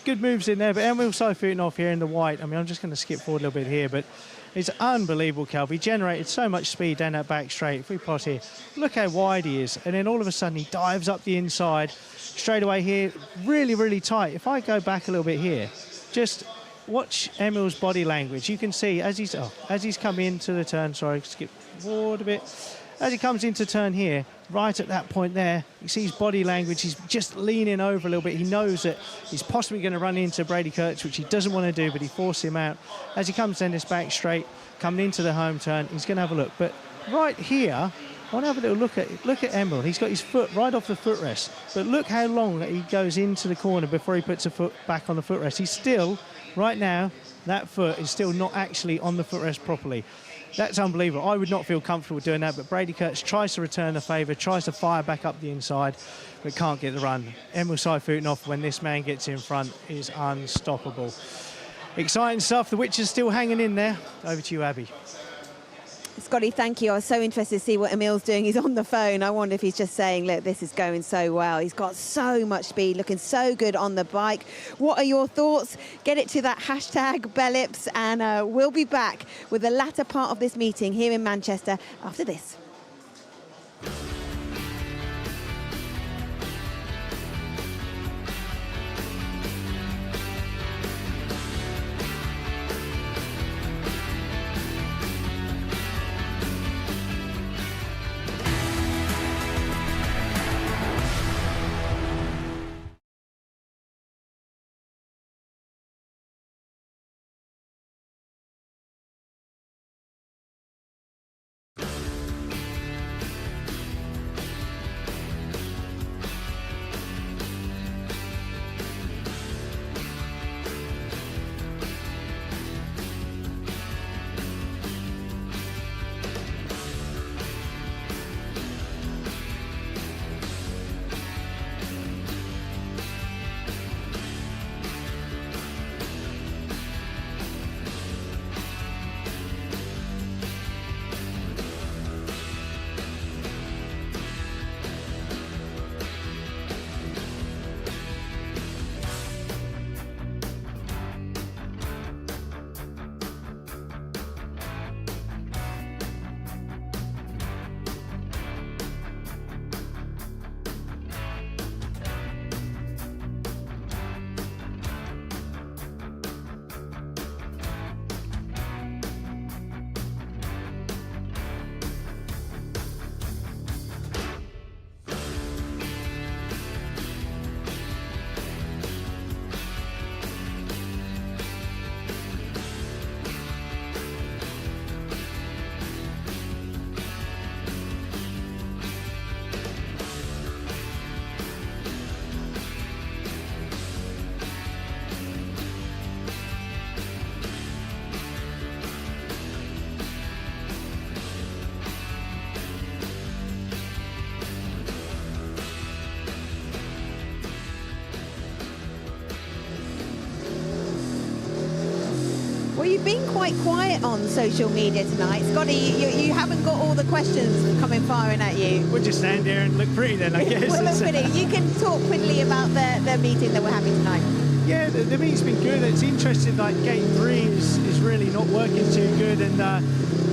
good moves in there, but Emil Sajfutdinow here in the white. I mean, I'm just going to skip forward a little bit here, but it's unbelievable, Kelvin. He generated so much speed down that back straight. If we pause here, look how wide he is. And then all of a sudden, he dives up the inside. Straight away here, really, really tight. If I go back a little bit here, just watch Emil's body language. You can see as he's come into the turn, sorry, skip forward a bit. As he comes into turn here, right at that point there, you see his body language. He's just leaning over a little bit. He knows that he's possibly going to run into Brady Kurtz, which he doesn't want to do, but he forced him out. As he comes down this back straight, coming into the home turn, he's going to have a look. But right here, I want to have a little look at Emil. He's got his foot right off the footrest. But look how long he goes into the corner before he puts a foot back on the footrest. He's still, right now, that foot is still not actually on the footrest properly. That's unbelievable. I would not feel comfortable doing that, but Brady Kurtz tries to return the favour, tries to fire back up the inside, but can't get the run. Emil Sajfutdinow, when this man gets in front, is unstoppable. Exciting stuff. The Witches still hanging in there. Over to you, Abby. Scotty, thank you. I was so interested to see what Emil's doing. He's on the phone. I wonder if he's just saying, look, this is going so well. He's got so much speed, looking so good on the bike. What are your thoughts? Get it to that hashtag Bellips, and we'll be back with the latter part of this meeting here in Manchester after this. been quite quiet on social media tonight. Scotty, you haven't got all the questions coming firing at you. We'll just stand there and look pretty then, I guess. We'll look pretty. You can talk quickly about the meeting that we're having tonight. Yeah, the meeting's been good. It's interesting, like gate 3 is really not working too good, and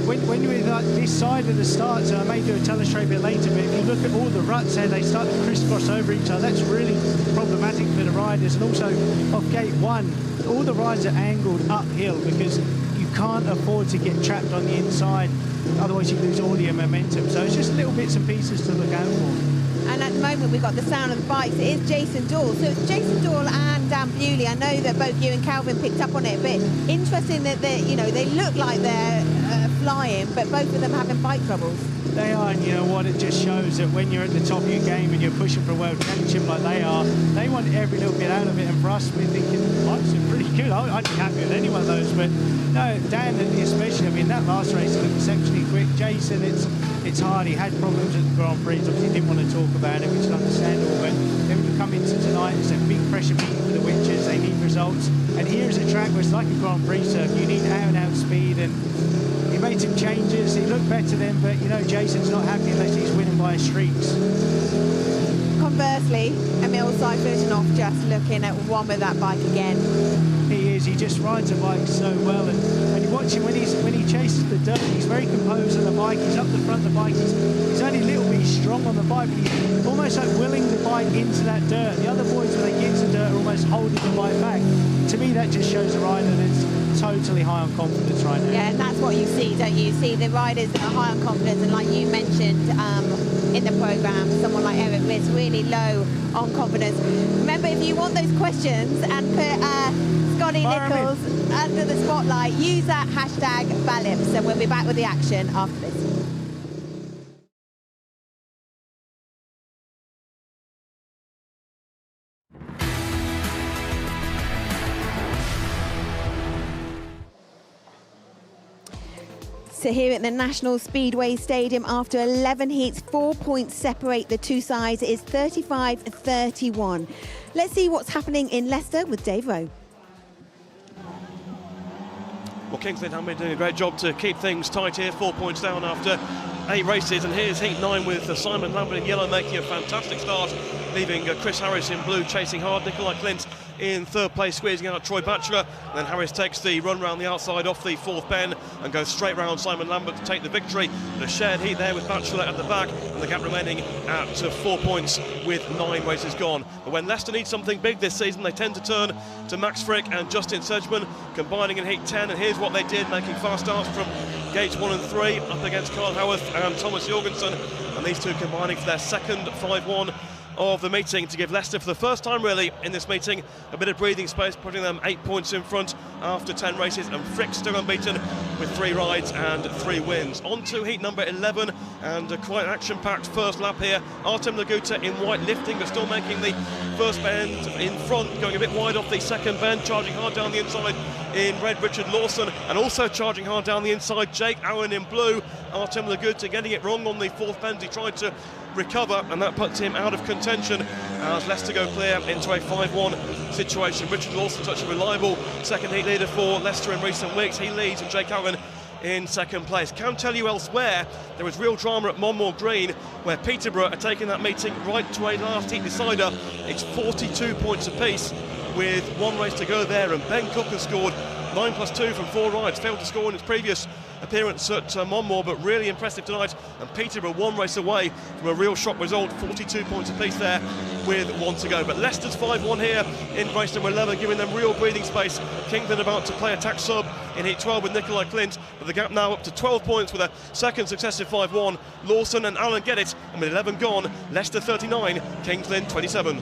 when you're with like this side of the start, so I may do a telestray a bit later, but if you look at all the ruts there, they start to crisscross over each other. That's really problematic for the riders. And also off gate 1, all the rides are angled uphill because you can't afford to get trapped on the inside, otherwise you lose all your momentum. So it's just little bits and pieces to look out for. And at the moment, we've got the sound of the bikes. It is Jason Doyle. So it's Jason Doyle and Dan Bewley. I know that both you and Calvin picked up on it, but interesting that they look like they're flying, but both of them having bike troubles. They are, and you know what, it just shows that when you're at the top of your game and you're pushing for a world championship like they are, they want every little bit out of it. And for us, we're thinking, bikes are pretty good. I'd be happy with any one of those. But no, Dan especially, I mean, that last race looked exceptionally quick. Jason, it's hard. He had problems at the Grand Prix. Obviously, he didn't want to talk about it, which is understandable. But then when you come into tonight, it's a big pressure meeting for the Witches. They need results. And here's a track where it's like a Grand Prix circuit. You need out-and-out speed. And he made some changes. He looked better then, but you know, Jason's not happy unless he's winning by streaks. Conversely, Emil Sajfutdinow just looking at one with that bike again. He is. He just rides a bike so well, and you watch him when he chases the dirt. He's very composed on the bike. He's up the front of the bike. He's only a little bit strong on the bike, but he's almost like willing the bike into that dirt. The other boys, when they get into dirt, are almost holding the bike back. To me, that just shows a rider that's totally high on confidence right now. Yeah, and that's what you see, don't you? You see the riders that are high on confidence, and like you mentioned in the programme, someone like Erik Riss really low on confidence. Remember, if you want those questions and put Scotty Nichols under the spotlight, use that hashtag Ballips, and we'll be back with the action after this. So here at the National Speedway Stadium, after 11 heats, 4 points separate the two sides. It is 35-31. Let's see what's happening in Leicester with Dave Rowe. Well, Kingsley and Hamid doing a great job to keep things tight here. 4 points down after 8 races, and here's heat 9 with Simon Lambert in yellow making a fantastic start, leaving Chris Harris in blue chasing hard. Nikolai Clint in 3rd place, squeezing out Troy Batchelor. And then Harris takes the run round the outside off the 4th bend and goes straight round Simon Lambert to take the victory. And a shared heat there with Batchelor at the back, and the gap remaining at 4 points with 9 races gone. But when Leicester needs something big this season, they tend to turn to Max Frick and Justin Sedgman, combining in heat 10. And here's what they did, making fast starts from gates 1 and 3 up against Carl Howarth and Thomas Jorgensen, and these two combining for their second 5-1 of the meeting to give Leicester, for the first time really in this meeting, a bit of breathing space, putting them 8 points in front after 10 races, and Frick still unbeaten with 3 rides and 3 wins. On to heat number 11, and a quite action-packed first lap here. Artem Laguta in white lifting, but still making the first bend in front, going a bit wide off the second bend, charging hard down the inside in red Richard Lawson, and also charging hard down the inside Jake Allen in blue. Artem Laguta getting it wrong on the 4th bend. He tried to recover, and that puts him out of contention as Leicester go clear into a 5-1 situation. Richard Lawson, such a reliable second heat leader for Leicester in recent weeks. He leads, and Jake Allen in 2nd place. Can't tell you elsewhere, there was real drama at Monmore Green, where Peterborough are taking that meeting right to a last heat decider. It's 42 points apiece with 1 race to go there, and Ben Cook has scored 9+2 from 4 rides, failed to score in his previous appearance at Monmore, but really impressive tonight. And Peterborough 1 race away from a real shock result, 42 points apiece there with 1 to go. But Leicester's 5-1 here in race number 11, giving them real breathing space. Kingdon about to play attack sub in heat 12 with Nikolai Clint, but the gap now up to 12 points with a second successive 5-1. Lawson and Allen get it, and with 11 gone, Leicester 39, Kingdon 27.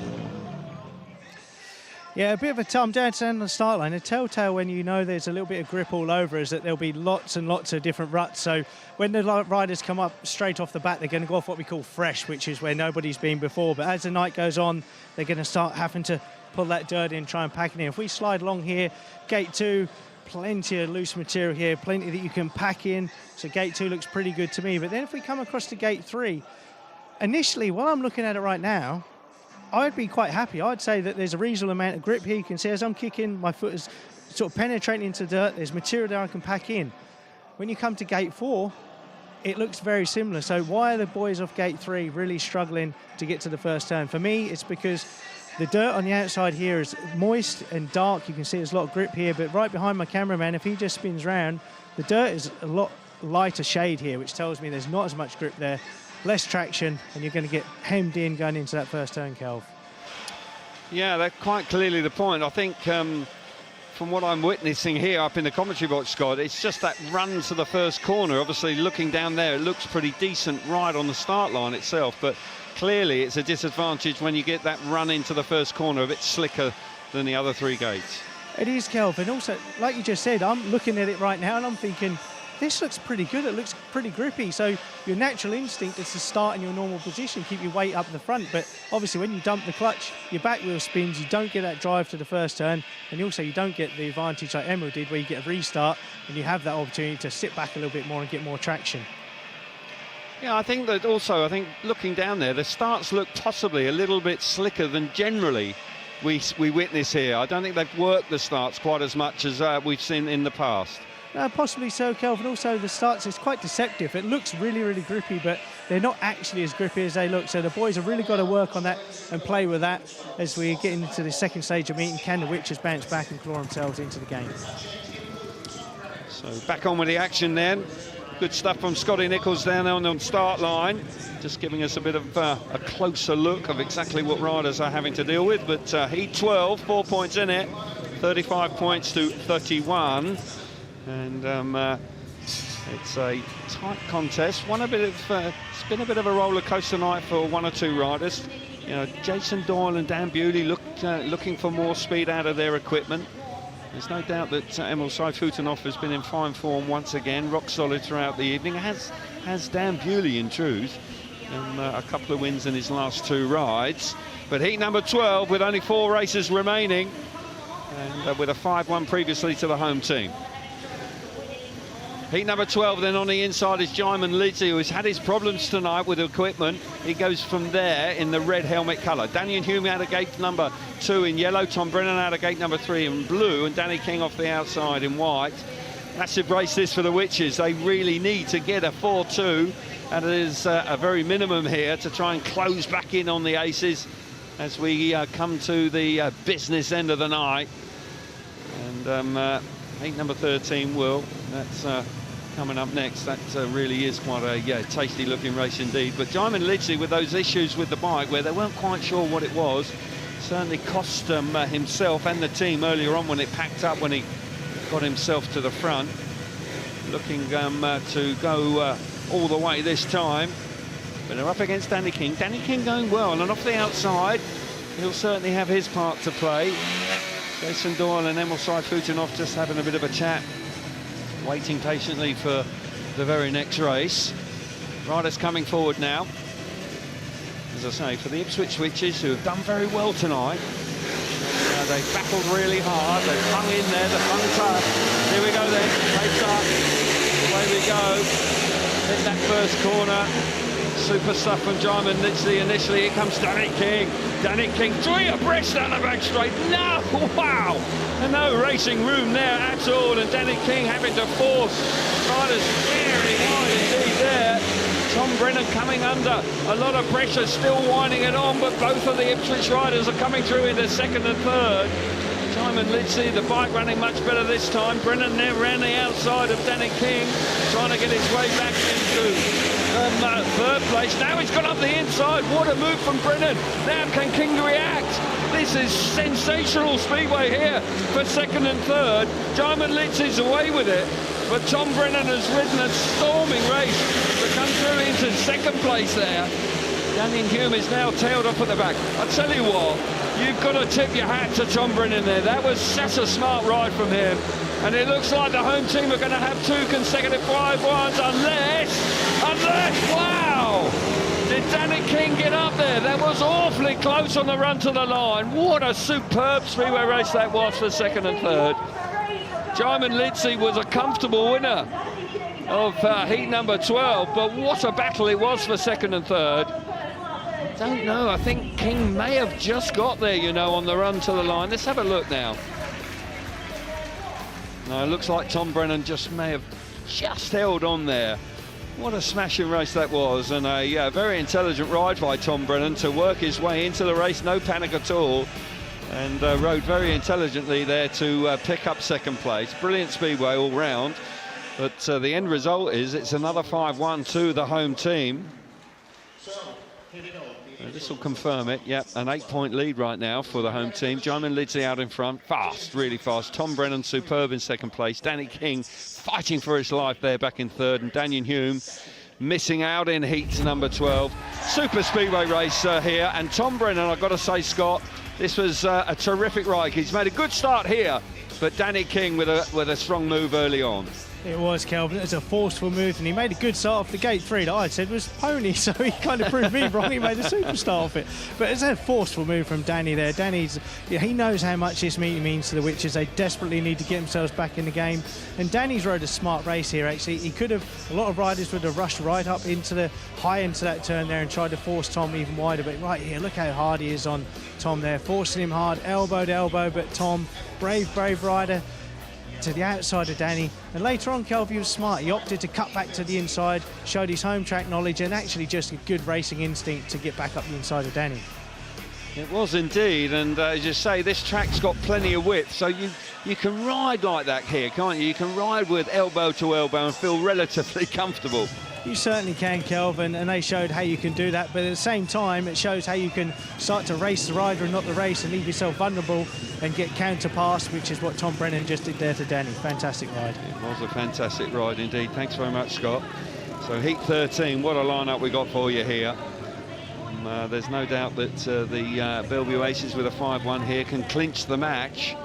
Yeah, a bit of a Tom Brennan on the start line. A telltale when you know there's a little bit of grip all over is that there'll be lots and lots of different ruts. So when the riders come up straight off the bat, they're going to go off what we call fresh, which is where nobody's been before. But as the night goes on, they're going to start having to pull that dirt in, try and pack it in. If we slide along here, gate 2, plenty of loose material here, plenty that you can pack in. So gate 2 looks pretty good to me. But then if we come across to gate 3, initially, while I'm looking at it right now, I'd be quite happy. I'd say that there's a reasonable amount of grip here. You can see as I'm kicking, my foot is sort of penetrating into dirt. There's material that I can pack in. When you come to gate 4, it looks very similar. So why are the boys off gate 3 really struggling to get to the first turn? For me, it's because the dirt on the outside here is moist and dark. You can see there's a lot of grip here, but right behind my cameraman, if he just spins round, the dirt is a lot lighter shade here, which tells me there's not as much grip there, less traction, and you're going to get hemmed in going into that first turn, Kelv. Yeah, that's quite clearly the point. I think from what I'm witnessing here up in the commentary box, Scott, it's just that run to the first corner. Obviously, looking down there, it looks pretty decent right on the start line itself, but clearly it's a disadvantage when you get that run into the first corner a bit slicker than the other 3 gates. It is, Kelv, and also, like you just said, I'm looking at it right now and I'm thinking, this looks pretty good, it looks pretty grippy. So your natural instinct is to start in your normal position, keep your weight up the front, but obviously when you dump the clutch, your back wheel spins, you don't get that drive to the first turn, and also you don't get the advantage like Emil did where you get a restart and you have that opportunity to sit back a little bit more and get more traction. Yeah, I think that also, looking down there, the starts look possibly a little bit slicker than generally we witness here. I don't think they've worked the starts quite as much as we've seen in the past. Possibly so, Kelvin. Also, the starts is quite deceptive. It looks really, really grippy, but they're not actually as grippy as they look. So the boys have really got to work on that and play with that as we get into the second stage of meeting. Can the Witches bounce back and claw themselves into the game? So back on with the action then. Good stuff from Scotty Nicholls down there on the start line. Just giving us a bit of a closer look of exactly what riders are having to deal with. But heat 12, 4 points in it, 35 points to 31. And it's a tight contest. It's been a bit of a roller coaster night for 1 or 2 riders. You know, Jason Doyle and Dan Bewley looking for more speed out of their equipment. There's no doubt that Emil Sajfutdinow has been in fine form once again, rock solid throughout the evening. Has Dan Bewley in truth, and a couple of wins in his last 2 rides. But heat number 12 with only 4 races remaining, and with a 5-1 previously to the home team. Heat number 12 then on the inside is Jaimon Lidsey, who has had his problems tonight with equipment. He goes from there in the red helmet colour. Danyon Hume out of gate number 2 in yellow, Tom Brennan out of gate number 3 in blue, and Danny King off the outside in white. Massive race this for the Witches. They really need to get a 4-2, and it is a very minimum here to try and close back in on the Aces as we come to the business end of the night. And heat number 13 will. That's coming up next. That really is quite a tasty looking race indeed. But Jaimon Lidsey, with those issues with the bike where they weren't quite sure what it was, certainly cost himself and the team earlier on when it packed up, when he got himself to the front. Looking to go all the way this time. But they're up against Danny King. Danny King going well, and off the outside he'll certainly have his part to play. Jason Doyle and Emil Sajfutdinow just having a bit of a chat, waiting patiently for the very next race. Riders coming forward now, as I say, for the Ipswich Witches, who have done very well tonight. They've battled really hard, they've hung in there, they've hung tough. Here we go then, pace up, away we go. Hit that first corner. Super stuff from Jaimon Lidsey initially. Here comes Danny King. Danny King, 3 abreast down the back straight. No, wow! And no racing room there at all. And Danny King having to force riders very hard indeed there. Tom Brennan coming under a lot of pressure, still winding it on, but both of the Ipswich riders are coming through into 2nd and 3rd. Jaimon Lidsey, the bike running much better this time. Brennan there ran the outside of Danny King, trying to get his way back into 3rd place. Now he's got up the inside. What a move from Brennan. Now can King react? This is sensational speedway here for 2nd and 3rd. Jaimon Lidsey's away with it, but Tom Brennan has ridden a storming race to come through into 2nd place there. Danyon Hume is now tailed off at the back. I tell you what, you've got to tip your hat to Tom Brennan there. That was such a smart ride from him. And it looks like the home team are going to have 2 consecutive 5-1s unless, wow! Did Danny King get up there? That was awfully close on the run to the line. What a superb speedway race that was for 2nd and 3rd. Jaimon Lidsey was a comfortable winner of heat number 12, but what a battle it was for 2nd and 3rd. Don't know, I think King may have just got there, you know, on the run to the line. Let's have a look now. No, it looks like Tom Brennan just may have just held on there. What a smashing race that was, and a very intelligent ride by Tom Brennan to work his way into the race, no panic at all, and rode very intelligently there to pick up second place. Brilliant speedway all round, but the end result is it's another 5-1 to the home team. This will confirm it. Yep, an 8-point lead right now for the home team. Jaimon Lidsey out in front, fast, really fast. Tom Brennan superb in second place. Danny King fighting for his life there back in third, and Danyon Hume missing out in heat number 12. Super speedway race here, and Tom Brennan, I've got to say, Scott, this was a terrific ride. He's made a good start here, but Danny King with a strong move early on. It was, Kelvin. It was a forceful move, and he made a good start off the gate 3 that I said was pony, so he kind of proved me wrong. He made a super start off it. But it's a forceful move from Danny there. Danny's, he knows how much this meeting means to the Witches. They desperately need to get themselves back in the game. And Danny's rode a smart race here, actually. He could have, a lot of riders would have rushed right up into the high into that turn there and tried to force Tom even wider. But right here, look how hard he is on Tom there, forcing him hard, elbow to elbow. But Tom, brave rider, to the outside of Danny, and later on Kelvin was smart. He opted to cut back to the inside, showed his home track knowledge, and actually just a good racing instinct to get back up the inside of Danny. It was indeed, and as you say, this track's got plenty of width, so you can ride like that here, can't you? You can ride with elbow to elbow and feel relatively comfortable. You certainly can, Kelvin, and they showed how you can do that, but at the same time it shows how you can start to race the rider and not the race and leave yourself vulnerable and get counter-passed, which is what Tom Brennan just did there to Danny. Fantastic ride. It was a fantastic ride indeed. Thanks very much, Scott. So heat 13, what a lineup we got for you here. There's no doubt that the Belle Vue Aces with a 5-1 here can clinch the match.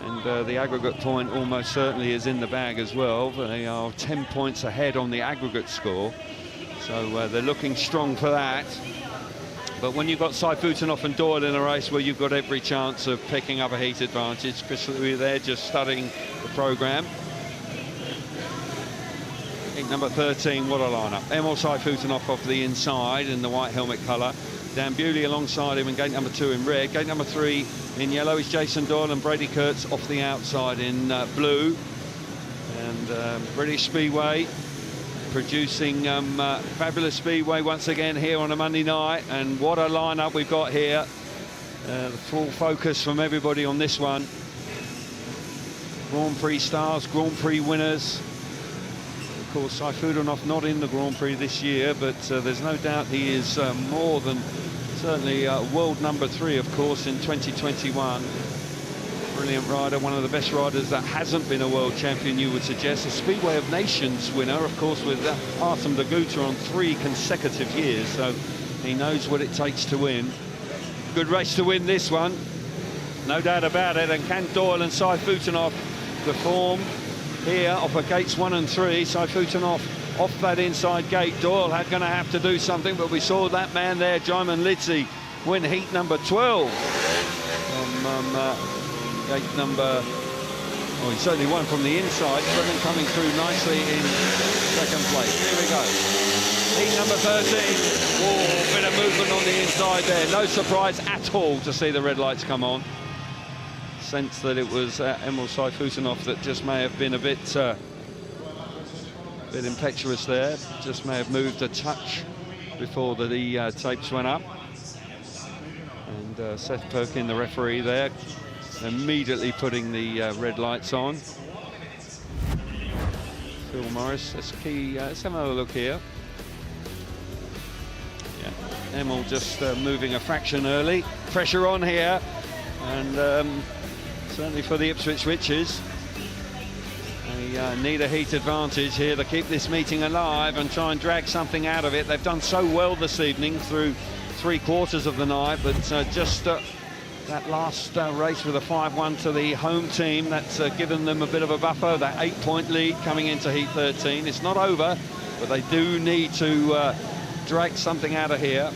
And the aggregate point almost certainly is in the bag as well. They are 10 points ahead on the aggregate score, so they're looking strong for that. But when you've got Sajfutdinow and Doyle in a race where you've got every chance of picking up a heat advantage, Chris Louis there just studying the programme. Heat number 13, what a lineup. Emil Sajfutdinow off the inside in the white helmet colour. Dan Bewley alongside him in gate number 2 in red. Gate number 3 in yellow is Jason Doyle and Brady Kurtz off the outside in blue. And British Speedway producing fabulous speedway once again here on a Monday night. And what a lineup we've got here. The full focus from everybody on this one. Grand Prix stars, Grand Prix winners. Of course, Sajfutdinow not in the Grand Prix this year, but there's no doubt he is more than certainly world number 3, of course, in 2021. Brilliant rider, one of the best riders that hasn't been a world champion, you would suggest. A Speedway of Nations winner, of course, with Artem Daguta on 3 consecutive years, so he knows what it takes to win. Good race to win this one, no doubt about it. And can Doyle and Sajfutdinow perform here off of gates 1 and 3? Sajfutdinow off that inside gate. Doyle had going to have to do something, but we saw that man there, Jaimon Lidsey, win heat number 12 from gate number... Oh, he certainly won from the inside. Brennan coming through nicely in second place. Here we go. Heat number 13. Oh, bit of movement on the inside there. No surprise at all to see the red lights come on. Sense that it was Emil Sajfutdinow that just may have been a bit impetuous there. Just may have moved a touch before the tapes went up. And Seth Perkin, the referee there, immediately putting the red lights on. Phil Morris, that's key. Let's have another look here. Yeah, Emil just moving a fraction early. Pressure on here, and certainly for the Ipswich Witches, they need a heat advantage here to keep this meeting alive and try and drag something out of it. They've done so well this evening through 3/4 of the night, but just that last race with a 5-1 to the home team, that's given them a bit of a buffer, that 8-point lead coming into heat 13. It's not over, but they do need to drag something out of here.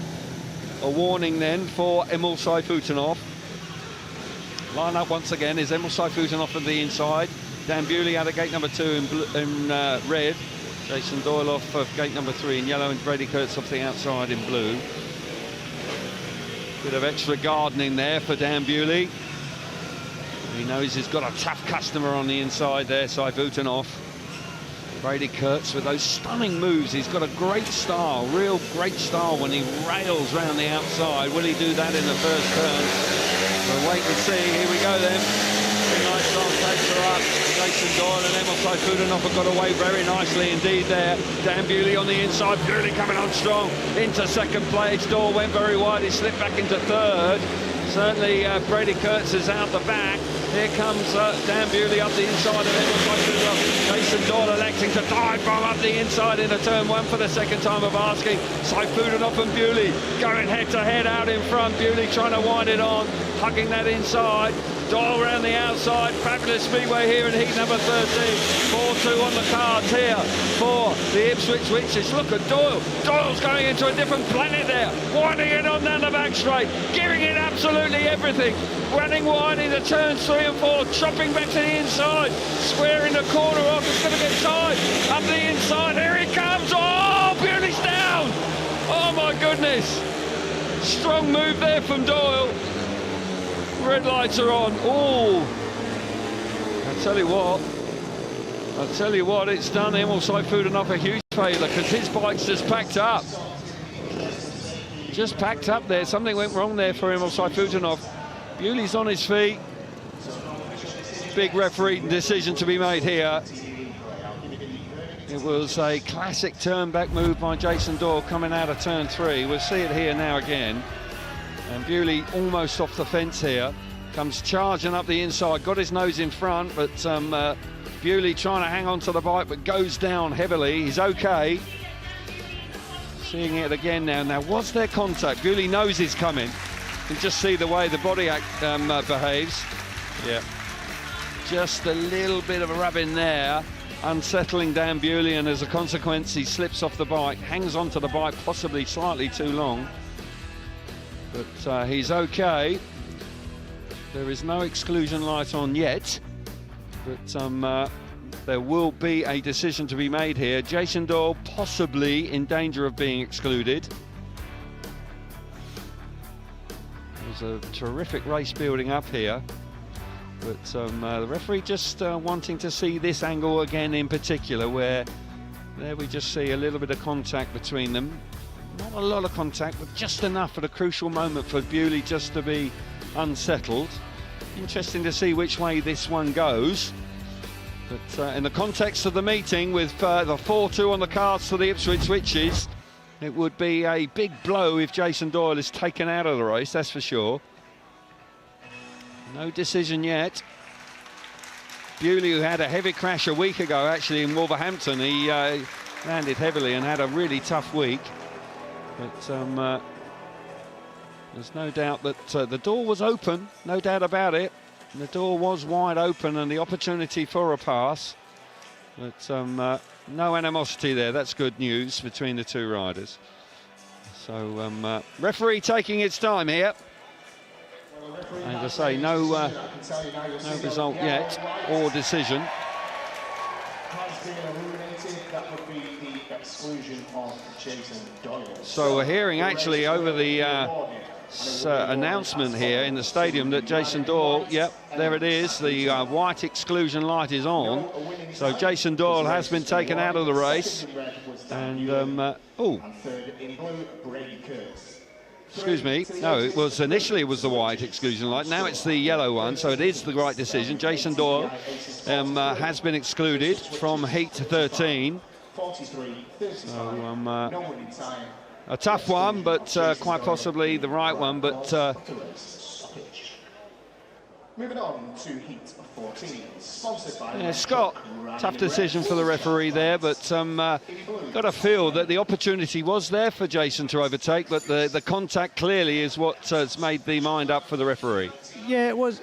A warning then for Emil Sajfutdinow. Line up once again is Emil Sajfutdinow on the inside. Dan Bewley out of gate number 2 in red. Jason Doyle off of gate number 3 in yellow, and Brady Kurtz off the outside in blue. Bit of extra gardening there for Dan Bewley. He knows he's got a tough customer on the inside there, Sajfutdinow. Brady Kurtz with those stunning moves. He's got a great style, real great style when he rails round the outside. Will he do that in the first turn? We'll wait and see. Here we go then. Nice long takes her up. Jason Doyle and Emil Sajfutdinow have got away very nicely indeed there. Dan Bewley on the inside. Bewley coming on strong into second place. Doyle went very wide. He slipped back into third. Certainly Brady Kurtz is out the back. Here comes Dan Bewley up the inside of Emil Sajfutdinow. Jason Doyle electing to dive bomb up the inside into turn one for the second time of asking. Sajfutdinow and Bewley going head-to-head out in front. Bewley trying to wind it on, hugging that inside. Doyle round the outside. Fabulous Speedway here in heat number 13. 4-2 on the cards here for the Ipswich Witches. Look at Doyle. Doyle's going into a different planet there. Winding it on down the back straight. Giving it absolutely everything. Running wide into turns 3 and 4. Chopping back to the inside. Squaring the corner off. It's going to get tied. Up the inside. Here he comes. Oh, Bewley's down. Oh, my goodness. Strong move there from Doyle. Red lights are on. Oh, I tell you what, it's done Emil Sajfutdinow a huge favour because his bike's just packed up. Just packed up there. Something went wrong there for Emil Sajfutdinow. Bewley's on his feet. Big referee decision to be made here. It was a classic turn back move by Jason Doyle coming out of turn 3. We'll see it here now again. And Bewley almost off the fence here, comes charging up the inside, got his nose in front, but Bewley trying to hang on to the bike, but goes down heavily. He's okay. Seeing it again now. Now, was there contact? Bewley knows he's coming. You can just see the way the body behaves. Yeah. Just a little bit of a rub in there, unsettling Dan Bewley, and as a consequence, he slips off the bike, hangs onto the bike, possibly slightly too long. But he's okay. There is no exclusion light on yet, but there will be a decision to be made here. Jason Doyle possibly in danger of being excluded. There's a terrific race building up here, but the referee just wanting to see this angle again in particular, where there we just see a little bit of contact between them. Not a lot of contact, but just enough at a crucial moment for Bewley just to be unsettled. Interesting to see which way this one goes. But in the context of the meeting, with the 4-2 on the cards for the Ipswich Witches, it would be a big blow if Jason Doyle is taken out of the race, that's for sure. No decision yet. Bewley, who had a heavy crash a week ago, actually, in Wolverhampton, he landed heavily and had a really tough week. But there's no doubt that the door was open, no doubt about it. The door was wide open and the opportunity for a pass. But no animosity there, that's good news between the two riders. So referee taking its time here. And as I say, no result yet or decision. That would be the exclusion of Jason Doyle. So we're hearing actually over the announcement here in the stadium that Jason Doyle, yep, there it is, the white exclusion light is on. So Jason Doyle has been taken out of the race. And, excuse me, no, it was initially the white exclusion light, now it's the yellow one, so it is the right decision. Jason Doyle has been excluded from heat 13. So a tough one, but quite possibly the right one, but moving on to heat 14, sponsored by yeah, Scott, tough decision for the referee there, but got to feel that the opportunity was there for Jason to overtake, but the contact clearly is what has made the mind up for the referee. Yeah, it was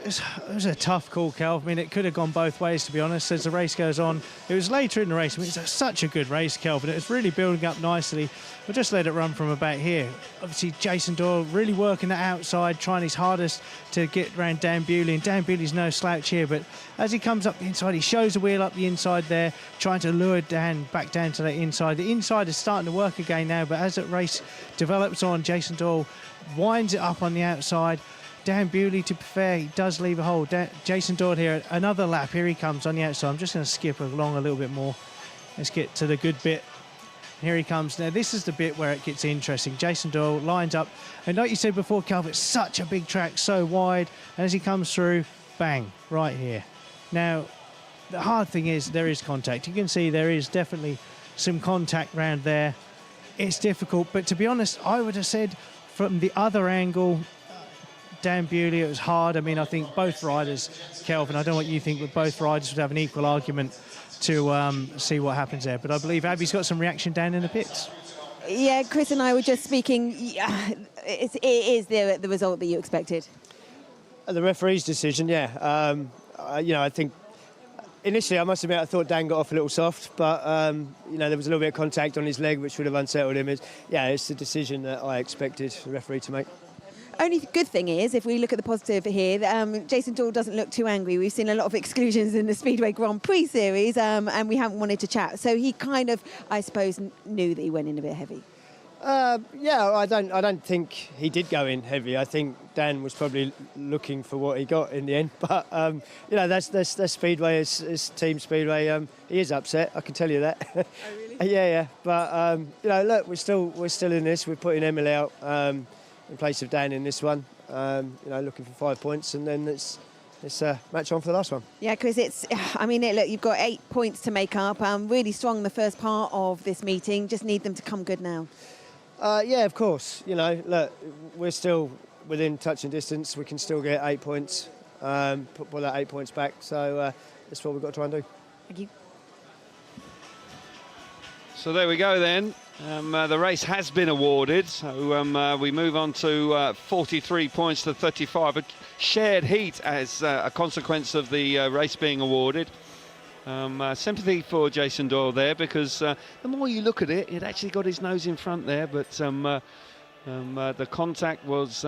a tough call, Cal. I mean, it could have gone both ways, to be honest, as the race goes on. It was later in the race. I mean, it's such a good race, Kelvin. It was really building up nicely. We'll just let it run from about here. Obviously, Jason Doyle really working the outside, trying his hardest to get around Dan Bewley. And Dan Bewley's no slouch here, but as he comes up the inside, he shows the wheel up the inside there, trying to lure Dan back down to that inside. The inside is starting to work again now, but as the race develops on, Jason Doyle winds it up on the outside. Dan Bewley, to be fair, he does leave a hole. Jason Doyle here, another lap. Here he comes on the outside. I'm just going to skip along a little bit more. Let's get to the good bit. Here he comes. Now, this is the bit where it gets interesting. Jason Doyle lines up. And like you said before, Calvert, such a big track, so wide. And as he comes through, bang, right here. Now, the hard thing is there is contact. You can see there is definitely some contact round there. It's difficult. But to be honest, I would have said from the other angle, Dan Bewley, it was hard. I mean, I think both riders, Kelvin, I don't know what you think, but both riders would have an equal argument to see what happens there. But I believe Abby's got some reaction down in the pits. Yeah, Chris and I were just speaking. It is the result that you expected. The referee's decision, yeah. You know, I think initially, I must admit, I thought Dan got off a little soft, but you know, there was a little bit of contact on his leg, which would have unsettled him. It's the decision that I expected the referee to make. Only good thing is, if we look at the positive here, Jason Doyle doesn't look too angry. We've seen a lot of exclusions in the Speedway Grand Prix series, and we haven't wanted to chat. So he kind of, I suppose, knew that he went in a bit heavy. Yeah, I don't think he did go in heavy. I think Dan was probably looking for what he got in the end. But you know, that's Speedway, it's Team Speedway. He is upset, I can tell you that. Oh, really? yeah. But you know, look, we're still in this. We're putting Emil out in place of Dan in this one. You know, looking for 5 points, and then it's match on for the last one. Yeah, Chris, look, you've got 8 points to make up. Really strong in the first part of this meeting. Just need them to come good now. Yeah, of course. You know, look, we're still within touching distance. We can still get 8 points, pull that 8 points back. So that's what we've got to try and do. Thank you. So there we go then. The race has been awarded. So we move on to 43 points to 35. A shared heat as a consequence of the race being awarded. Sympathy for Jason Doyle there, because the more you look at it, it actually got his nose in front there, but the contact was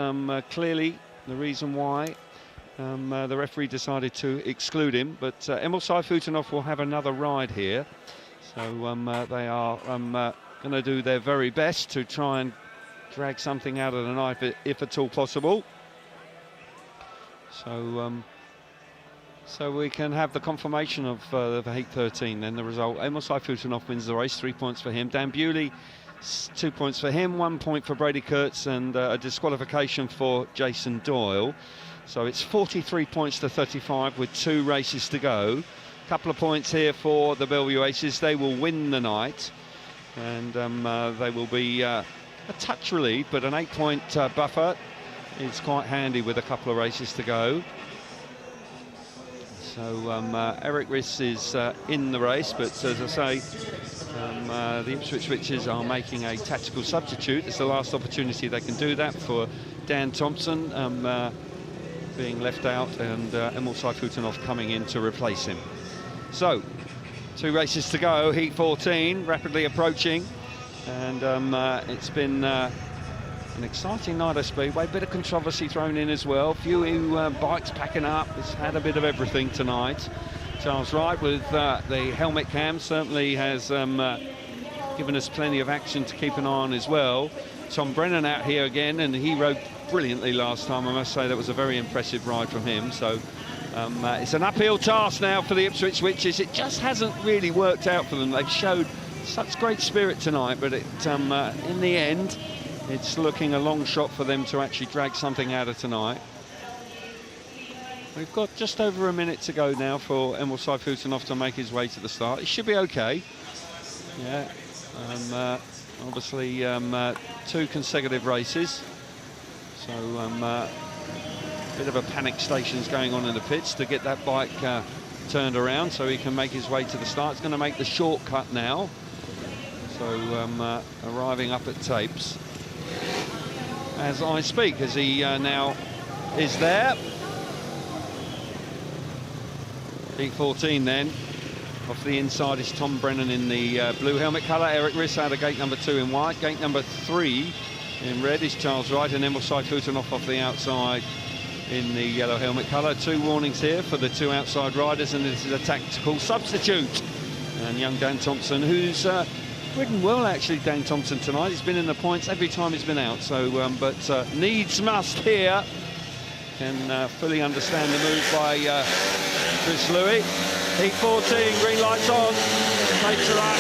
clearly the reason why the referee decided to exclude him. But Emil Sajfutdinow will have another ride here, so they are going to do their very best to try and drag something out of the knife if at all possible. So we can have the confirmation of the heat 13, then the result. Emil Sajfutdinow wins the race, 3 points for him. Dan Bewley, 2 points for him, 1 point for Brady Kurtz, and a disqualification for Jason Doyle. So it's 43 points to 35 with 2 races to go. A couple of points here for the Belle Vue Aces. They will win the night, and they will be a touch relieved, but an 8-point buffer is quite handy with a couple of races to go. So Erik Riss is in the race, but as I say, the Ipswich Witches are making a tactical substitute. It's the last opportunity they can do that for Dan Thompson being left out, and Emil Sajfutdinow coming in to replace him. So 2 races to go, heat 14 rapidly approaching, and it's been an exciting night of Speedway, bit of controversy thrown in as well. Few bikes packing up. It's had a bit of everything tonight. Charles Wright with the helmet cam certainly has given us plenty of action to keep an eye on as well. Tom Brennan out here again, and he rode brilliantly last time. I must say that was a very impressive ride from him. So it's an uphill task now for the Ipswich Witches. It just hasn't really worked out for them. They've showed such great spirit tonight, but in the end, it's looking a long shot for them to actually drag something out of tonight. We've got just over a minute to go now for Emil Sajfutdinow to make his way to the start. It should be okay. Yeah, obviously 2 consecutive races. So bit of a panic stations going on in the pits to get that bike turned around so he can make his way to the start. It's going to make the shortcut now. So arriving up at Tapes as I speak, as he now is there. P14 then. Off the inside is Tom Brennan in the blue helmet colour. Erik Riss out of gate number 2 in white. Gate number 3 in red is Charles Wright, and Emil Sajfutdinow off the outside in the yellow helmet colour. 2 warnings here for the 2 outside riders, and this is a tactical substitute. And young Dan Thompson, who's ridden well actually, Dan Thompson tonight. He's been in the points every time he's been out, so but needs must here can fully understand the move by Chris Louis. Heat 14, green lights on. Takes her up.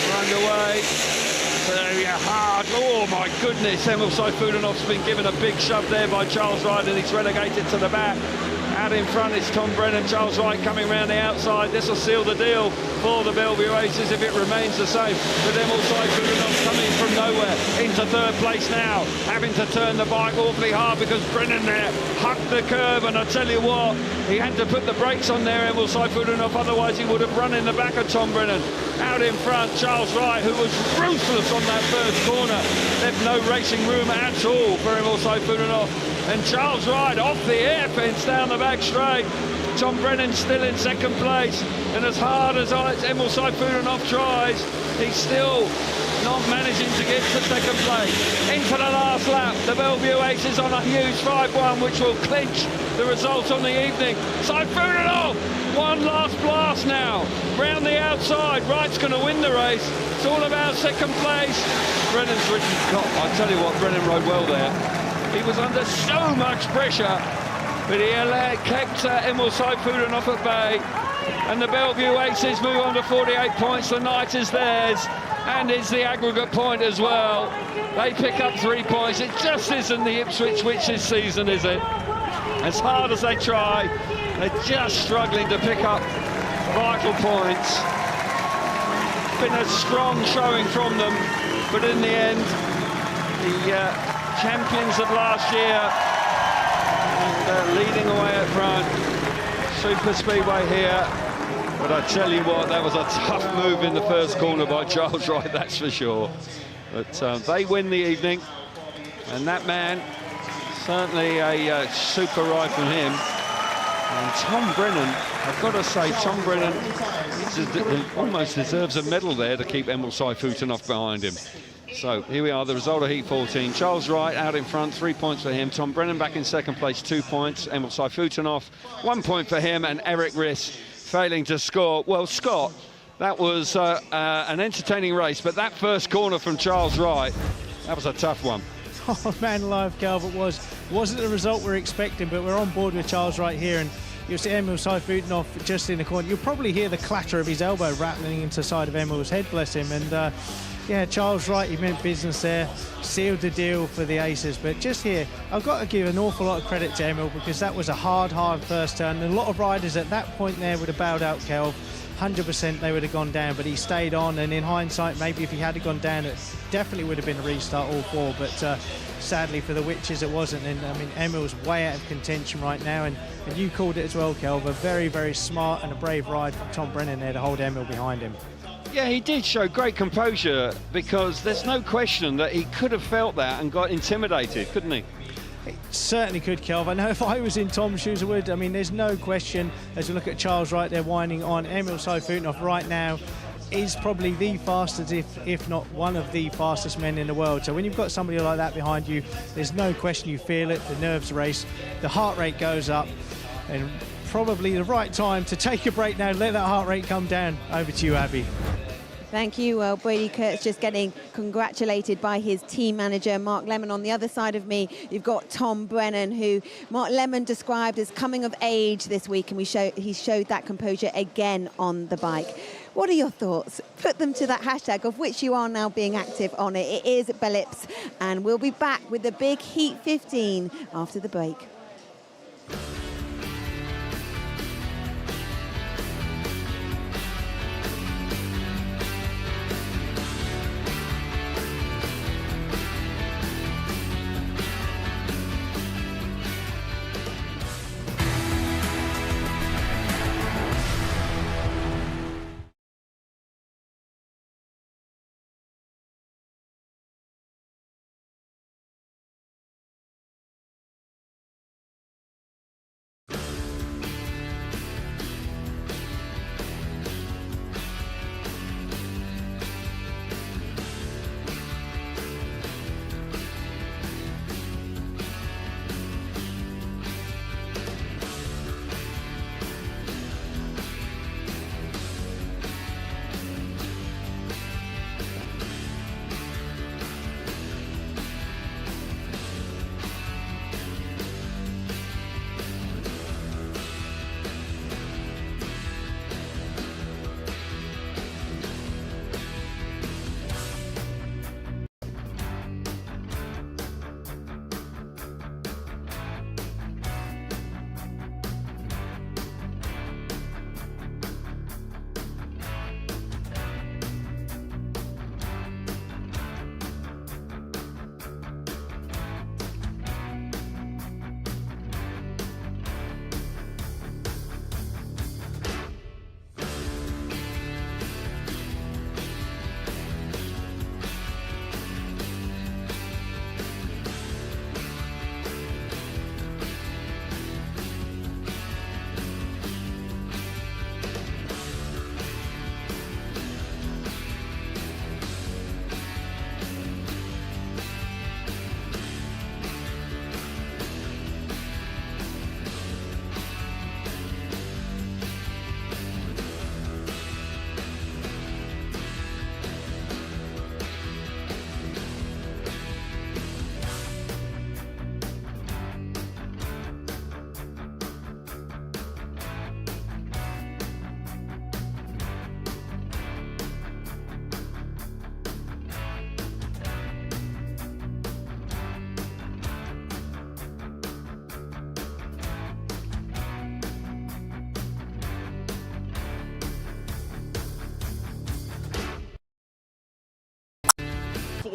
We're underway. Very hard. Oh my goodness, Emil Sajfutdinow's been given a big shove there by Charles Wright, and he's relegated to the back. Out in front is Tom Brennan, Charles Wright coming around the outside. This will seal the deal for the Belle Vue Aces if it remains the same. But Emil Sajfutdinow coming from nowhere into third place now, having to turn the bike awfully hard because Brennan there hucked the curve, and I tell you what, he had to put the brakes on there, Emil Sajfutdinow, otherwise he would have run in the back of Tom Brennan. Out in front, Charles Wright, who was ruthless on that first corner, left no racing room at all for Emil Sajfutdinow. And Charles Wright off the hairpins down the back straight. Tom Brennan still in second place, and as hard as Emil Sajfutdinow tries, he's still not managing to get to second place. Into the last lap, the Belle Vue Aces on a huge 5-1, which will clinch the result on the evening. Sajfutdinow, one last blast now, round the outside. Wright's going to win the race. It's all about second place. Brennan's ridden. God, I tell you what, Brennan rode well there. He was under so much pressure, but he kept Emil Sajfutdinow at bay. And the Belle Vue Aces move on to 48 points. The night is theirs, and it's the aggregate point as well. They pick up 3 points. It just isn't the Ipswich Witches season, is it? As hard as they try, they're just struggling to pick up vital points. Been a strong showing from them, but in the end, the champions of last year, and leading away at front. Super Speedway here, but I tell you what, that was a tough move in the first corner by Charles Wright, that's for sure. But they win the evening, and that man, certainly a super ride from him. And Tom Brennan, I've got to say, Tom Brennan almost deserves a medal there to keep Emil Sajfutdinow behind him. So here we are, the result of Heat 14. Charles Wright out in front, 3 points for him. Tom Brennan back in second place, 2 points. Emil Sajfutdinow, 1 point for him, and Erik Riss failing to score. Well, Scott, that was an entertaining race, but that first corner from Charles Wright, that was a tough one. Oh man alive, Calvert, wasn't the result we're expecting, but we're on board with Charles Wright here, and you'll see Emil Sajfutdinow just in the corner. You'll probably hear the clatter of his elbow rattling into the side of Emil's head, bless him. And yeah, Charles Wright, he meant business there, sealed the deal for the Aces. But just here, I've got to give an awful lot of credit to Emil, because that was a hard first turn. And a lot of riders at that point there would have bowed out, Kelv. 100% they would have gone down, but he stayed on, and in hindsight, maybe if he had gone down, it definitely would have been a restart, all four. But sadly for the Witches, it wasn't. And I mean, Emil's way out of contention right now, and you called it as well, Kelv. A very, very smart and a brave ride from Tom Brennan there to hold Emil behind him. Yeah, he did show great composure, because there's no question that he could have felt that and got intimidated, couldn't he? It certainly could, Kelv. I know if I was in Tom's shoes, I would. I mean, there's no question, as we look at Charles Wright there winding on. Emil Sajfutdinow right now is probably the fastest, if not one of the fastest men in the world. So when you've got somebody like that behind you, there's no question you feel it. The nerves race, the heart rate goes up, and probably the right time to take a break now, let that heart rate come down. Over to you, Abby. Thank you. Well, Brady Kurtz just getting congratulated by his team manager, Mark Lemon. On the other side of me, you've got Tom Brennan, who Mark Lemon described as coming of age this week, and he showed that composure again on the bike. What are your thoughts? Put them to that hashtag, of which you are now being active on it. It is Bellips, and we'll be back with the big Heat 15 after the break.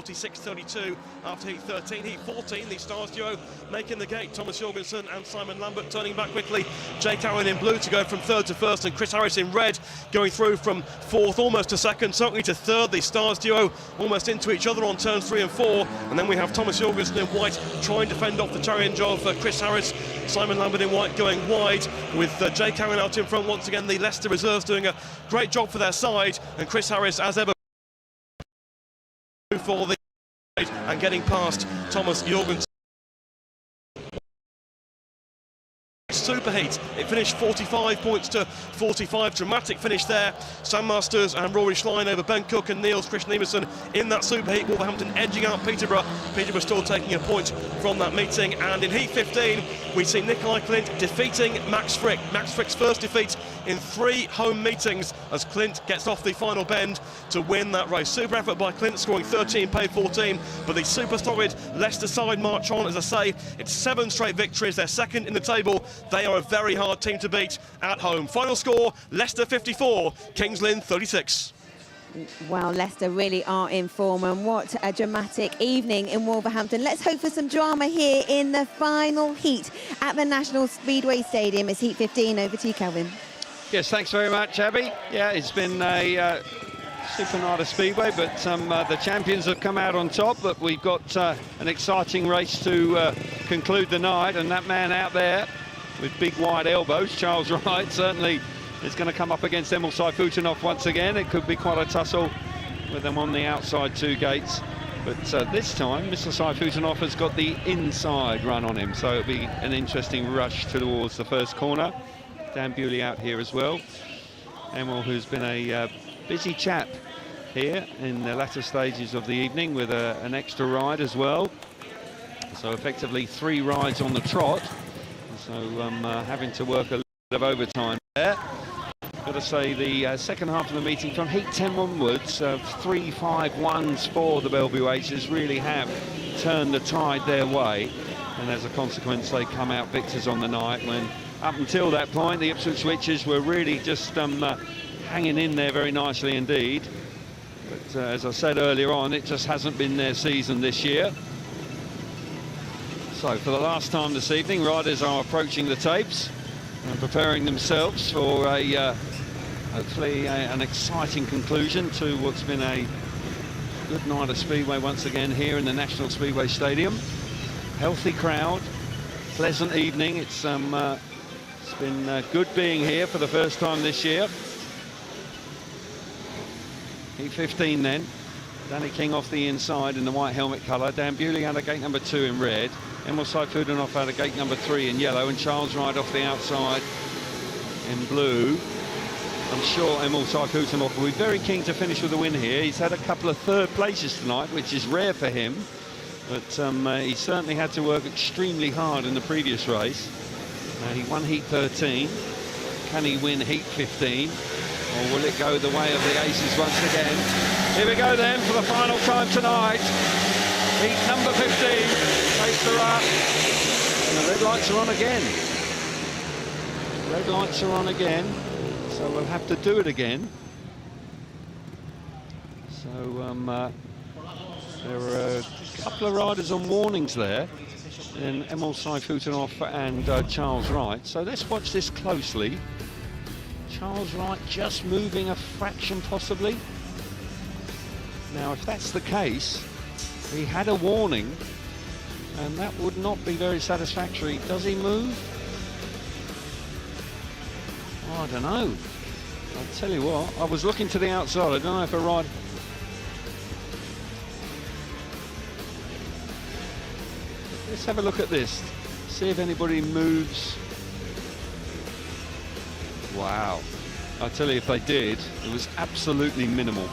46.32 after heat 13. Heat 14, the Stars duo making the gate. Thomas Jorgensen and Simon Lambert turning back quickly. Jay Cowan in blue to go from third to first, and Chris Harris in red going through from fourth almost to second, certainly to third. The Stars duo almost into each other on turns 3 and 4, and then we have Thomas Jorgensen in white trying to fend off the challenge of Chris Harris. Simon Lambert in white going wide with Jay Cowan out in front once again. The Leicester reserves doing a great job for their side, and Chris Harris as ever for the and getting past Thomas Jorgensen. Superheat, it finished 45 points to 45. Dramatic finish there. Sam Masters and Rory Schlein over Ben Cook and Niels Christian Emerson in that superheat. Wolverhampton edging out Peterborough. Peterborough still taking a point from that meeting. And in heat 15, we see Nikolai Clint defeating Max Frick. Max Frick's first defeat in 3 home meetings as Clint gets off the final bend to win that race. Super effort by Clint, scoring 13, paid 14. But the super solid Leicester side march on. As I say, it's 7 straight victories. They're second in the table. They are a very hard team to beat at home. Final score, Leicester 54, Kings Lynn 36. Well, Leicester really are in form, and what a dramatic evening in Wolverhampton. Let's hope for some drama here in the final heat at the National Speedway Stadium. It's heat 15. Over to you, Kelvin. Yes, thanks very much, Abby. Yeah, it's been a super night of Speedway, but the champions have come out on top. But we've got an exciting race to conclude the night, and that man out there with big wide elbows, Charles Wright, certainly is going to come up against Emil Sajfutdinow once again. It could be quite a tussle with them on the outside 2 gates. But this time, Mr. Sajfutdinow has got the inside run on him, so it'll be an interesting rush towards the first corner. Dan Bewley out here as well. Emil, who's been a busy chap here in the latter stages of the evening with an extra ride as well. So effectively 3 rides on the trot. So having to work a little bit of overtime there. Got to say the second half of the meeting from heat 10 onwards, 3-5-1s for the Belle Vue Aces really have turned the tide their way, and as a consequence they come out victors on the night, when up until that point the Ipswich Witches were really just hanging in there very nicely indeed. But as I said earlier on, it just hasn't been their season this year. So for the last time this evening, riders are approaching the tapes and preparing themselves for a hopefully an exciting conclusion to what's been a good night of Speedway once again here in the National Speedway Stadium. Healthy crowd, pleasant evening. It's been good being here for the first time this year. Heat 15 then. Danny King off the inside in the white helmet colour. Dan Bewley out of gate number 2 in red. Emil Sajfutdinow out of gate number 3 in yellow, and Charles Wright off the outside in blue. I'm sure Emil Sajfutdinow will be very keen to finish with a win here. He's had a couple of 3rd places tonight, which is rare for him, but he certainly had to work extremely hard in the previous race. He won heat 13. Can he win heat 15? Or will it go the way of the Aces once again? Here we go then for the final time tonight. Heat number 15 takes the run. And the red lights are on again. Red lights are on again. So we'll have to do it again. So there were a couple of riders on warnings there. And Emil Sajfutdinow and Charles Wright. So let's watch this closely. Charles Wright just moving a fraction possibly. Now if that's the case, he had a warning and that would not be very satisfactory. Does he move? Oh, I don't know. I'll tell you what, I was looking to the outside. I don't know if a ride... Let's have a look at this. See if anybody moves. Wow. I'll tell you, if they did, it was absolutely minimal.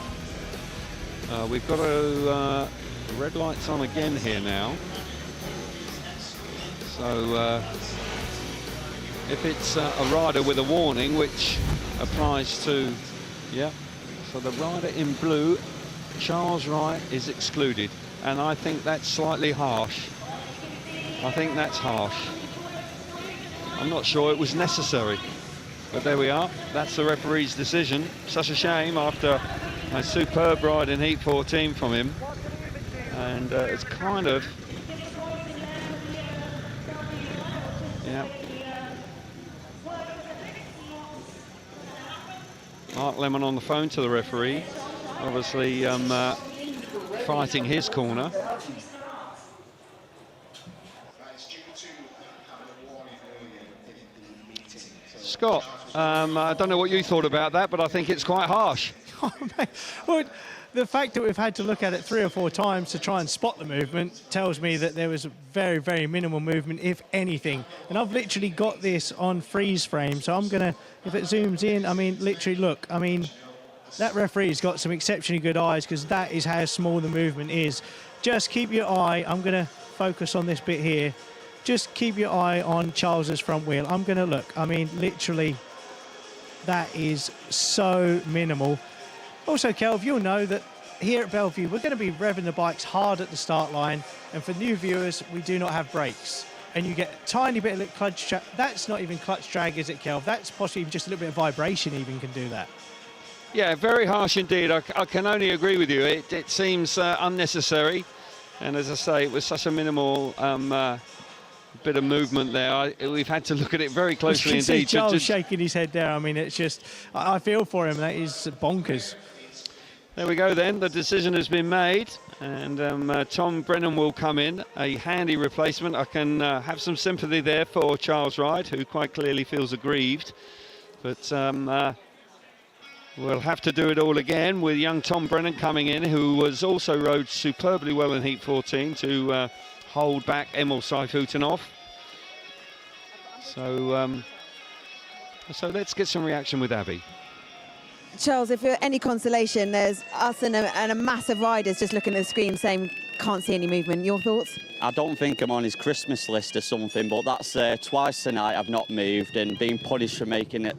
We've got a red lights on again here now. So if it's a rider with a warning, which applies to, yeah, so the rider in blue, Charles Wright, is excluded. And I think that's slightly harsh. I think that's harsh. I'm not sure it was necessary. But there we are. That's the referee's decision. Such a shame after a superb ride in heat 14 from him. and it's kind of, yeah. Mark Lemon on the phone to the referee, obviously fighting his corner. Scott, I don't know what you thought about that, but I think it's quite harsh. Well, the fact that we've had to look at it 3 or 4 times to try and spot the movement tells me that there was very, very minimal movement, if anything. And I've literally got this on freeze frame, so I'm going to, if it zooms in, I mean, literally look, I mean, that referee's got some exceptionally good eyes, because that is how small the movement is. Just keep your eye, I'm going to focus on this bit here. Just keep your eye on Charles's front wheel. I'm going to look. I mean, literally, that is so minimal. Also, Kelv, you'll know that here at Belle Vue, we're going to be revving the bikes hard at the start line. And for new viewers, we do not have brakes. And you get a tiny bit of clutch drag. That's not even clutch drag, is it, Kelv? That's possibly just a little bit of vibration even can do that. Yeah, very harsh indeed. I can only agree with you. It seems unnecessary. And as I say, it was such a minimal bit of movement there. We've had to look at it very closely indeed. See Charles shaking his head there. I mean, it's just, I feel for him. That is bonkers. There we go then. The decision has been made, and Tom Brennan will come in, a handy replacement. I can have some sympathy there for Charles Wright, who quite clearly feels aggrieved. But we'll have to do it all again with young Tom Brennan coming in, who was also rode superbly well in Heat 14 to hold back Emil Sajfutdinow. So let's get some reaction with Abby. Charles, if you're any consolation, there's us and a mass of riders just looking at the screen saying, can't see any movement. Your thoughts? I don't think I'm on his Christmas list or something, but that's twice tonight I've not moved and been punished for making it.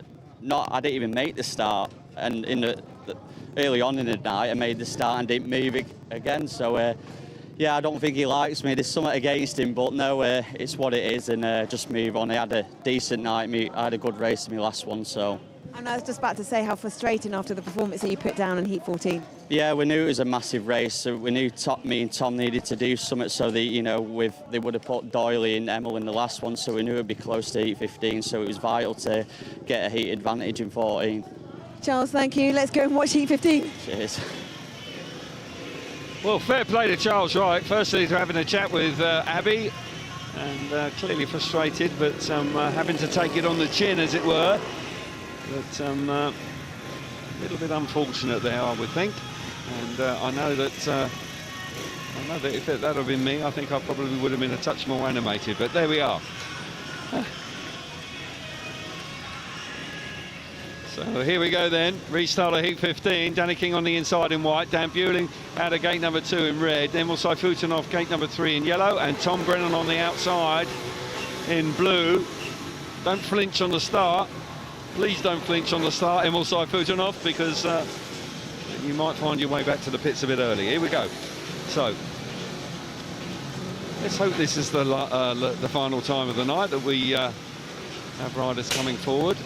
I didn't even make the start, and early on in the night I made the start and didn't move it again. So yeah, I don't think he likes me. There's something against him, but no, it's what it is, and just move on. I had a decent night. I had a good race in my last one, so. And I was just about to say how frustrating after the performance that you put down in Heat 14. Yeah, we knew it was a massive race, so we knew me and Tom needed to do something so that, you know, they would have put Doyle and Emil in the last one, so we knew it would be close to Heat 15, so it was vital to get a heat advantage in 14. Charles, thank you. Let's go and watch Heat 15. Cheers. Well, fair play to Charles Wright. Firstly, to having a chat with Abby, and clearly frustrated, but having to take it on the chin, as it were. But a little bit unfortunate there, I would think. And I know that if that had been me, I think I probably would have been a touch more animated. But there we are. So here we go then. Restart of Heat 15. Danny King on the inside in white. Dan Bewley out of gate number 2 in red. Emil Sajfutdinow gate number 3 in yellow. And Tom Brennan on the outside in blue. Don't flinch on the start. Please don't flinch on the start, Emil Sajfutdinow, because you might find your way back to the pits a bit early. Here we go. So let's hope this is the final time of the night that we have riders coming forward.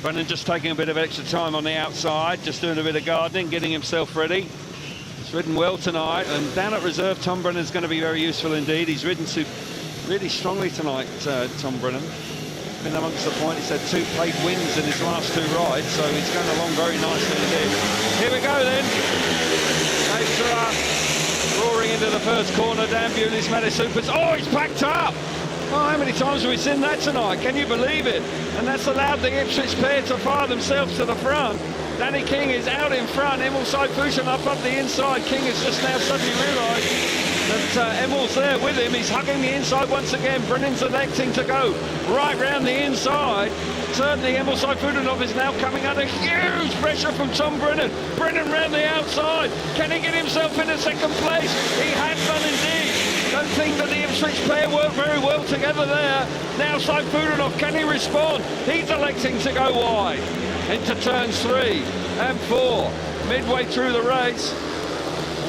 Brennan just taking a bit of extra time on the outside, just doing a bit of gardening, getting himself ready. He's ridden well tonight, and down at reserve, Tom Brennan's going to be very useful indeed. He's ridden really strongly tonight, Tom Brennan. Been amongst the point. He's had 2 paid wins in his last 2 rides, so he's going along very nicely indeed. Here we go then. Roaring into the first corner. Dan Bewley's Meta Supers. Oh, he's packed up! Oh, how many times have we seen that tonight? Can you believe it? And that's allowed the Ipswich pair to fire themselves to the front. Danny King is out in front. Emil Sajfutdinow up the inside. King has just now suddenly realised that Emil's there with him. He's hugging the inside once again. Brennan's electing to go right round the inside. Certainly Emil Sajfutdinow is now coming under huge pressure from Tom Brennan. Brennan round the outside. Can he get himself into second place? He has done indeed. Don't think that the Ipswich pair work very well together there. Now Sajfutdinow, can he respond? He's electing to go wide into turns 3 and 4. Midway through the race.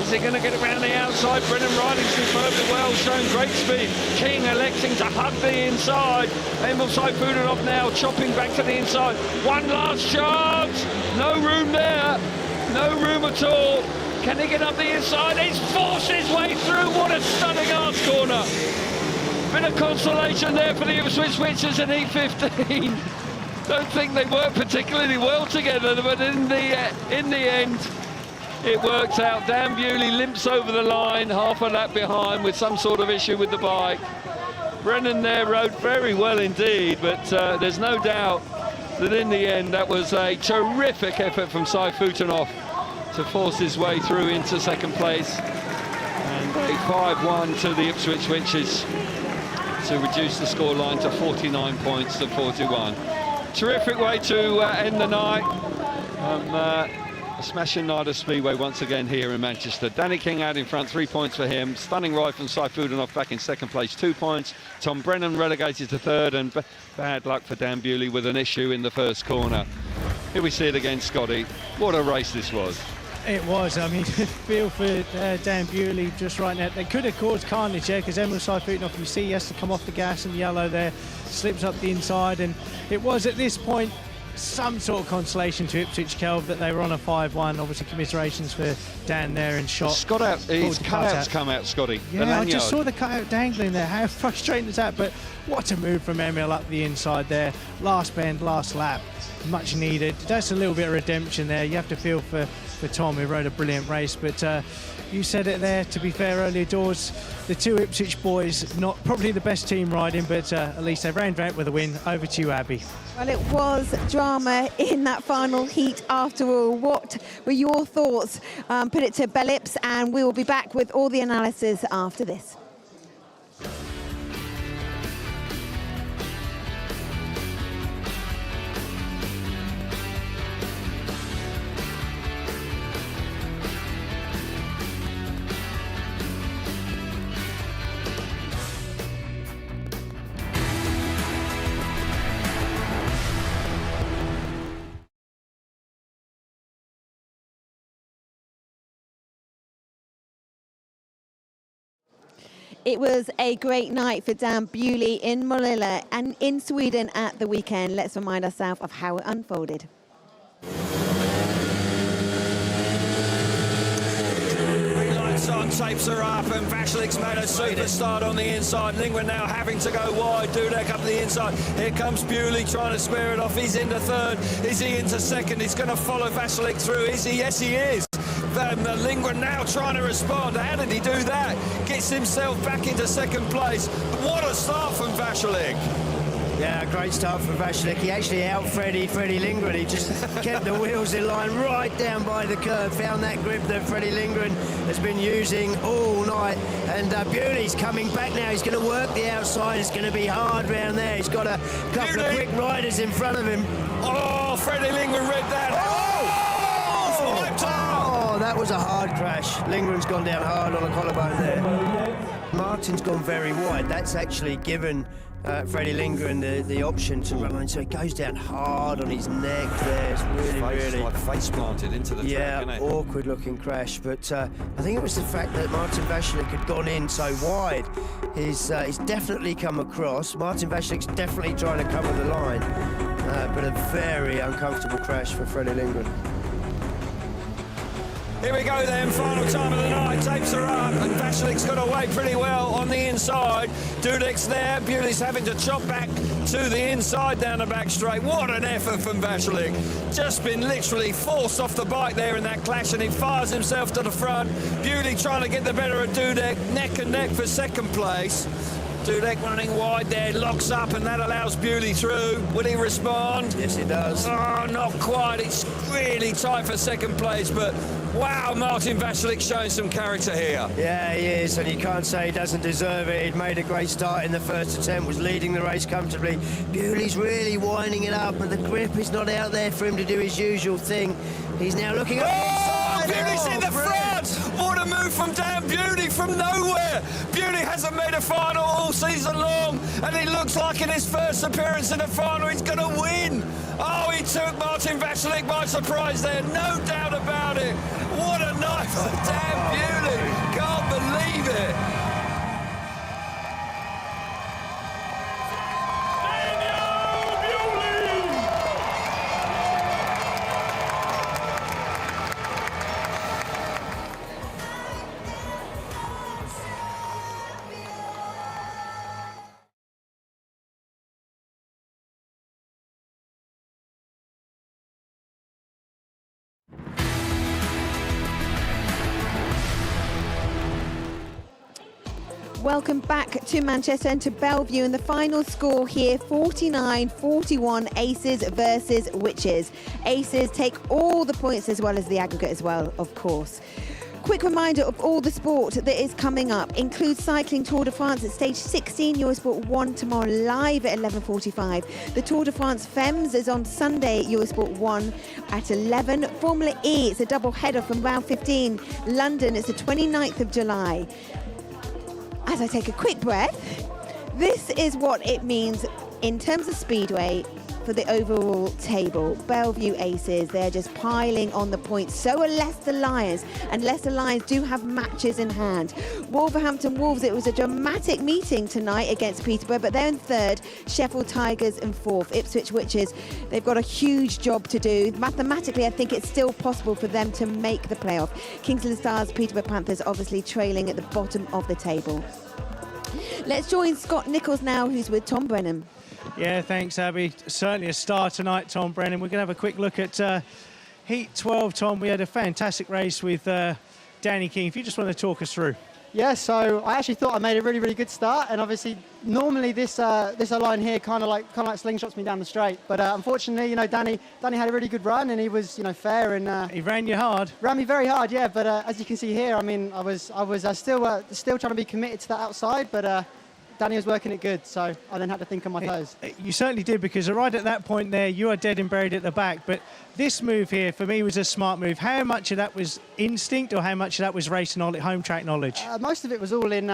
Is he going to get around the outside? Brennan riding superbly well, showing great speed. King electing to hug the inside. Emil Sajfutdinow now chopping back to the inside. One last chance. No room there. No room at all. Can he get up the inside? He's forced his way through. What a stunning arse corner. Bit of consolation there for the Ipswich Witches in Heat 15. Don't think they worked particularly well together, but in the end, it worked out. Dan Bewley limps over the line, half a lap behind with some sort of issue with the bike. Brennan there rode very well indeed, but there's no doubt that in the end that was a terrific effort from Sajfutdinow to force his way through into second place, and a 5-1 to the Ipswich Witches to reduce the scoreline to 49 points to 41. Terrific way to end the night. A smashing night of Speedway once again here in Manchester. Danny King out in front, 3 points for him. Stunning ride from Sajfutdinow back in second place, 2 points. Tom Brennan relegated to third, and bad luck for Dan Bewley with an issue in the first corner. Here we see it again, Scotty. What a race this was. It was. I mean, feel for Dan Bewley just right now. They could have caused carnage there, because Emil Sajfutdinow, you see, he has to come off the gas in yellow there, slips up the inside, and it was at this point some sort of consolation to Ipswich Kelv that they were on a 5-1. Obviously, commiserations for Dan there and shot. Scott out, his cutouts come out, Scotty. Yeah, I just saw the cutout dangling there. How frustrating is that? But what a move from Emil up the inside there. Last bend, last lap. Much needed. That's a little bit of redemption there. You have to feel for Tom, who rode a brilliant race. But you said it there, to be fair, earlier doors. The two Ipswich boys, not probably the best team riding, but at least they ran out with a win. Over to you, Abby. Well, it was drama in that final heat after all. What were your thoughts? Put it to Belle Ips, and we will be back with all the analysis after this. It was a great night for Dan Bewley in Målilla and in Sweden at the weekend. Let's remind ourselves of how it unfolded. Lights on, tapes are up, and Vashlik's made a super start on the inside. Lingren now having to go wide. Dudek up the inside. Here comes Bewley trying to square it off. He's into third. Is he into second? He's going to follow Vashlik through. Is he? Yes, he is. Lingren now trying to respond. How did he do that? Gets himself back into second place. What a start from Vashlik. Yeah, great start from Vashlik. He actually out-Freddie Lindgren. He just kept the wheels in line right down by the curve. Found that grip that Freddie Lindgren has been using all night. And Bewley's coming back now. He's going to work the outside. It's going to be hard round there. He's got a couple of quick riders in front of him. Oh, Freddie Lindgren read that. Oh, that was a hard crash. Lindgren's gone down hard on the collarbone there. Martin's gone very wide. That's actually given Freddie Lindgren the option to run, so he goes down hard on his neck there. It's really like face planted into the track, isn't it? Awkward looking crash, but I think it was the fact that Martin Vashlik had gone in so wide. He's definitely come across. Martin Vashlik's definitely trying to cover the line, but a very uncomfortable crash for Freddie Lindgren. Here we go then, final time of the night, tapes are up, and Vashlik's got away pretty well on the inside. Dudek's there, Bewley's having to chop back to the inside down the back straight. What an effort from Vashlik. Just been literally forced off the bike there in that clash, and he fires himself to the front. Bewley trying to get the better of Dudek, neck and neck for second place. Dudek running wide there, locks up, and that allows Bewley through. Will he respond? Yes, he does. Oh, not quite. It's really tight for second place, but wow, Martin Vashlik showing some character here. Yeah, he is, and you can't say he doesn't deserve it. He'd made a great start in the first attempt, was leading the race comfortably. Bewley's really winding it up, but the grip is not out there for him to do his usual thing. He's now looking up. Bewley's in the front! What a move from Dan Bewley from nowhere! Bewley hasn't made a final all season long, and he looks like in his first appearance in a final he's going to win! Oh, he took Martin Vashlik by surprise there, no doubt about it! What a night for Dan Bewley! Can't believe it! Welcome back to Manchester and to Belle Vue, and the final score here, 49-41, Aces versus Witches. Aces take all the points as well as the aggregate as well, of course. Quick reminder of all the sport that is coming up. Includes cycling Tour de France at stage 16, Eurosport 1 tomorrow live at 11:45. The Tour de France Femmes is on Sunday at Eurosport 1 at 11. Formula E, it's a double header from round 15. London, it's the 29th of July. As I take a quick breath, this is what it means in terms of Speedway for the overall table. Belle Vue Aces, they're just piling on the points. So are Leicester Lions, and Leicester Lions do have matches in hand. Wolverhampton Wolves, it was a dramatic meeting tonight against Peterborough, but they're in third. Sheffield Tigers in fourth. Ipswich Witches, they've got a huge job to do. Mathematically, I think it's still possible for them to make the playoff. Kingsland Stars, Peterborough Panthers obviously trailing at the bottom of the table. Let's join Scott Nichols now, who's with Tom Brennan. Yeah, thanks, Abby. Certainly a star tonight, Tom Brennan. We're going to have a quick look at Heat 12, Tom. We had a fantastic race with Danny King. If you just want to talk us through. Yeah, so I actually thought I made a really, really good start, and obviously normally this line here kind of like slingshots me down the straight, but unfortunately, Danny had a really good run, and he was fair, and he ran you hard. Ran me very hard, yeah. But as you can see here, I mean, I was still trying to be committed to that outside, but Danny was working it good, so I didn't have to think on my toes. You certainly did, because right at that point there, you are dead and buried at the back. But this move here, for me, was a smart move. How much of that was instinct, or how much of that was race knowledge, home track knowledge? Most of it was all in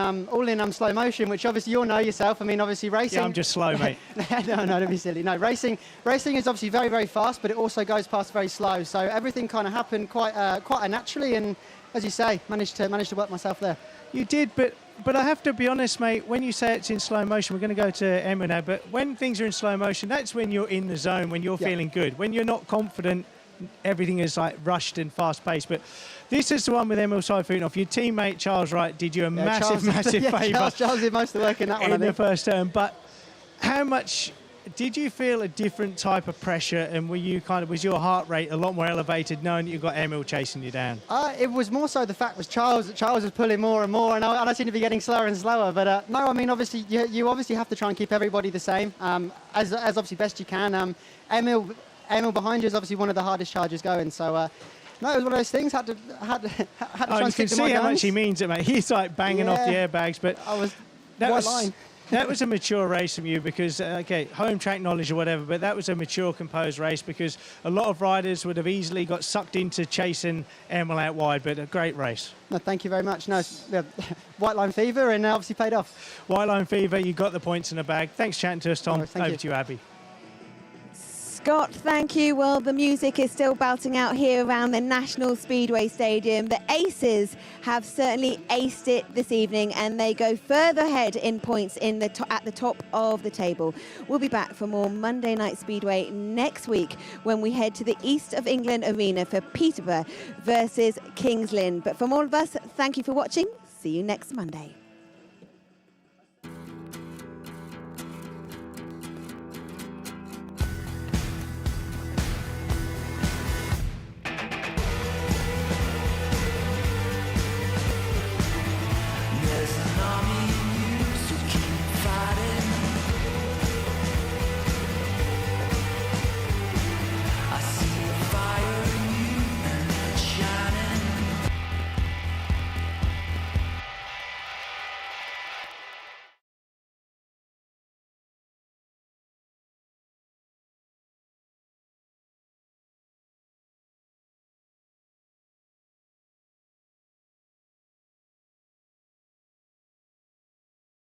slow motion, which obviously you'll know yourself. I mean, obviously racing. Yeah, I'm just slow, mate. No, don't be silly. No, racing is obviously very, very fast, but it also goes past very slow. So everything kind of happened quite naturally, and as you say, managed to work myself there. You did, but I have to be honest, mate, when you say it's in slow motion, we're going to go to Emma now, but when things are in slow motion, that's when you're in the zone, when you're feeling good. When you're not confident, everything is like rushed and fast-paced. But this is the one with Emil Sajfutdinow. Your teammate, Charles Wright, did you a massive favour. Charles did most of the work in that one, I think. In the first term. But how much did you feel a different type of pressure, and was your heart rate a lot more elevated knowing that you've got Emil chasing you down? It was more so the fact was Charles was pulling more and more, and I seem to be getting slower and slower. But no, I mean, obviously you obviously have to try and keep everybody the same as obviously best you can. Emil behind you is obviously one of the hardest chargers going, so. No, it was one of those things. Had to try and stick to my guns. You can see how much he means it, mate. He's like banging off the airbags, but that was a mature race from you, because, home track knowledge or whatever, but that was a mature, composed race, because a lot of riders would have easily got sucked into chasing Emil out wide, but a great race. No, thank you very much. No, white line fever, and obviously paid off. White line fever, you got the points in the bag. Thanks for chatting to us, Tom. Over to you, Abby. Scott, thank you. Well, the music is still belting out here around the National Speedway Stadium. The Aces have certainly aced it this evening, and they go further ahead in points at the top of the table. We'll be back for more Monday Night Speedway next week, when we head to the East of England Arena for Peterborough versus Kings Lynn. But from all of us, thank you for watching. See you next Monday.